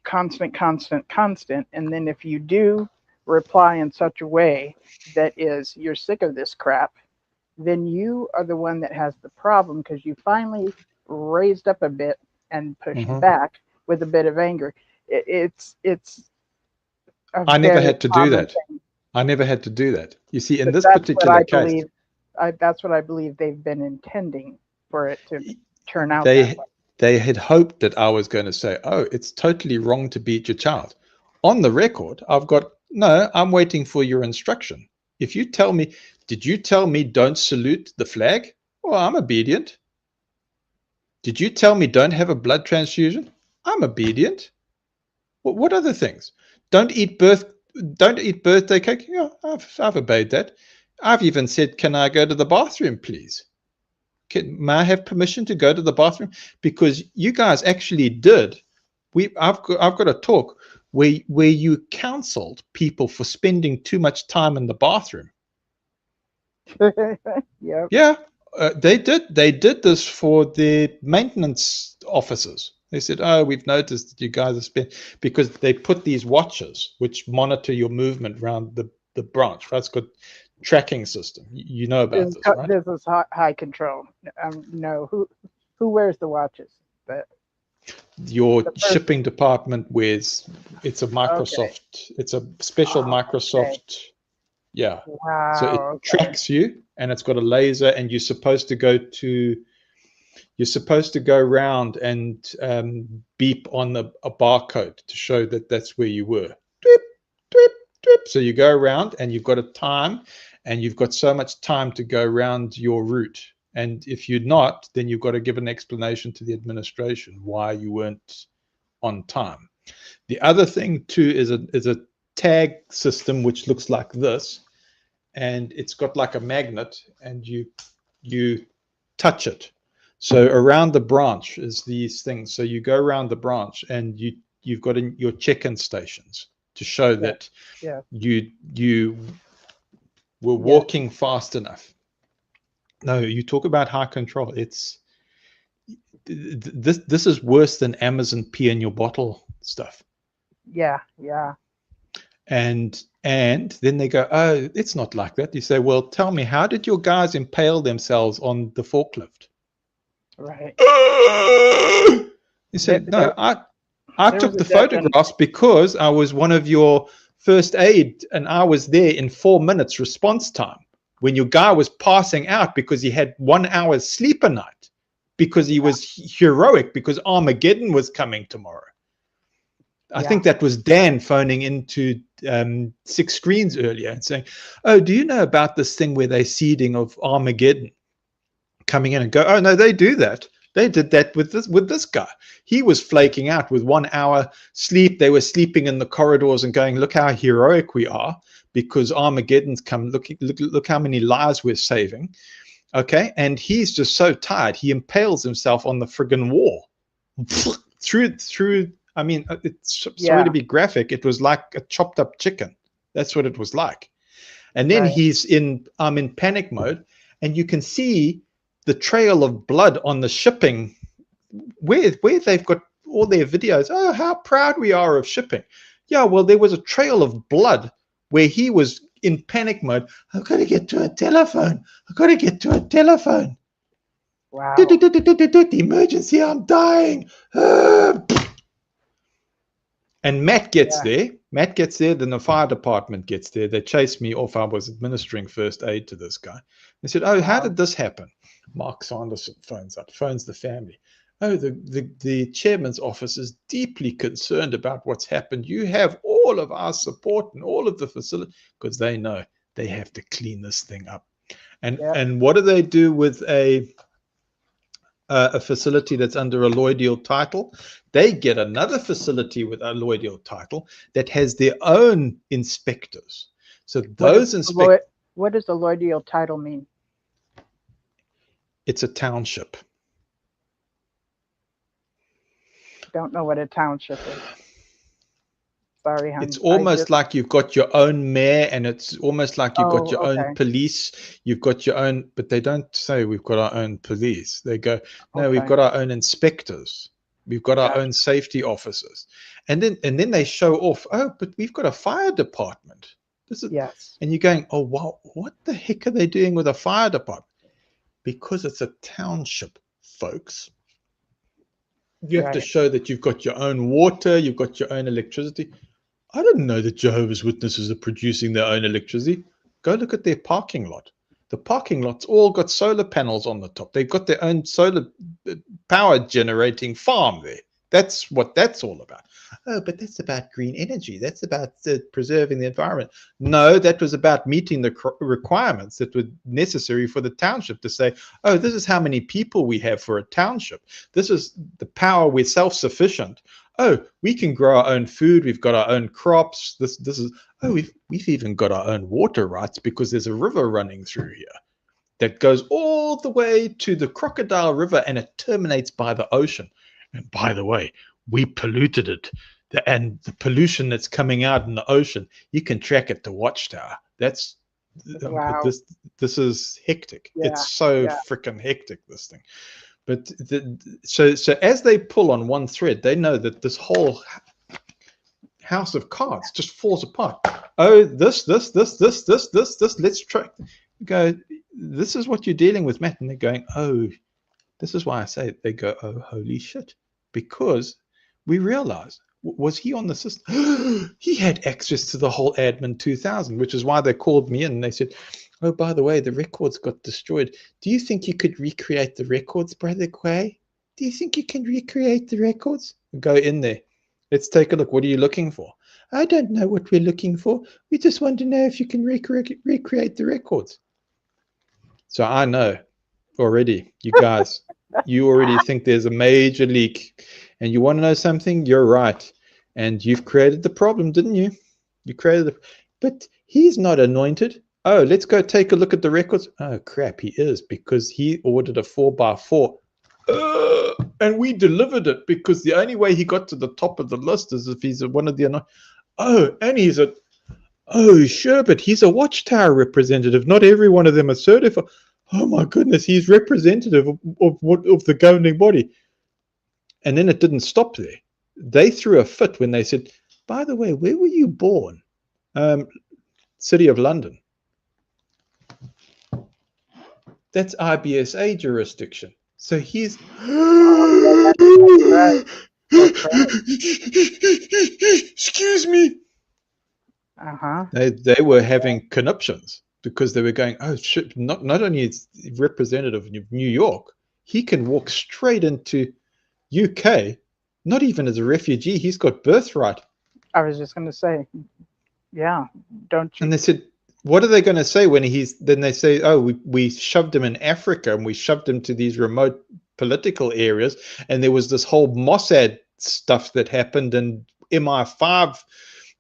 [SPEAKER 1] constant. And then if you do reply in such a way that is, you're sick of this crap, then you are the one that has the problem, because you finally raised up a bit and pushed back with a bit of anger. It's
[SPEAKER 2] I never had to do that. I never had to do that. You see, in this particular case,
[SPEAKER 1] that's what I believe they've been intending for it to turn out. That way.
[SPEAKER 2] They had hoped that I was going to say, oh, it's totally wrong to beat your child. On the record, I'm waiting for your instruction. If you tell me, did you tell me don't salute the flag? Well, I'm obedient. Did you tell me don't have a blood transfusion? I'm obedient. Well, what other things? Don't eat birthday cake? Yeah, I've obeyed that. I've even said, can I go to the bathroom, please? May I have permission to go to the bathroom? Because you guys actually did. I've got a talk where you counseled people for spending too much time in the bathroom.
[SPEAKER 1] Yep.
[SPEAKER 2] Yeah, they did this for the maintenance officers. They said, oh, we've noticed that you guys have spent, because they put these watches which monitor your movement around the branch. Right? It's got tracking system. You know about this, right?
[SPEAKER 1] This is high control. No, who wears the watches?
[SPEAKER 2] Your shipping department wears. It's a Microsoft. Okay. It's a special Microsoft. Okay. Yeah.
[SPEAKER 1] Wow.
[SPEAKER 2] So it tracks you, and it's got a laser, and you're supposed to go around and beep on a barcode to show that that's where you were. Tweep, tweep, tweep. So you go around, and you've got a time, and you've got so much time to go around your route. And if you're not, then you've got to give an explanation to the administration why you weren't on time. The other thing too is a tag system which looks like this, and it's got like a magnet, and you touch it. So around the branch is these things. So you go around the branch, and you've got your check-in stations to show that you were walking fast enough. No, you talk about high control. It's this is worse than Amazon pee in your bottle stuff.
[SPEAKER 1] Yeah.
[SPEAKER 2] And then they go, oh, it's not like that. You say, well, tell me, how did your guys impale themselves on the forklift?
[SPEAKER 1] Right.
[SPEAKER 2] You said, no, I took the photographs because I was one of your first aid, and I was there in 4 minutes response time when your guy was passing out because he had 1 hour's sleep a night, because he was heroic, because Armageddon was coming tomorrow. I think that was Dan phoning into 6 Screens earlier and saying, oh, do you know about this thing where they're seeding of Armageddon? Coming in and go, oh, no, they do that. They did that with this guy. He was flaking out with 1 hour sleep. They were sleeping in the corridors and going, look how heroic we are, because Armageddon's come. Look how many lives we're saving. Okay. And he's just so tired. He impales himself on the friggin' wall through. I mean, it's sorry to be graphic. It was like a chopped up chicken. That's what it was like. And then I'm in panic mode, and you can see the trail of blood on the shipping where they've got all their videos. Oh, how proud we are of shipping. Yeah, well, there was a trail of blood where he was in panic mode. I've got to get to a telephone. Wow. Emergency, I'm dying. And Matt gets
[SPEAKER 1] Yeah.
[SPEAKER 2] there. Matt gets there. Then the fire department gets there. They chased me off. I was administering first aid to this guy. They said, "Oh, how
[SPEAKER 1] Wow.
[SPEAKER 2] did this happen?" Mark Sanderson phones up, phones the family. "Oh, the chairman's office is deeply concerned about what's happened. You have all of our support and all of the facility," because they know they have to clean this thing up. And
[SPEAKER 1] Yeah.
[SPEAKER 2] and what do they do with a facility that's under a Lloydial title? They get another facility with a Lloydial title that has their own inspectors. So those inspectors,
[SPEAKER 1] What does the Lloydial title mean?
[SPEAKER 2] it's a township.
[SPEAKER 1] Don't know what a township is. Sorry, hon.
[SPEAKER 2] It's almost like you've got your own mayor, and it's almost like you've got your own police. You've got your own, but they don't say we've got our own police. They go, no, we've got our own inspectors. We've got our own safety officers. And then they show off, oh, but we've got a fire department. This is,
[SPEAKER 1] Yes.
[SPEAKER 2] and you're going, oh, wow, what the heck are they doing with a fire department? Because it's a township, folks. You have to show that you've got your own water, you've got your own electricity. I didn't know that Jehovah's Witnesses are producing their own electricity. Go look at their parking lot. The parking lot's all got solar panels on the top. They've got their own solar power generating farm there. That's what that's all about. Oh, but that's about green energy. That's about preserving the environment. No, that was about meeting the requirements that were necessary for the township to say, oh, this is how many people we have for a township. This is the power. We're self-sufficient. Oh, we can grow our own food. We've got our own crops. This is, oh, we've even got our own water rights because there's a river running through here that goes all the way to the Crocodile River and it terminates by the ocean. And by the way, we polluted it. And the pollution that's coming out in the ocean, you can track it to Watchtower. That's
[SPEAKER 1] Wow.
[SPEAKER 2] This is hectic.
[SPEAKER 1] Yeah,
[SPEAKER 2] it's so freaking hectic, this thing. But so as they pull on one thread, they know that this whole house of cards just falls apart. Oh, this. Let's try. Go. This is what you're dealing with, Matt. And they're going, oh, this is why I say it. They go, oh, holy shit, because we realize. Was he on the system? He had access to the whole Admin 2000, which is why they called me in and they said, oh, by the way, the records got destroyed. Do you think you could recreate the records, Brother Quay? Do you think you can recreate the records? Go in there. Let's take a look. What are you looking for? I don't know what we're looking for. We just want to know if you can recreate the records. So I know already, you guys, you already think there's a major leak. And you want to know something? You're right. And you've created the problem, didn't you? You created it. But he's not anointed. Oh, let's go take a look at the records. Oh, crap, he is, because he ordered a 4x4. And we delivered it because the only way he got to the top of the list is if he's one of the anointed. Oh, and he's a... Oh, sure, but he's a Watchtower representative. Not every one of them are certified. Oh, my goodness, he's representative of the governing body. And then it didn't stop there. They threw a fit when they said, by the way, where were you born? City of London. That's IBSA jurisdiction. So he's... Excuse me. They were having conniptions because they were going, oh, shit, not only is he representative of New York, he can walk straight into UK, not even as a refugee. He's got birthright.
[SPEAKER 1] I was just going to say, yeah, don't you?
[SPEAKER 2] And they said, what are they going to say when then they say, oh, we shoved him in Africa and we shoved him to these remote political areas. And there was this whole Mossad stuff that happened and MI5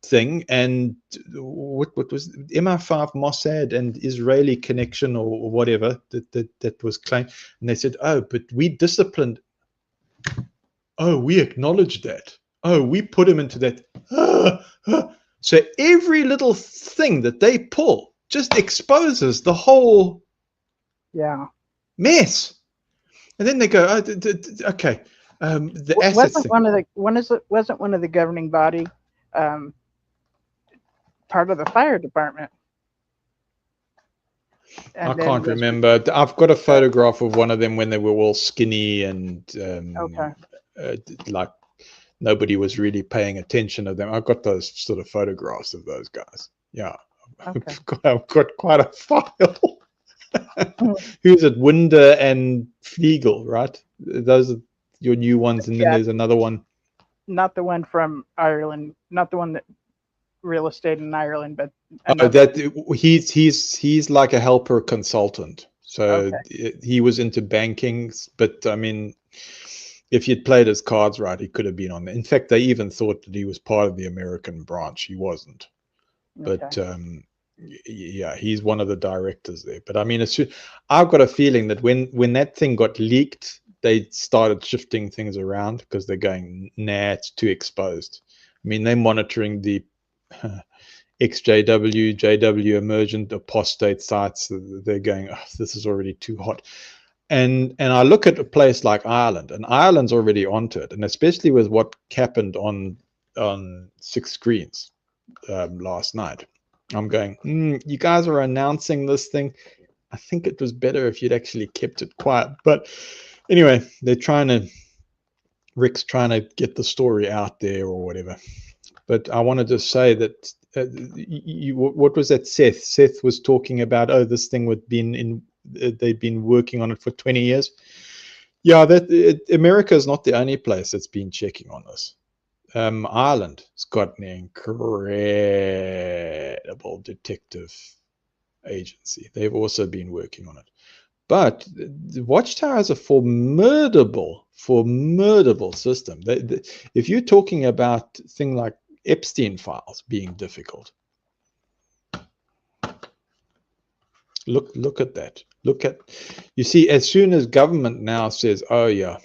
[SPEAKER 2] thing. And what was MI5, Mossad and Israeli connection or whatever that was claimed. And they said, oh, but we disciplined. Oh, we acknowledge that. Oh, we put him into that. So every little thing that they pull just exposes the whole mess. And then they go, oh, okay. The assets
[SPEAKER 1] wasn't one of the governing body part of the fire department? And
[SPEAKER 2] I can't remember. I've got a photograph of one of them when they were all skinny and like nobody was really paying attention to them. I've got those sort of photographs of those guys. Yeah,
[SPEAKER 1] Okay.
[SPEAKER 2] I've got quite a file. Who's it? Winder and Flegel, right? Those are your new ones, and then
[SPEAKER 1] Yeah.
[SPEAKER 2] there's another one.
[SPEAKER 1] Not the one from Ireland, not the one that real estate in Ireland, but
[SPEAKER 2] Oh,
[SPEAKER 1] another.
[SPEAKER 2] that he's like a helper consultant. So he was into banking, but I mean, if you'd played his cards right, he could have been on there. In fact, they even thought that he was part of the American branch. He wasn't. But yeah, he's one of the directors there. But I mean, I've got a feeling that when that thing got leaked, they started shifting things around because they're going, nah, it's too exposed. I mean, they're monitoring the XJW, JW emergent apostate sites. They're going, oh, this is already too hot. And I look at a place like Ireland, and Ireland's already onto it, and especially with what happened on 6 Screens last night. I'm going, you guys are announcing this thing. I think it was better if you'd actually kept it quiet. But anyway, Rick's trying to get the story out there or whatever. But I wanted to say that what was that? Seth was talking about, oh, this thing would been in. They've been working on it for 20 years. Yeah, America is not the only place that's been checking on this. Ireland has got an incredible detective agency. They've also been working on it. But the Watchtower is a formidable system. If you're talking about things like Epstein files being difficult, look at that. You see, as soon as government now says, oh yeah,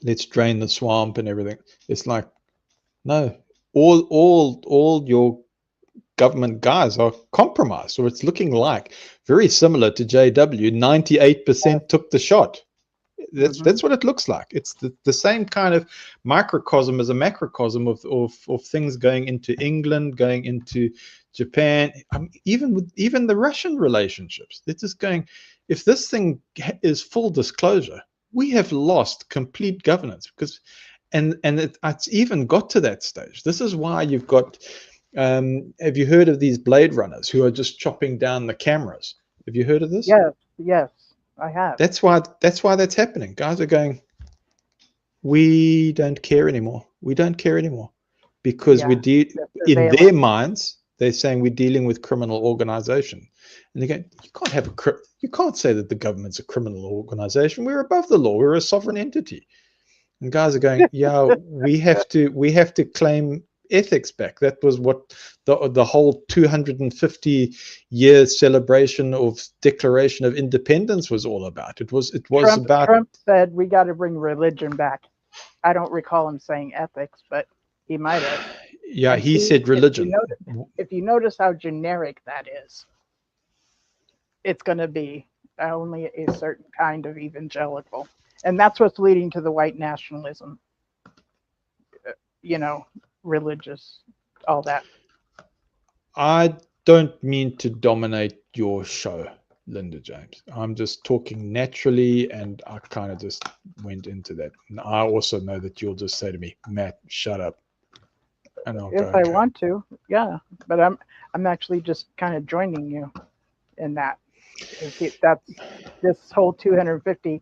[SPEAKER 2] let's drain the swamp and everything, it's like, no, all your government guys are compromised. So it's looking like very similar to JW. 98% took the shot. That's what it looks like. It's the same kind of microcosm as a macrocosm of things going into England, going into Japan, even the Russian relationships. They're just going, if this thing is full disclosure, we have lost complete governance because, and it's even got to that stage. This is why you've got, have you heard of these Blade Runners who are just chopping down the cameras? Have you heard of this?
[SPEAKER 1] Yes, I have.
[SPEAKER 2] That's why that's happening. Guys are going, we don't care anymore. We don't care anymore because in their minds, they're saying we're dealing with criminal organization. And they go, you can't say that the government's a criminal organization. We're above the law. We're a sovereign entity. And guys are going, yeah, we have to claim ethics back. That was what the whole 250 year celebration of Declaration of Independence was all about. It was about
[SPEAKER 1] Trump said we got to bring religion back. I don't recall him saying ethics, but he might have.
[SPEAKER 2] Yeah, and he said religion.
[SPEAKER 1] If you notice how generic that is, it's going to be only a certain kind of evangelical. And that's what's leading to the white nationalism, religious, all that.
[SPEAKER 2] I don't mean to dominate your show, Linda James. I'm just talking naturally, and I kind of just went into that. And I also know that you'll just say to me, Matt, shut up. And I'll
[SPEAKER 1] if I want to, yeah. But I'm actually just kind of joining you in that. That's this whole 250.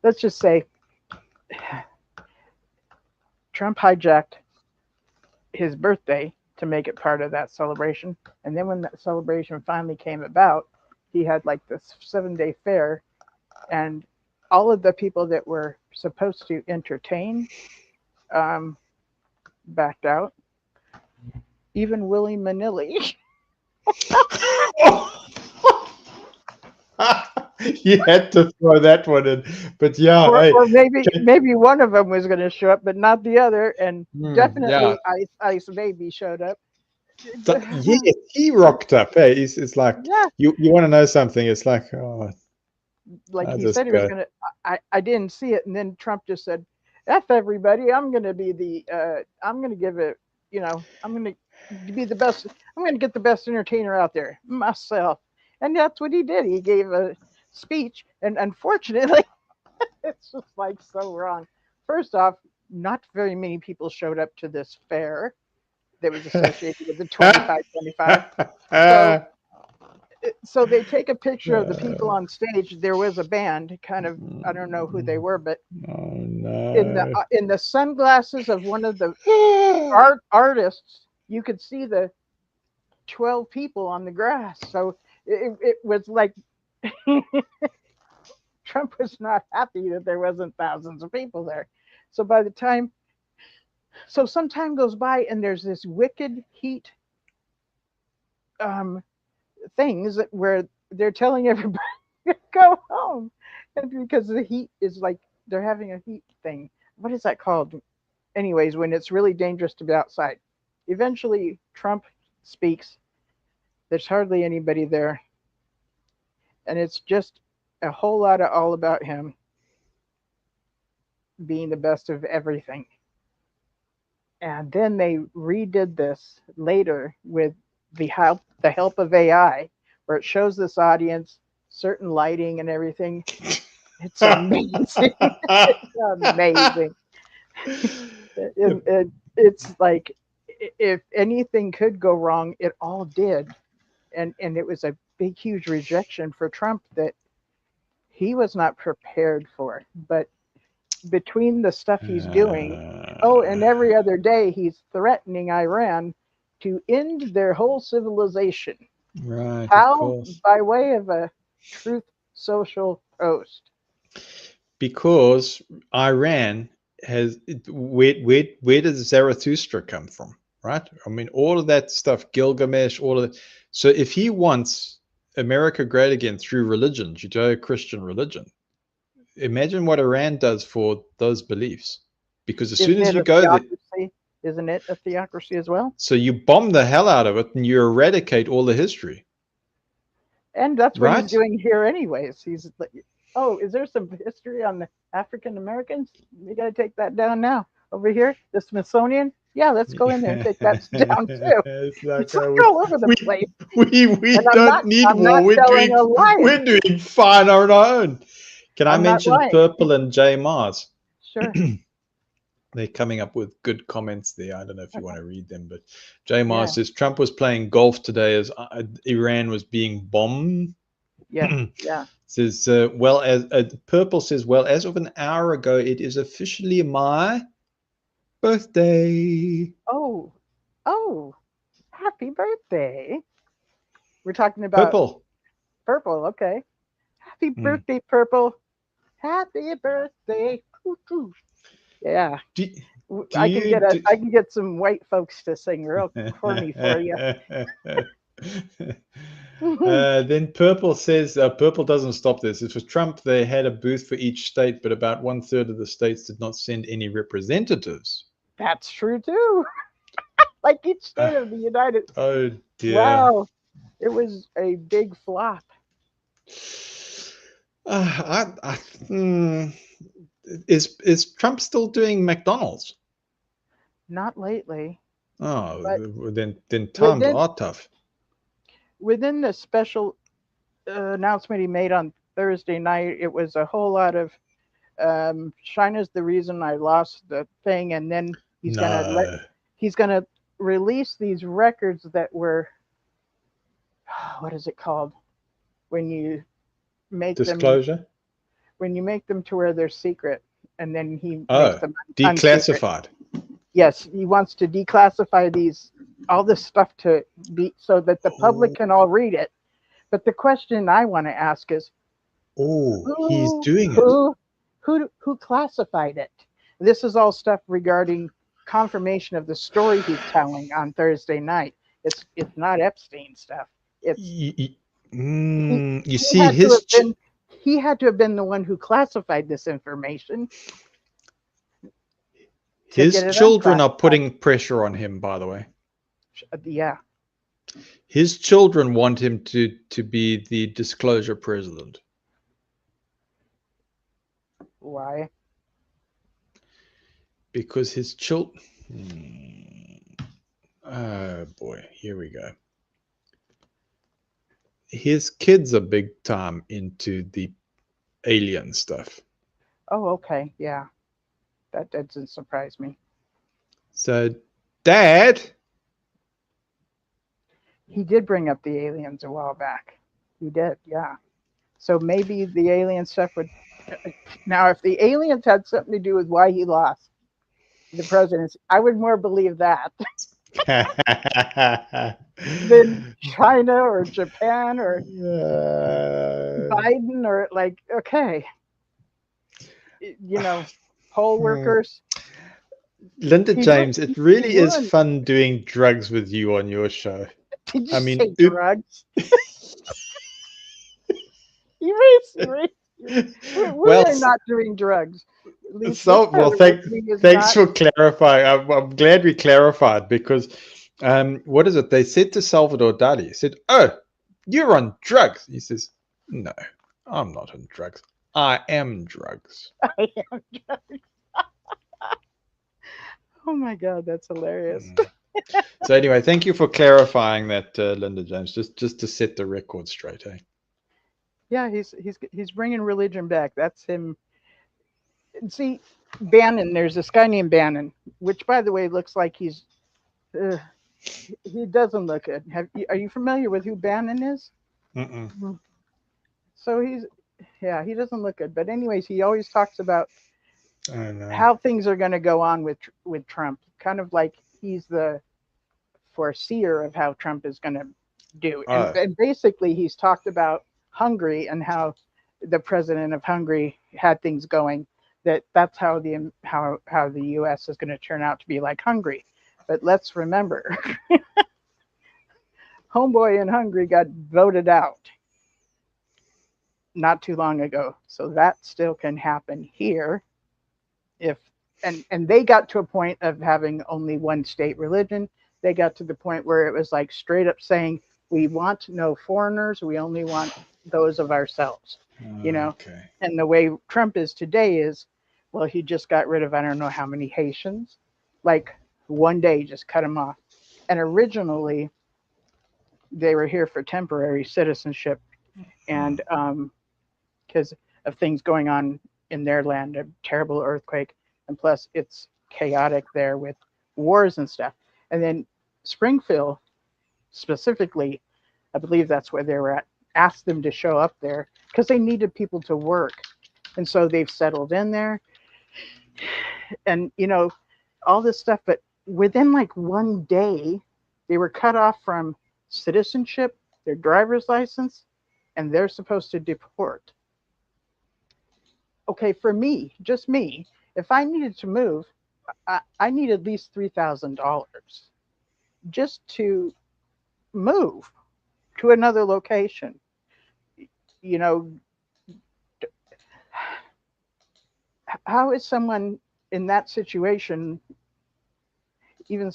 [SPEAKER 1] Let's just say Trump hijacked his birthday to make it part of that celebration. And then when that celebration finally came about, he had like this 7-day fair, and all of the people that were supposed to entertain backed out. Even Willie Manilli.
[SPEAKER 2] You had to throw that one in, but yeah,
[SPEAKER 1] or maybe one of them was going to show up, but not the other, and definitely Ice Baby showed up.
[SPEAKER 2] Yeah, he rocked up. Hey, it's like, you want to know something? It's like, oh,
[SPEAKER 1] like he said he was going to. I didn't see it, and then Trump just said, "F everybody, I'm going to be I'm going to give it, I'm going to be the best. I'm going to get the best entertainer out there myself." And that's what he did. He gave a speech, and unfortunately, It's just like so wrong. First off, not very many people showed up to this fair that was associated with the 2525. So so they take a picture of the people on stage. There was a band, kind of, I don't know who they were, but
[SPEAKER 2] Oh no.
[SPEAKER 1] in the sunglasses of one of the artists, you could see the 12 people on the grass. So it was like Trump was not happy that there wasn't thousands of people there. So by the time, so some time goes by and there's this wicked heat um, things where they're telling everybody to go home, and because the heat is like they're having a heat thing. What is that called? Anyways, when it's really dangerous to be outside. Eventually, Trump speaks. There's hardly anybody there, and it's just a whole lot of all about him being the best of everything. And then they redid this later with the help of AI, where it shows this audience certain lighting and everything. It's amazing. It's amazing. It's like if anything could go wrong, it all did, and it was a big, huge rejection for Trump that he was not prepared for. But between the stuff he's doing, oh, and every other day he's threatening Iran to end their whole civilization.
[SPEAKER 2] Right, of
[SPEAKER 1] How?
[SPEAKER 2] course.
[SPEAKER 1] By way of a Truth Social post.
[SPEAKER 2] Because Iran has where does Zarathustra come from? Right? I mean, all of that stuff, Gilgamesh, all of that. So if he wants America great again through religion, Judeo-Christian religion, imagine what Iran does for those beliefs. Because as soon as you go there,
[SPEAKER 1] isn't it a theocracy as well?
[SPEAKER 2] so you bomb the hell out of it and you eradicate all the history.
[SPEAKER 1] And that's what
[SPEAKER 2] Right?
[SPEAKER 1] he's doing here anyways. He's like, oh, is there some history on the African Americans? We got to take that down now. Over here, the Smithsonian. Yeah, let's go in there and take that down too.
[SPEAKER 2] It's
[SPEAKER 1] It's like all over the place.
[SPEAKER 2] We
[SPEAKER 1] And
[SPEAKER 2] don't need
[SPEAKER 1] I'm
[SPEAKER 2] war.
[SPEAKER 1] not telling a lie.
[SPEAKER 2] We're doing fine on our own. Can I
[SPEAKER 1] I'm not
[SPEAKER 2] mention
[SPEAKER 1] lying.
[SPEAKER 2] Purple and J Mars?
[SPEAKER 1] Sure.
[SPEAKER 2] They're coming up with good comments there. I don't know if you want to read them, but J Mars
[SPEAKER 1] Yeah.
[SPEAKER 2] says Trump was playing golf today as Iran was being bombed.
[SPEAKER 1] Yeah. Yeah.
[SPEAKER 2] Says well as Purple says, well, as of an hour ago, it is officially my birthday.
[SPEAKER 1] Oh. Happy birthday. We're talking about Purple. Okay. Happy birthday, Purple. Happy birthday. Ooh. Yeah. I can get some white folks to sing real corny for you.
[SPEAKER 2] Then Purple says, Purple doesn't stop this. It was Trump. They had a booth for each state, but about 1/3 of the states did not send any representatives.
[SPEAKER 1] That's true too. Like each state of the United.
[SPEAKER 2] Oh dear.
[SPEAKER 1] Wow. It was a big flop.
[SPEAKER 2] Is Trump still doing McDonald's?
[SPEAKER 1] Not lately.
[SPEAKER 2] Oh, then times are tough.
[SPEAKER 1] Within the special announcement he made on Thursday night, it was a whole lot of China's the reason I lost the thing, and then he's gonna release these records that were, what is it called, when you make
[SPEAKER 2] disclosure,
[SPEAKER 1] when you make them to where they're secret, and then he
[SPEAKER 2] makes them declassified.
[SPEAKER 1] Yes, he wants to declassify all this stuff to be so that the public can all read it. But the question I want to ask is,
[SPEAKER 2] he's doing it.
[SPEAKER 1] Who classified it? This is all stuff regarding confirmation of the story he's telling on Thursday night. It's not Epstein stuff. It's
[SPEAKER 2] he
[SPEAKER 1] had to have been the one who classified this information.
[SPEAKER 2] His children are putting pressure on him, by the way.
[SPEAKER 1] Yeah.
[SPEAKER 2] His children want him to be the disclosure president.
[SPEAKER 1] Why?
[SPEAKER 2] Because his children... Oh boy, here we go. His kids are big time into the alien stuff.
[SPEAKER 1] Oh, okay. Yeah. That doesn't surprise me.
[SPEAKER 2] So, Dad,
[SPEAKER 1] He did bring up the aliens a while back. He did, yeah. So maybe the alien stuff would. Now, if the aliens had something to do with why he lost the presidency, I would more believe that than China or Japan or Biden or like, okay, poll workers.
[SPEAKER 2] Linda
[SPEAKER 1] He ruined,
[SPEAKER 2] James, it really
[SPEAKER 1] he
[SPEAKER 2] is
[SPEAKER 1] ruined.
[SPEAKER 2] fun doing drugs with you on your show.
[SPEAKER 1] Did you
[SPEAKER 2] I
[SPEAKER 1] say
[SPEAKER 2] mean,
[SPEAKER 1] drugs? Erase. We
[SPEAKER 2] well,
[SPEAKER 1] are not doing drugs. At least this
[SPEAKER 2] so
[SPEAKER 1] part
[SPEAKER 2] well,
[SPEAKER 1] of listening is
[SPEAKER 2] thanks
[SPEAKER 1] not.
[SPEAKER 2] for clarifying. I'm glad we clarified because what is it? They said to Salvador Dali, said, "Oh, you're on drugs." He says, "No, I'm not on drugs. I am drugs."
[SPEAKER 1] I am drugs. Oh my God, that's hilarious.
[SPEAKER 2] Mm. So anyway, thank you for clarifying that, Linda James. Just to set the record straight, eh?
[SPEAKER 1] Yeah, he's bringing religion back. That's him. See, Bannon. There's this guy named Bannon, which, by the way, looks like Uh, he doesn't look good. Are you familiar with who Bannon is?
[SPEAKER 2] Mm-mm.
[SPEAKER 1] Mhm. So yeah, he doesn't look good. But anyways, he always talks about
[SPEAKER 2] I don't know.
[SPEAKER 1] how things are going to go on with Trump. Kind of like he's the foreseer of how Trump is going to do. And,
[SPEAKER 2] Oh,
[SPEAKER 1] and basically, he's talked about Hungary and how the president of Hungary had things going. That's how the U.S. is going to turn out to be like Hungary. But let's remember, homeboy in Hungary got voted out not too long ago, so that still can happen here if and they got to a point of having only one state religion. They got to the point where it was like straight up saying, we want no foreigners, we only want those of ourselves, you know.
[SPEAKER 2] okay.
[SPEAKER 1] And the way Trump is today is, well, he just got rid of I don't know how many Haitians, like one day just cut them off. And originally they were here for temporary citizenship, and because of things going on in their land, a terrible earthquake, and plus it's chaotic there with wars and stuff. And then Springfield, specifically, I believe that's where they were at, asked them to show up there because they needed people to work. And so they've settled in there and, all this stuff. But within like one day, they were cut off from citizenship, their driver's license, and they're supposed to deport. Okay, for me, just me, if I needed to move, I need at least $3,000 just to move to another location. You know, how is someone in that situation even?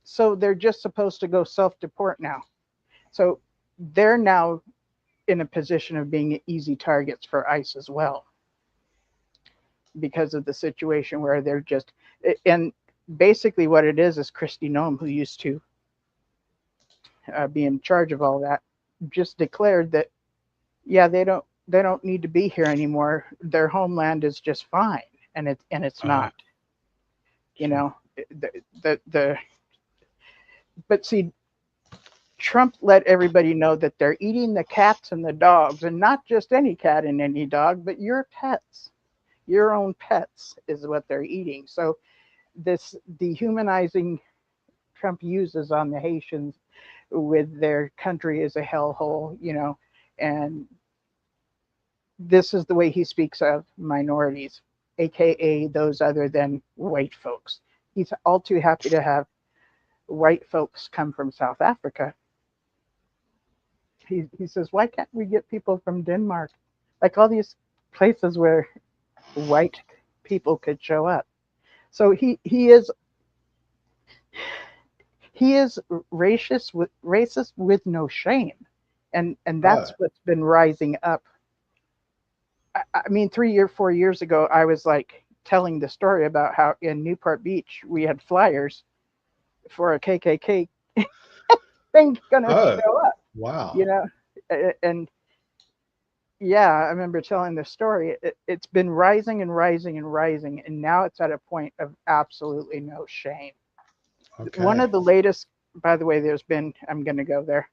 [SPEAKER 1] So they're just supposed to go self-deport now. So they're now in a position of being easy targets for ICE as well because of the situation where they're just and basically what it is Kristi Noem, who used to be in charge of all that, just declared that yeah, they don't need to be here anymore. Their homeland is just fine, and it's not. You know, the but see, Trump let everybody know that they're eating the cats and the dogs, and not just any cat and any dog, but your pets. Your own pets is what they're eating. So this dehumanizing Trump uses on the Haitians with their country as a hellhole, and this is the way he speaks of minorities, aka those other than white folks. He's all too happy to have white folks come from South Africa. He says, why can't we get people from Denmark? Like all these places where white people could show up. So he is racist with no shame, and that's what's been rising up. I mean, 4 years ago, I was like telling the story about how in Newport Beach we had flyers for a KKK thing gonna show up,
[SPEAKER 2] wow.
[SPEAKER 1] and yeah, I remember telling the story. It's been rising and rising and rising, and now it's at a point of absolutely no shame. One
[SPEAKER 2] Okay.
[SPEAKER 1] of the latest, by the way, I'm going to go there.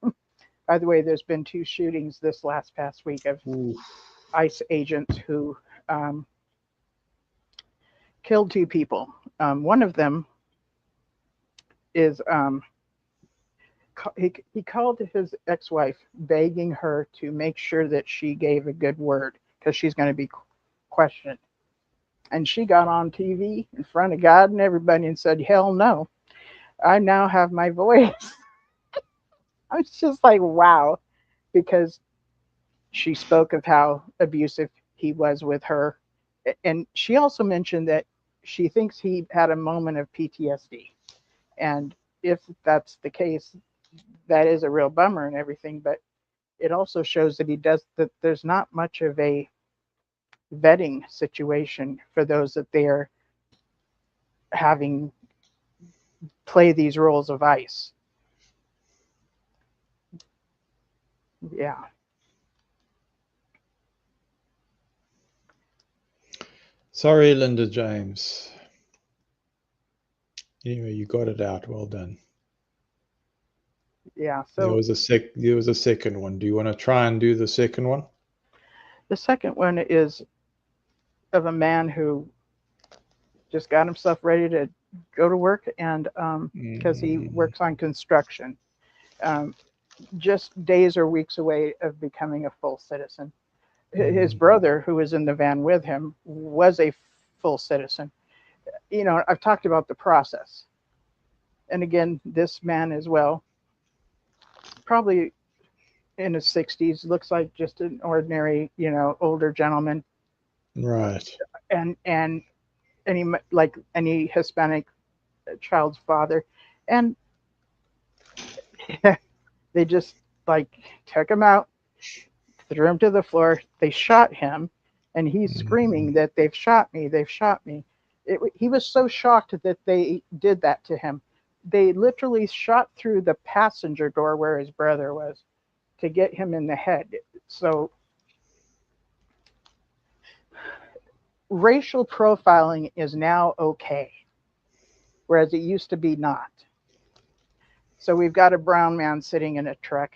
[SPEAKER 1] By the way, there's been 2 shootings this past week of
[SPEAKER 2] Ooh.
[SPEAKER 1] ICE agents who um, killed 2 people. One of them is he called his ex-wife, begging her to make sure that she gave a good word because she's going to be questioned. And she got on TV in front of God and everybody and said, "Hell no, I now have my voice." I was just like, wow, because she spoke of how abusive he was with her. And she also mentioned that she thinks he had a moment of PTSD. And if that's the case, that is a real bummer and everything. But it also shows that there's not much of a vetting situation for those that they're having play these roles of ICE. Yeah.
[SPEAKER 2] Sorry, Linda James. Anyway, you got it out. Well done.
[SPEAKER 1] Yeah.
[SPEAKER 2] There
[SPEAKER 1] So
[SPEAKER 2] was a second one. Do you want to try and do the second one?
[SPEAKER 1] the second one is of a man who just got himself ready to go to work, and because he works on construction, um, just days or weeks away of becoming a full citizen. His brother, who was in the van with him, was a full citizen. You know, I've talked about the process. And again, this man as well, probably in his 60s, looks like just an ordinary, older gentleman.
[SPEAKER 2] Right.
[SPEAKER 1] And any like any Hispanic child's father. And they just like took him out, threw him to the floor. They shot him, and he's screaming that they've shot me, they've shot me. He was so shocked that they did that to him. They literally shot through the passenger door where his brother was to get him in the head. So racial profiling is now okay, whereas it used to be not. So we've got a brown man sitting in a truck,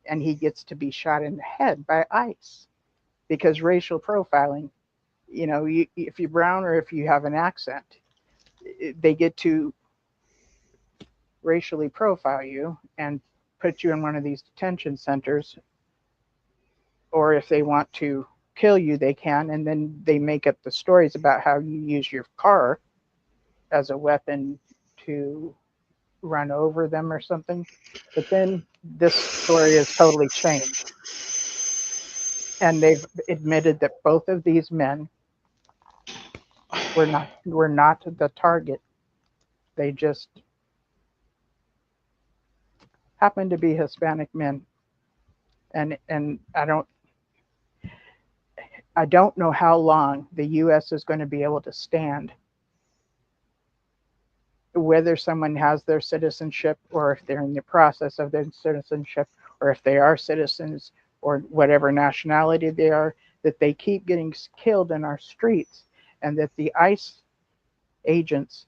[SPEAKER 1] and he gets to be shot in the head by ICE because racial profiling, if you're brown or if you have an accent, they get to racially profile you and put you in one of these detention centers. Or if they want to kill you, they can. And then they make up the stories about how you use your car as a weapon to run over them or something. But then this story is totally changed. And they've admitted that both of these men were not the target. They just happened to be Hispanic men. And I don't know how long the US is going to be able to stand whether someone has their citizenship or if they're in the process of their citizenship or if they are citizens or whatever nationality they are, that they keep getting killed in our streets and that the ICE agents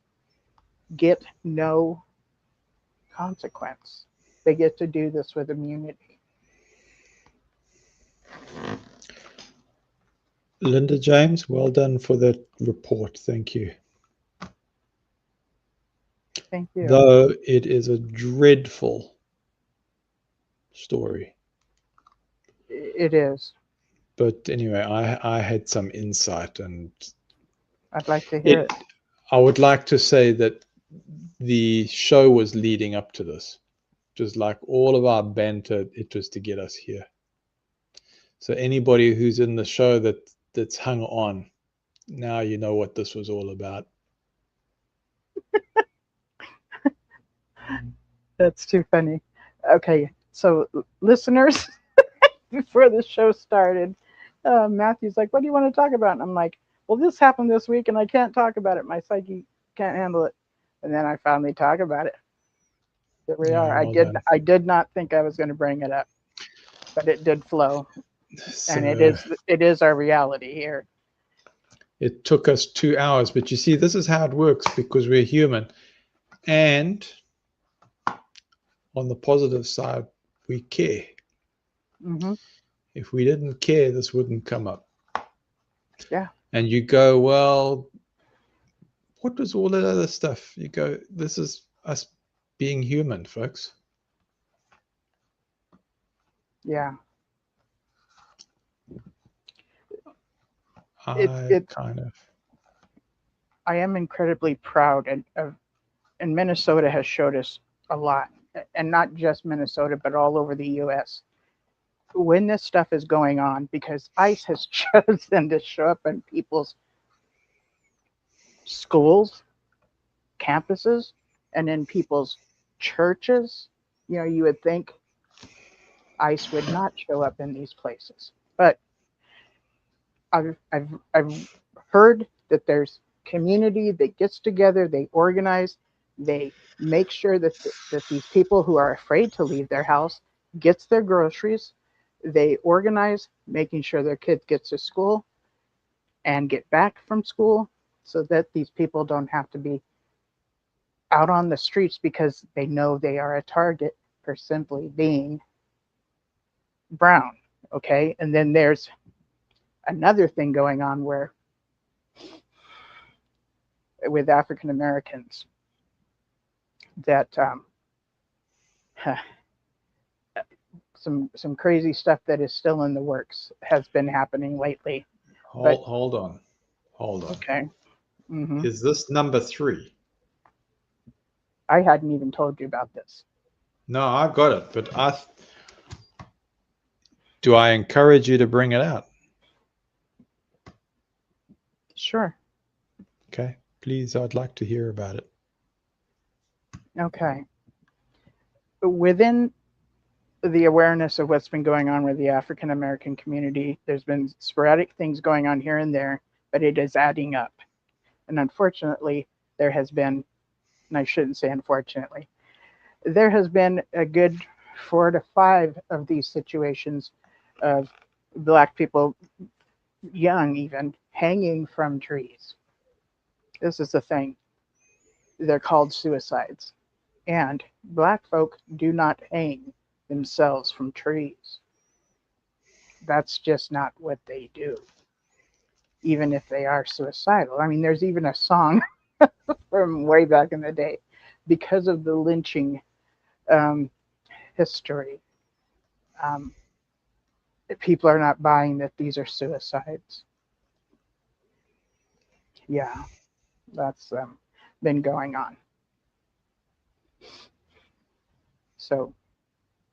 [SPEAKER 1] get no consequence. They get to do this with immunity.
[SPEAKER 2] Linda James, well done for that report. Thank you.
[SPEAKER 1] Thank you.
[SPEAKER 2] Though it is a dreadful story.
[SPEAKER 1] It is.
[SPEAKER 2] But anyway, I had some insight, and
[SPEAKER 1] I'd like to hear it.
[SPEAKER 2] I would like to say that the show was leading up to this. Just like all of our banter, it was to get us here. So anybody who's in the show that's hung on, now you know what this was all about.
[SPEAKER 1] That's too funny. Okay, so listeners, before the show started, Matthew's like, "What do you want to talk about?" And I'm like, "Well, this happened this week, and I can't talk about it. My psyche can't handle it." And then I finally talk about it. Here we are.
[SPEAKER 2] Well done.
[SPEAKER 1] I did not think I was going to bring it up, but it did flow. And
[SPEAKER 2] So
[SPEAKER 1] it is our reality here.
[SPEAKER 2] it took us 2 hours, but you see, this is how it works because we're human. And on the positive side, we care.
[SPEAKER 1] Hmm.
[SPEAKER 2] If we didn't care, this wouldn't come up.
[SPEAKER 1] Yeah.
[SPEAKER 2] And you go, well, what was all that other stuff? You go, this is us being human, folks.
[SPEAKER 1] Yeah.
[SPEAKER 2] I kind of.
[SPEAKER 1] I am incredibly proud and Minnesota has showed us a lot, and not just Minnesota, but all over the U.S. when this stuff is going on, because ICE has chosen to show up in people's schools, campuses, and in people's churches. You know, you would think ICE would not show up in these places, but I've heard that there's community that gets together, they organize, they make sure that that these people who are afraid to leave their house gets their groceries. They organize making sure their kids get to school and get back from school so that these people don't have to be out on the streets because they know they are a target for simply being brown. Okay. And then there's another thing going on where with African Americans that some crazy stuff that is still in the works has been happening lately.
[SPEAKER 2] Hold on.
[SPEAKER 1] Okay. Hmm.
[SPEAKER 2] Is this number 3?
[SPEAKER 1] I hadn't even told you about this.
[SPEAKER 2] No, I've got it, but do I encourage you to bring it out?
[SPEAKER 1] Sure.
[SPEAKER 2] Okay, please, I'd like to hear about it.
[SPEAKER 1] Okay. Within the awareness of what's been going on with the African American community, there's been sporadic things going on here and there, but it is adding up. And unfortunately, there has been, and I shouldn't say unfortunately, there has been a good 4 to 5 of these situations of Black people, young even, hanging from trees. This is the thing. They're called suicides. And Black folk do not hang themselves from trees. That's just not what they do, even if they are suicidal. I mean, there's even a song from way back in the day because of the lynching um, history. Um, People are not buying that these are suicides. Yeah, that's been going on. So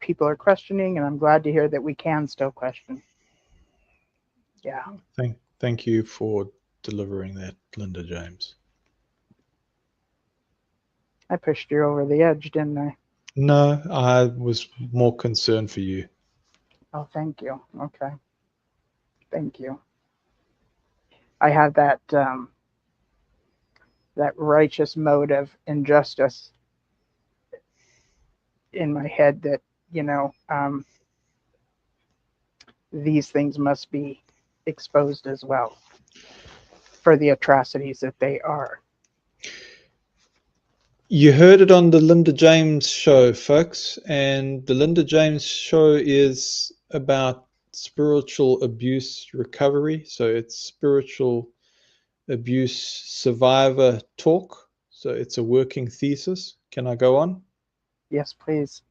[SPEAKER 1] people are questioning, and I'm glad to hear that we can still question. Yeah.
[SPEAKER 2] Thank you for delivering that, Linda James.
[SPEAKER 1] I pushed you over the edge, didn't I?
[SPEAKER 2] No, I was more concerned for you.
[SPEAKER 1] Oh, thank you. Okay. Thank you. I have that that righteous motive injustice in my head that, you know, these things must be exposed as well for the atrocities that they are.
[SPEAKER 2] You heard it on the Linda James show, folks, and the Linda James show is about spiritual abuse recovery. So it's spiritual abuse survivor talk. So it's a working thesis. Can I go on?
[SPEAKER 1] Yes, please.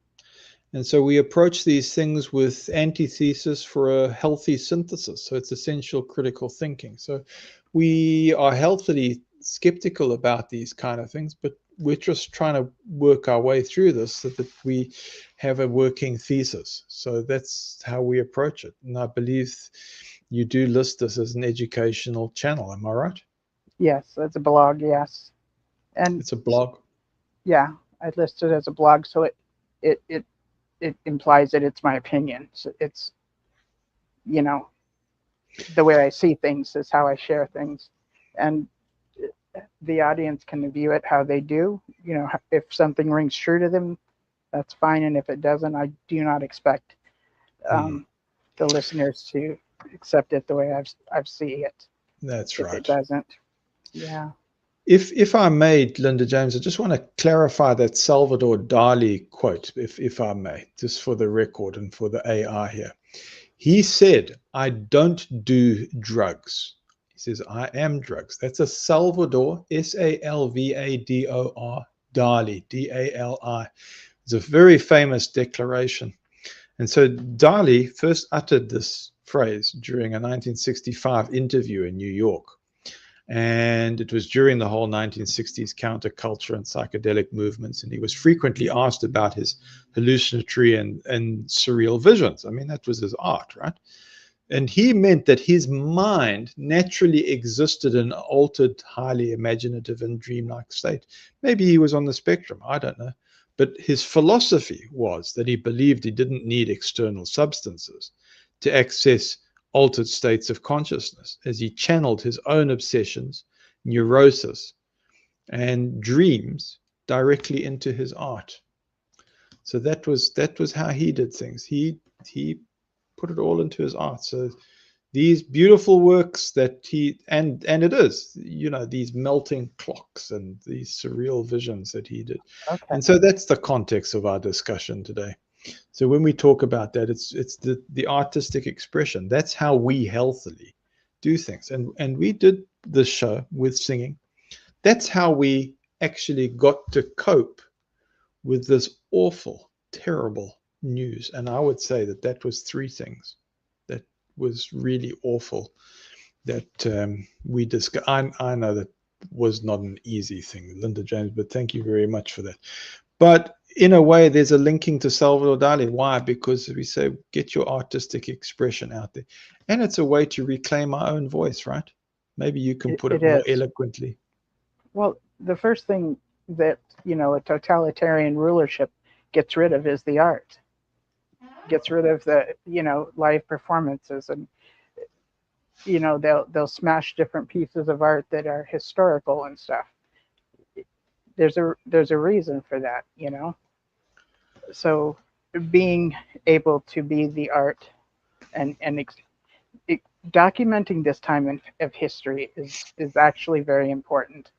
[SPEAKER 2] And so we approach these things with antithesis for a healthy synthesis. So it's essential critical thinking. So we are healthily skeptical about these kind of things, but we're just trying to work our way through this so that we have a working thesis. So that's how we approach it. And I believe you do list this as an educational channel. Am I right?
[SPEAKER 1] Yes, it's a blog. Yes, and
[SPEAKER 2] It's a blog.
[SPEAKER 1] yeah, I listed it as a blog, so it it it implies that it's my opinion. So it's, you know, the way I see things is how I share things, and the audience can view it how they do. You know, if something rings true to them, that's fine, and if it doesn't, I do not expect the listeners to accept it the way I've seen it.
[SPEAKER 2] That's
[SPEAKER 1] If
[SPEAKER 2] right.
[SPEAKER 1] it doesn't, yeah.
[SPEAKER 2] If I may, Linda James, I just want to clarify that Salvador Dali quote, if I may, just for the record and for the AI here. He said, "I don't do drugs." He says, "I am drugs." That's a Salvador, Salvador Dali, Dali. It's a very famous declaration. And so Dali first uttered this phrase during a 1965 interview in New York. And it was during the whole 1960s counterculture and psychedelic movements. And he was frequently asked about his hallucinatory and surreal visions. I mean, that was his art, right? And he meant that his mind naturally existed in an altered, highly imaginative and dreamlike state. Maybe he was on the spectrum, I don't know. But his philosophy was that he believed he didn't need external substances to access altered states of consciousness, as he channeled his own obsessions, neurosis, and dreams directly into his art. So that was how he did things. He put it all into his art. So these beautiful works that he and it is, you know, these melting clocks and these surreal visions that he did.
[SPEAKER 1] Okay.
[SPEAKER 2] And so that's the context of our discussion today. So when we talk about that, it's the artistic expression. That's how we healthily do things. And we did this show with singing. That's how we actually got to cope with this awful, terrible news. And I would say that was three things that was really awful that we discussed. I know that was not an easy thing, Linda James, but thank you very much for that. But in a way, there's a linking to Salvador Dali. Why? Because we say, get your artistic expression out there. And it's a way to reclaim our own voice, right? Maybe you can put it more eloquently.
[SPEAKER 1] Well, the first thing that, you know, a totalitarian rulership gets rid of is the art. Gets rid of the, you know, live performances, and, you know, they'll smash different pieces of art that are historical and stuff. There's a reason for that, you know. So being able to be the art and documenting this time of history is actually very important.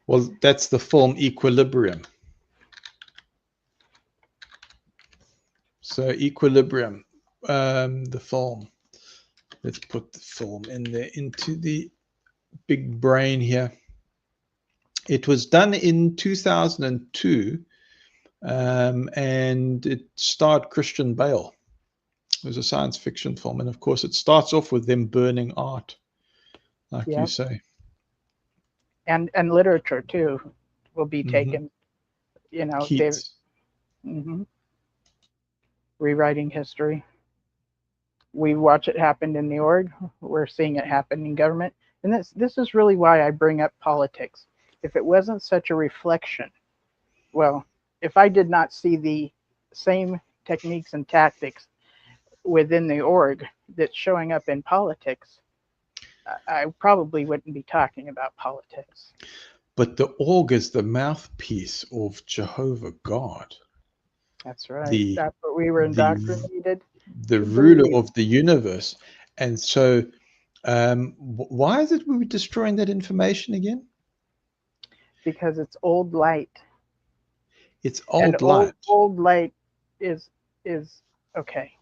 [SPEAKER 2] Well, that's the film Equilibrium. So Equilibrium, the film. Let's put the film in there into the big brain here. It was done in 2002, and it starred Christian Bale. It was a science fiction film, and of course, it starts off with them burning art, like you say.
[SPEAKER 1] And literature too will be taken. You know,
[SPEAKER 2] Keats.
[SPEAKER 1] Rewriting history. We watch it happen in the org. We're seeing it happen in government, and this is really why I bring up politics. If it wasn't such a reflection, well, if I did not see the same techniques and tactics within the org that's showing up in politics, I probably wouldn't be talking about politics.
[SPEAKER 2] But the org is the mouthpiece of Jehovah God.
[SPEAKER 1] That's right. That's what we were indoctrinated.
[SPEAKER 2] The ruler of the universe. And so why is it we were destroying that information again?
[SPEAKER 1] Because it's old light.
[SPEAKER 2] It's old light.
[SPEAKER 1] Old light is okay.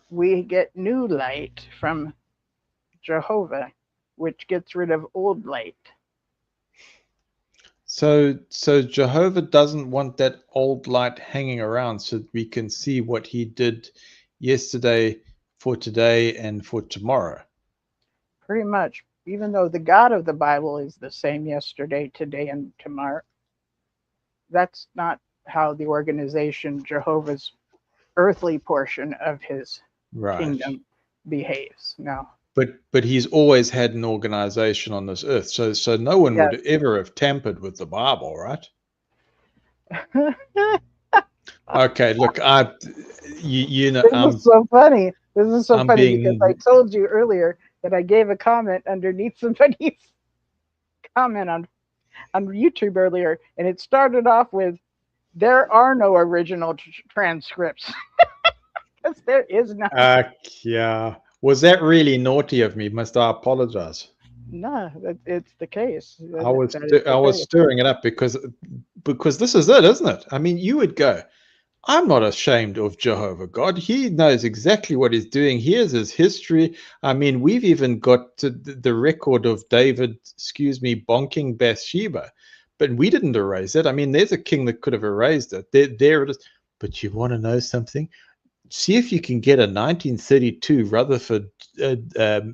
[SPEAKER 1] We get new light from Jehovah, which gets rid of old light.
[SPEAKER 2] So Jehovah doesn't want that old light hanging around so that we can see what he did yesterday, for today, and for tomorrow.
[SPEAKER 1] Pretty much. Even though the God of the Bible is the same yesterday, today, and tomorrow, that's not how the organization, Jehovah's earthly portion of his kingdom, behaves. No.
[SPEAKER 2] But he's always had an organization on this earth, so no one would ever have tampered with the Bible, right? Okay, look, you know,
[SPEAKER 1] this is so funny. This is so funny because I told you earlier that I gave a comment underneath somebody's comment on YouTube earlier, and it started off with, There are no original transcripts because there is none.
[SPEAKER 2] Yeah. Was that really naughty of me? Must I apologize?
[SPEAKER 1] No, it's the case.
[SPEAKER 2] I was
[SPEAKER 1] That is
[SPEAKER 2] I
[SPEAKER 1] the
[SPEAKER 2] was
[SPEAKER 1] case.
[SPEAKER 2] stirring it up because this is it, isn't it? I mean, you would go, I'm not ashamed of Jehovah God. He knows exactly what he's doing. Here's his history. I mean, we've even got to the record of David, excuse me, bonking Bathsheba, but we didn't erase it. I mean, there's a king that could have erased it. There it is. But you want to know something? See if you can get a 1932 Rutherford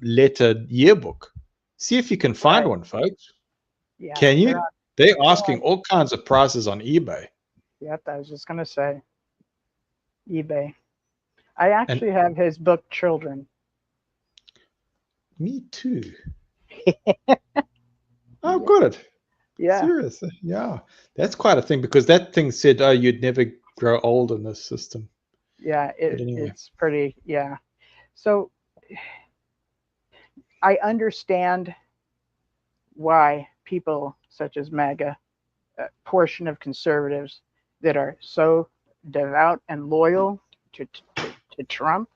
[SPEAKER 2] letter yearbook. See if you can find
[SPEAKER 1] Right.
[SPEAKER 2] one, folks.
[SPEAKER 1] Yeah.
[SPEAKER 2] Can
[SPEAKER 1] They're
[SPEAKER 2] you? They're
[SPEAKER 1] on.
[SPEAKER 2] asking all kinds of prices on eBay.
[SPEAKER 1] Yep. I was just gonna say eBay. I
[SPEAKER 2] And
[SPEAKER 1] actually have his book, Children.
[SPEAKER 2] me too. I've got it.
[SPEAKER 1] Yeah.
[SPEAKER 2] Seriously. Yeah. That's quite a thing because that thing said, oh, you'd never grow old in this system.
[SPEAKER 1] Yeah.
[SPEAKER 2] But anyway.
[SPEAKER 1] It's pretty. Yeah. So I understand why people such as MAGA, a portion of conservatives that are so devout and loyal to Trump.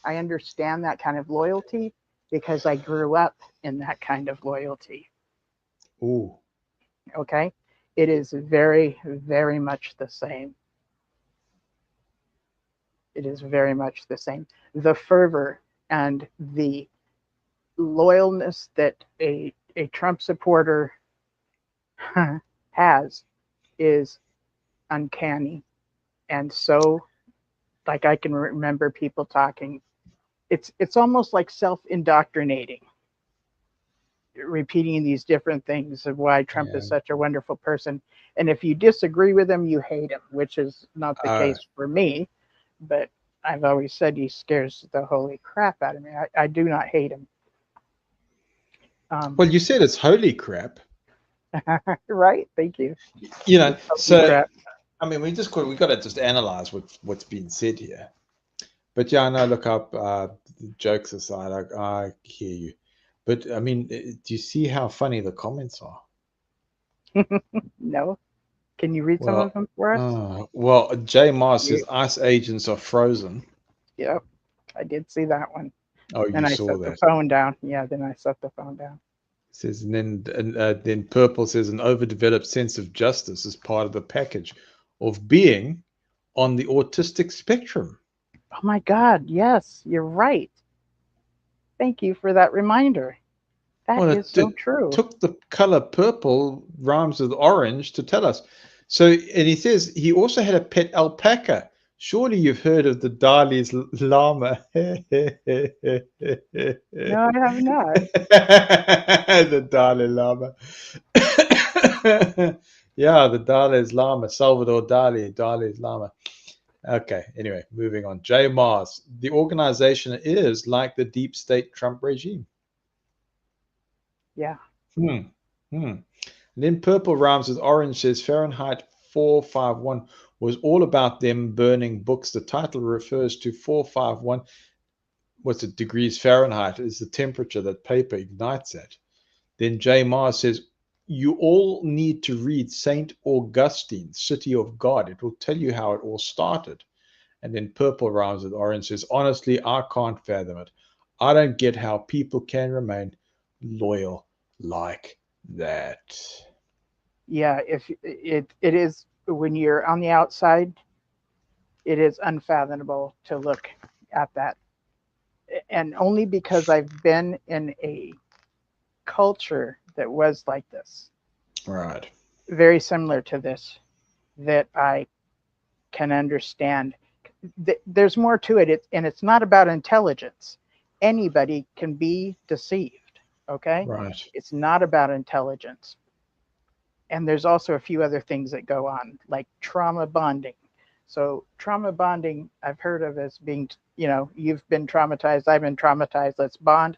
[SPEAKER 1] I understand that kind of loyalty because I grew up in that kind of loyalty.
[SPEAKER 2] Ooh.
[SPEAKER 1] Okay. It is very, very much the same. It is very much the same. The fervor and the loyalness that a Trump supporter has is uncanny. And so, like, I can remember people talking, it's almost like self-indoctrinating, repeating these different things of why Trump
[SPEAKER 2] Yeah.
[SPEAKER 1] is such a wonderful person. And if you disagree with him, you hate him, which is not the case for me. But I've always said he scares the holy crap out of me. I do not hate him.
[SPEAKER 2] Well, you said it's holy crap.
[SPEAKER 1] Right? Thank you.
[SPEAKER 2] You know,
[SPEAKER 1] It's holy
[SPEAKER 2] so
[SPEAKER 1] crap.
[SPEAKER 2] I mean, we got to just analyze what's been said here. But yeah, no, look up. Jokes aside, I hear you. But I mean, do you see how funny the comments are?
[SPEAKER 1] No. Can you read some of
[SPEAKER 2] Well,
[SPEAKER 1] them for us?
[SPEAKER 2] well, Jay Mars
[SPEAKER 1] You,
[SPEAKER 2] says ICE agents are frozen.
[SPEAKER 1] yep, I did see that one.
[SPEAKER 2] Oh,
[SPEAKER 1] Then
[SPEAKER 2] you
[SPEAKER 1] I
[SPEAKER 2] saw
[SPEAKER 1] set the
[SPEAKER 2] that.
[SPEAKER 1] phone down. Yeah, then I set the phone down.
[SPEAKER 2] Says, and then Purple says an overdeveloped sense of justice is part of the package of being on the autistic spectrum.
[SPEAKER 1] Oh my God, yes, you're right. Thank you for that reminder. That
[SPEAKER 2] Well,
[SPEAKER 1] is so true.
[SPEAKER 2] took the color purple rhymes with orange to tell us. So, and he says he also had a pet alpaca. Surely you've heard of the Dalai's llama.
[SPEAKER 1] No, I have not.
[SPEAKER 2] The Dalai Lama. Yeah, the Dalai's Lama, Salvador Dali, Dalai's Lama. Okay, anyway, moving on. Jay Mars. The organization is like the deep state Trump regime.
[SPEAKER 1] Yeah.
[SPEAKER 2] Hmm. And then Purple Rhymes with Orange says Fahrenheit 451 was all about them burning books. The title refers to 451. What's it? Degrees Fahrenheit is the temperature that paper ignites at. Then J. Mars says, you all need to read St. Augustine, City of God. It will tell you how it all started. And then Purple Rhymes with Orange says, honestly, I can't fathom it. I don't get how people can remain loyal like that.
[SPEAKER 1] Yeah, if it is when you're on the outside, it is unfathomable to look at that. And only because I've been in a culture that was like this,
[SPEAKER 2] Right.
[SPEAKER 1] very similar to this, that I can understand. There's more to it, and it's not about intelligence. Anybody can be deceived, okay?
[SPEAKER 2] Right.
[SPEAKER 1] It's not about intelligence. And there's also a few other things that go on, like trauma bonding. So trauma bonding, I've heard of as being, you've been traumatized, I've been traumatized, let's bond.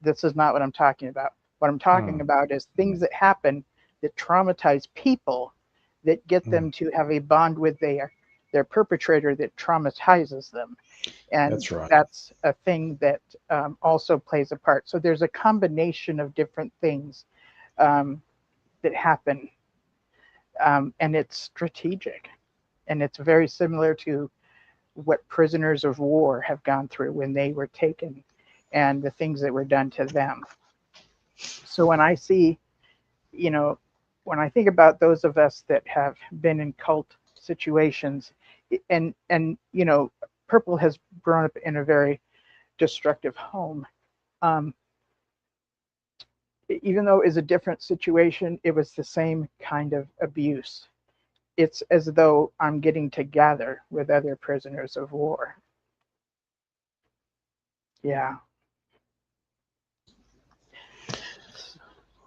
[SPEAKER 1] This is not what I'm talking about. What I'm talking about is things that happen that traumatize people, that get them to have a bond with their perpetrator that traumatizes them. And
[SPEAKER 2] That's right.
[SPEAKER 1] that's a thing that also plays a part. So there's a combination of different things that happen, and it's strategic. And it's very similar to what prisoners of war have gone through when they were taken and the things that were done to them. So when I see, you know, when I think about those of us that have been in cult situations, and Purple has grown up in a very destructive home. Um, Even though it was a different situation, it was the same kind of abuse. It's as though I'm getting together with other prisoners of war. Yeah.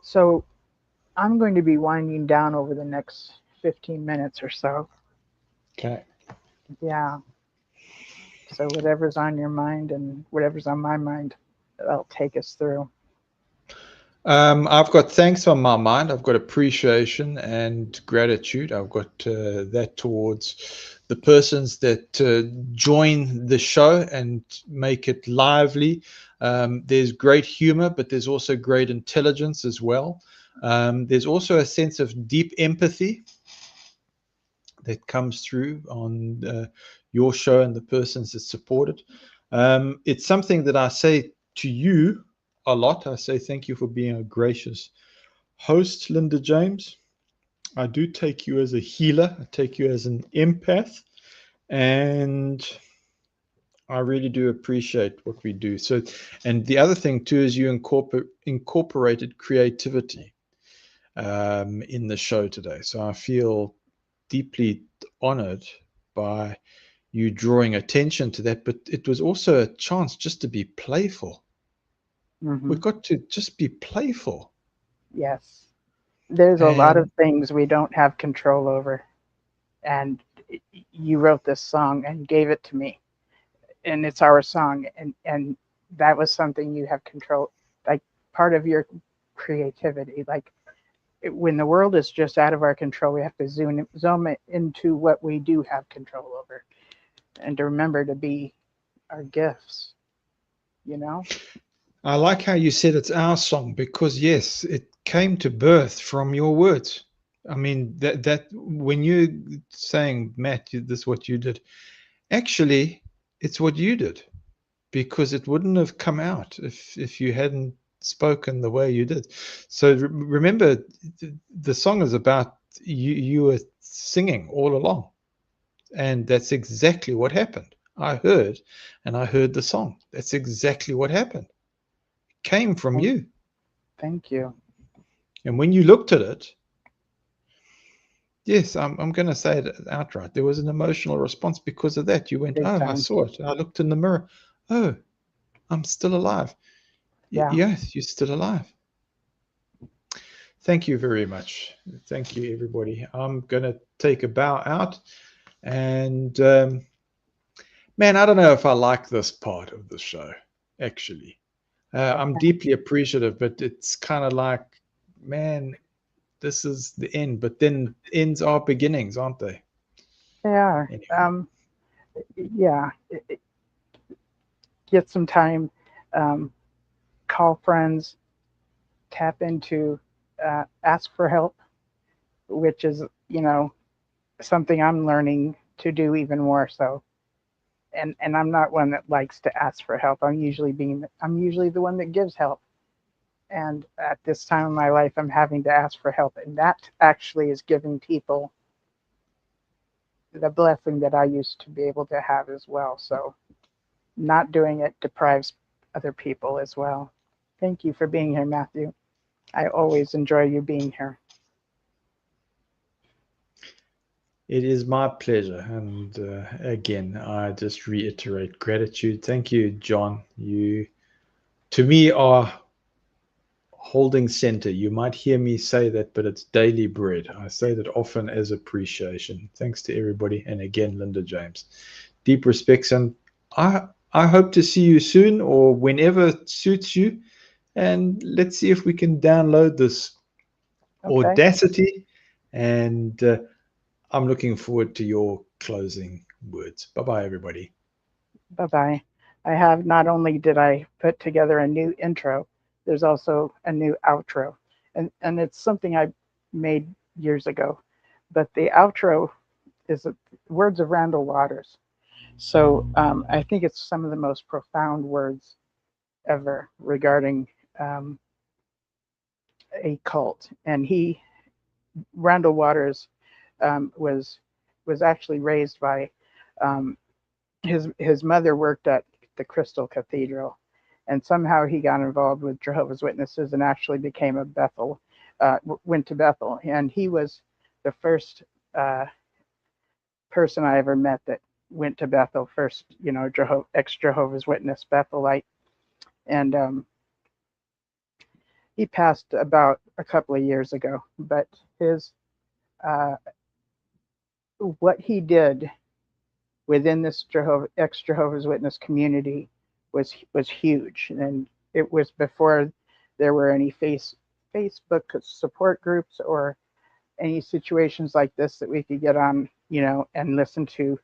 [SPEAKER 1] So I'm going to be winding down over the next 15 minutes or so.
[SPEAKER 2] Okay.
[SPEAKER 1] Yeah. So whatever's on your mind and whatever's on my mind, that'll take us through.
[SPEAKER 2] I've got thanks on my mind. I've got appreciation and gratitude. I've got that towards the persons that join the show and make it lively. There's great humor, but there's also great intelligence as well. There's also a sense of deep empathy that comes through on your show and the persons that support it. It's something that I say to you a lot. I say thank you for being a gracious host, Linda James. I do take you as a healer. I take you as an empath, and I really do appreciate what we do. So, and the other thing too is you incorporated creativity in the show today. So I feel deeply honored by you drawing attention to that, but it was also a chance just to be playful.
[SPEAKER 1] Mm-hmm.
[SPEAKER 2] We've got to just be playful.
[SPEAKER 1] Yes. There's a lot of
[SPEAKER 2] And
[SPEAKER 1] things we don't have control over. And you wrote this song and gave it to me. And it's our song. And that was something you have control, like part of your creativity. Like when the world is just out of our control, we have to zoom it into what we do have control over and to remember to be our gifts, you know?
[SPEAKER 2] I like how you said it's our song, because yes, it came to birth from your words. I mean, that when you're saying, Matt, this is what you did, actually, it's what you did, because it wouldn't have come out if you hadn't spoken the way you did. So remember, the song is about you were singing all along, and that's exactly what happened. I heard, and I heard the song. That's exactly what happened. It came from you.
[SPEAKER 1] Thank you.
[SPEAKER 2] And when you looked at it, yes, I'm going to say it outright. There was an emotional response because of that. You went,
[SPEAKER 1] Big
[SPEAKER 2] oh, I
[SPEAKER 1] time.
[SPEAKER 2] saw it. I looked in the mirror. Oh, I'm still alive.
[SPEAKER 1] Yeah.
[SPEAKER 2] Yes, you're still alive. Thank you very much. Thank you, everybody. I'm going to take a bow out. And man, I don't know if I like this part of the show, actually. I'm deeply appreciative, but it's kind of like, man, this is the end. But then ends are beginnings, aren't they?
[SPEAKER 1] They are.
[SPEAKER 2] Anyway.
[SPEAKER 1] Yeah. Get some time, call friends, tap into, ask for help, which is, something I'm learning to do even more so. And I'm not one that likes to ask for help. I'm usually the one that gives help. And at this time in my life, I'm having to ask for help. And that actually is giving people the blessing that I used to be able to have as well. So not doing it deprives other people as well. Thank you for being here, Matthew. I always enjoy you being here.
[SPEAKER 2] It is my pleasure. And again, I just reiterate gratitude. Thank you, John. You, to me, are holding center. You might hear me say that, but it's daily bread. I say that often as appreciation. Thanks to everybody. And again, Linda James. Deep respects. And I hope to see you soon or whenever it suits you. And let's see if we can download this Audacity. And I'm looking forward to your closing words. Bye-bye, everybody.
[SPEAKER 1] Bye-bye. I have, not only did I put together a new intro, there's also a new outro. And it's something I made years ago. But the outro is words of Randall Waters. So I think it's some of the most profound words ever regarding a cult. And Randall Waters, was actually raised by his mother worked at the Crystal Cathedral, and somehow he got involved with Jehovah's Witnesses and actually became a Bethel, went to Bethel, and he was the first person I ever met that went to Bethel first, ex-Jehovah's Witness Bethelite. And he passed about a couple of years ago, but his what he did within this ex-Jehovah's Witness community was huge, and it was before there were any Facebook support groups or any situations like this that we could get on, and listen to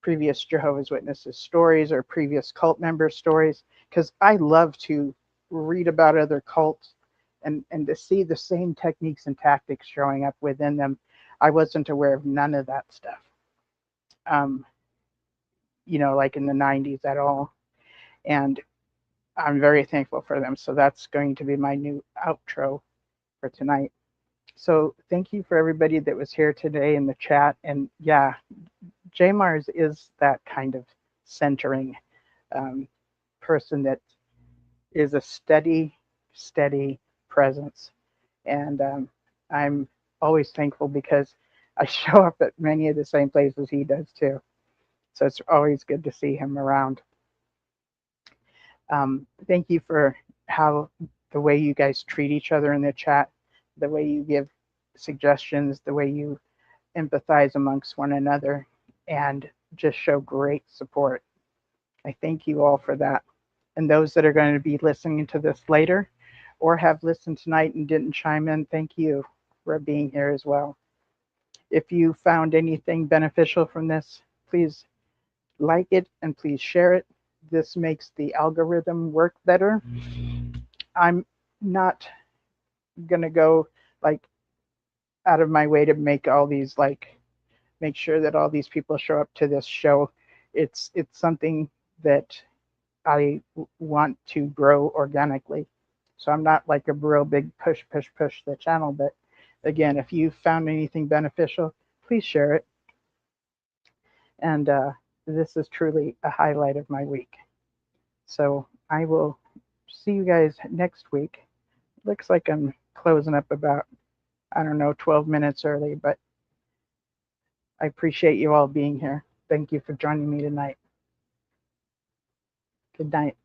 [SPEAKER 1] previous Jehovah's Witnesses stories or previous cult member stories, because I love to read about other cults and to see the same techniques and tactics showing up within them. I wasn't aware of none of that stuff, like in the 90s at all. And I'm very thankful for them. So that's going to be my new outro for tonight. So thank you for everybody that was here today in the chat. And yeah, J. Mars is that kind of centering person that is a steady presence. And I'm always thankful because I show up at many of the same places he does too. So it's always good to see him around. Thank you for the way you guys treat each other in the chat, the way you give suggestions, the way you empathize amongst one another, and just show great support. I thank you all for that. And those that are going to be listening to this later or have listened tonight and didn't chime in, thank you for being here as well. If you found anything beneficial from this, please like it and please share it. This makes the algorithm work better. I'm not going to go out of my way to make all these make sure that all these people show up to this show. It's something that I want to grow organically. So I'm not like a real big push the channel. But again, if you found anything beneficial, please share it. And this is truly a highlight of my week. So I will see you guys next week. Looks like I'm closing up about, 12 minutes early, but I appreciate you all being here. Thank you for joining me tonight. Good night.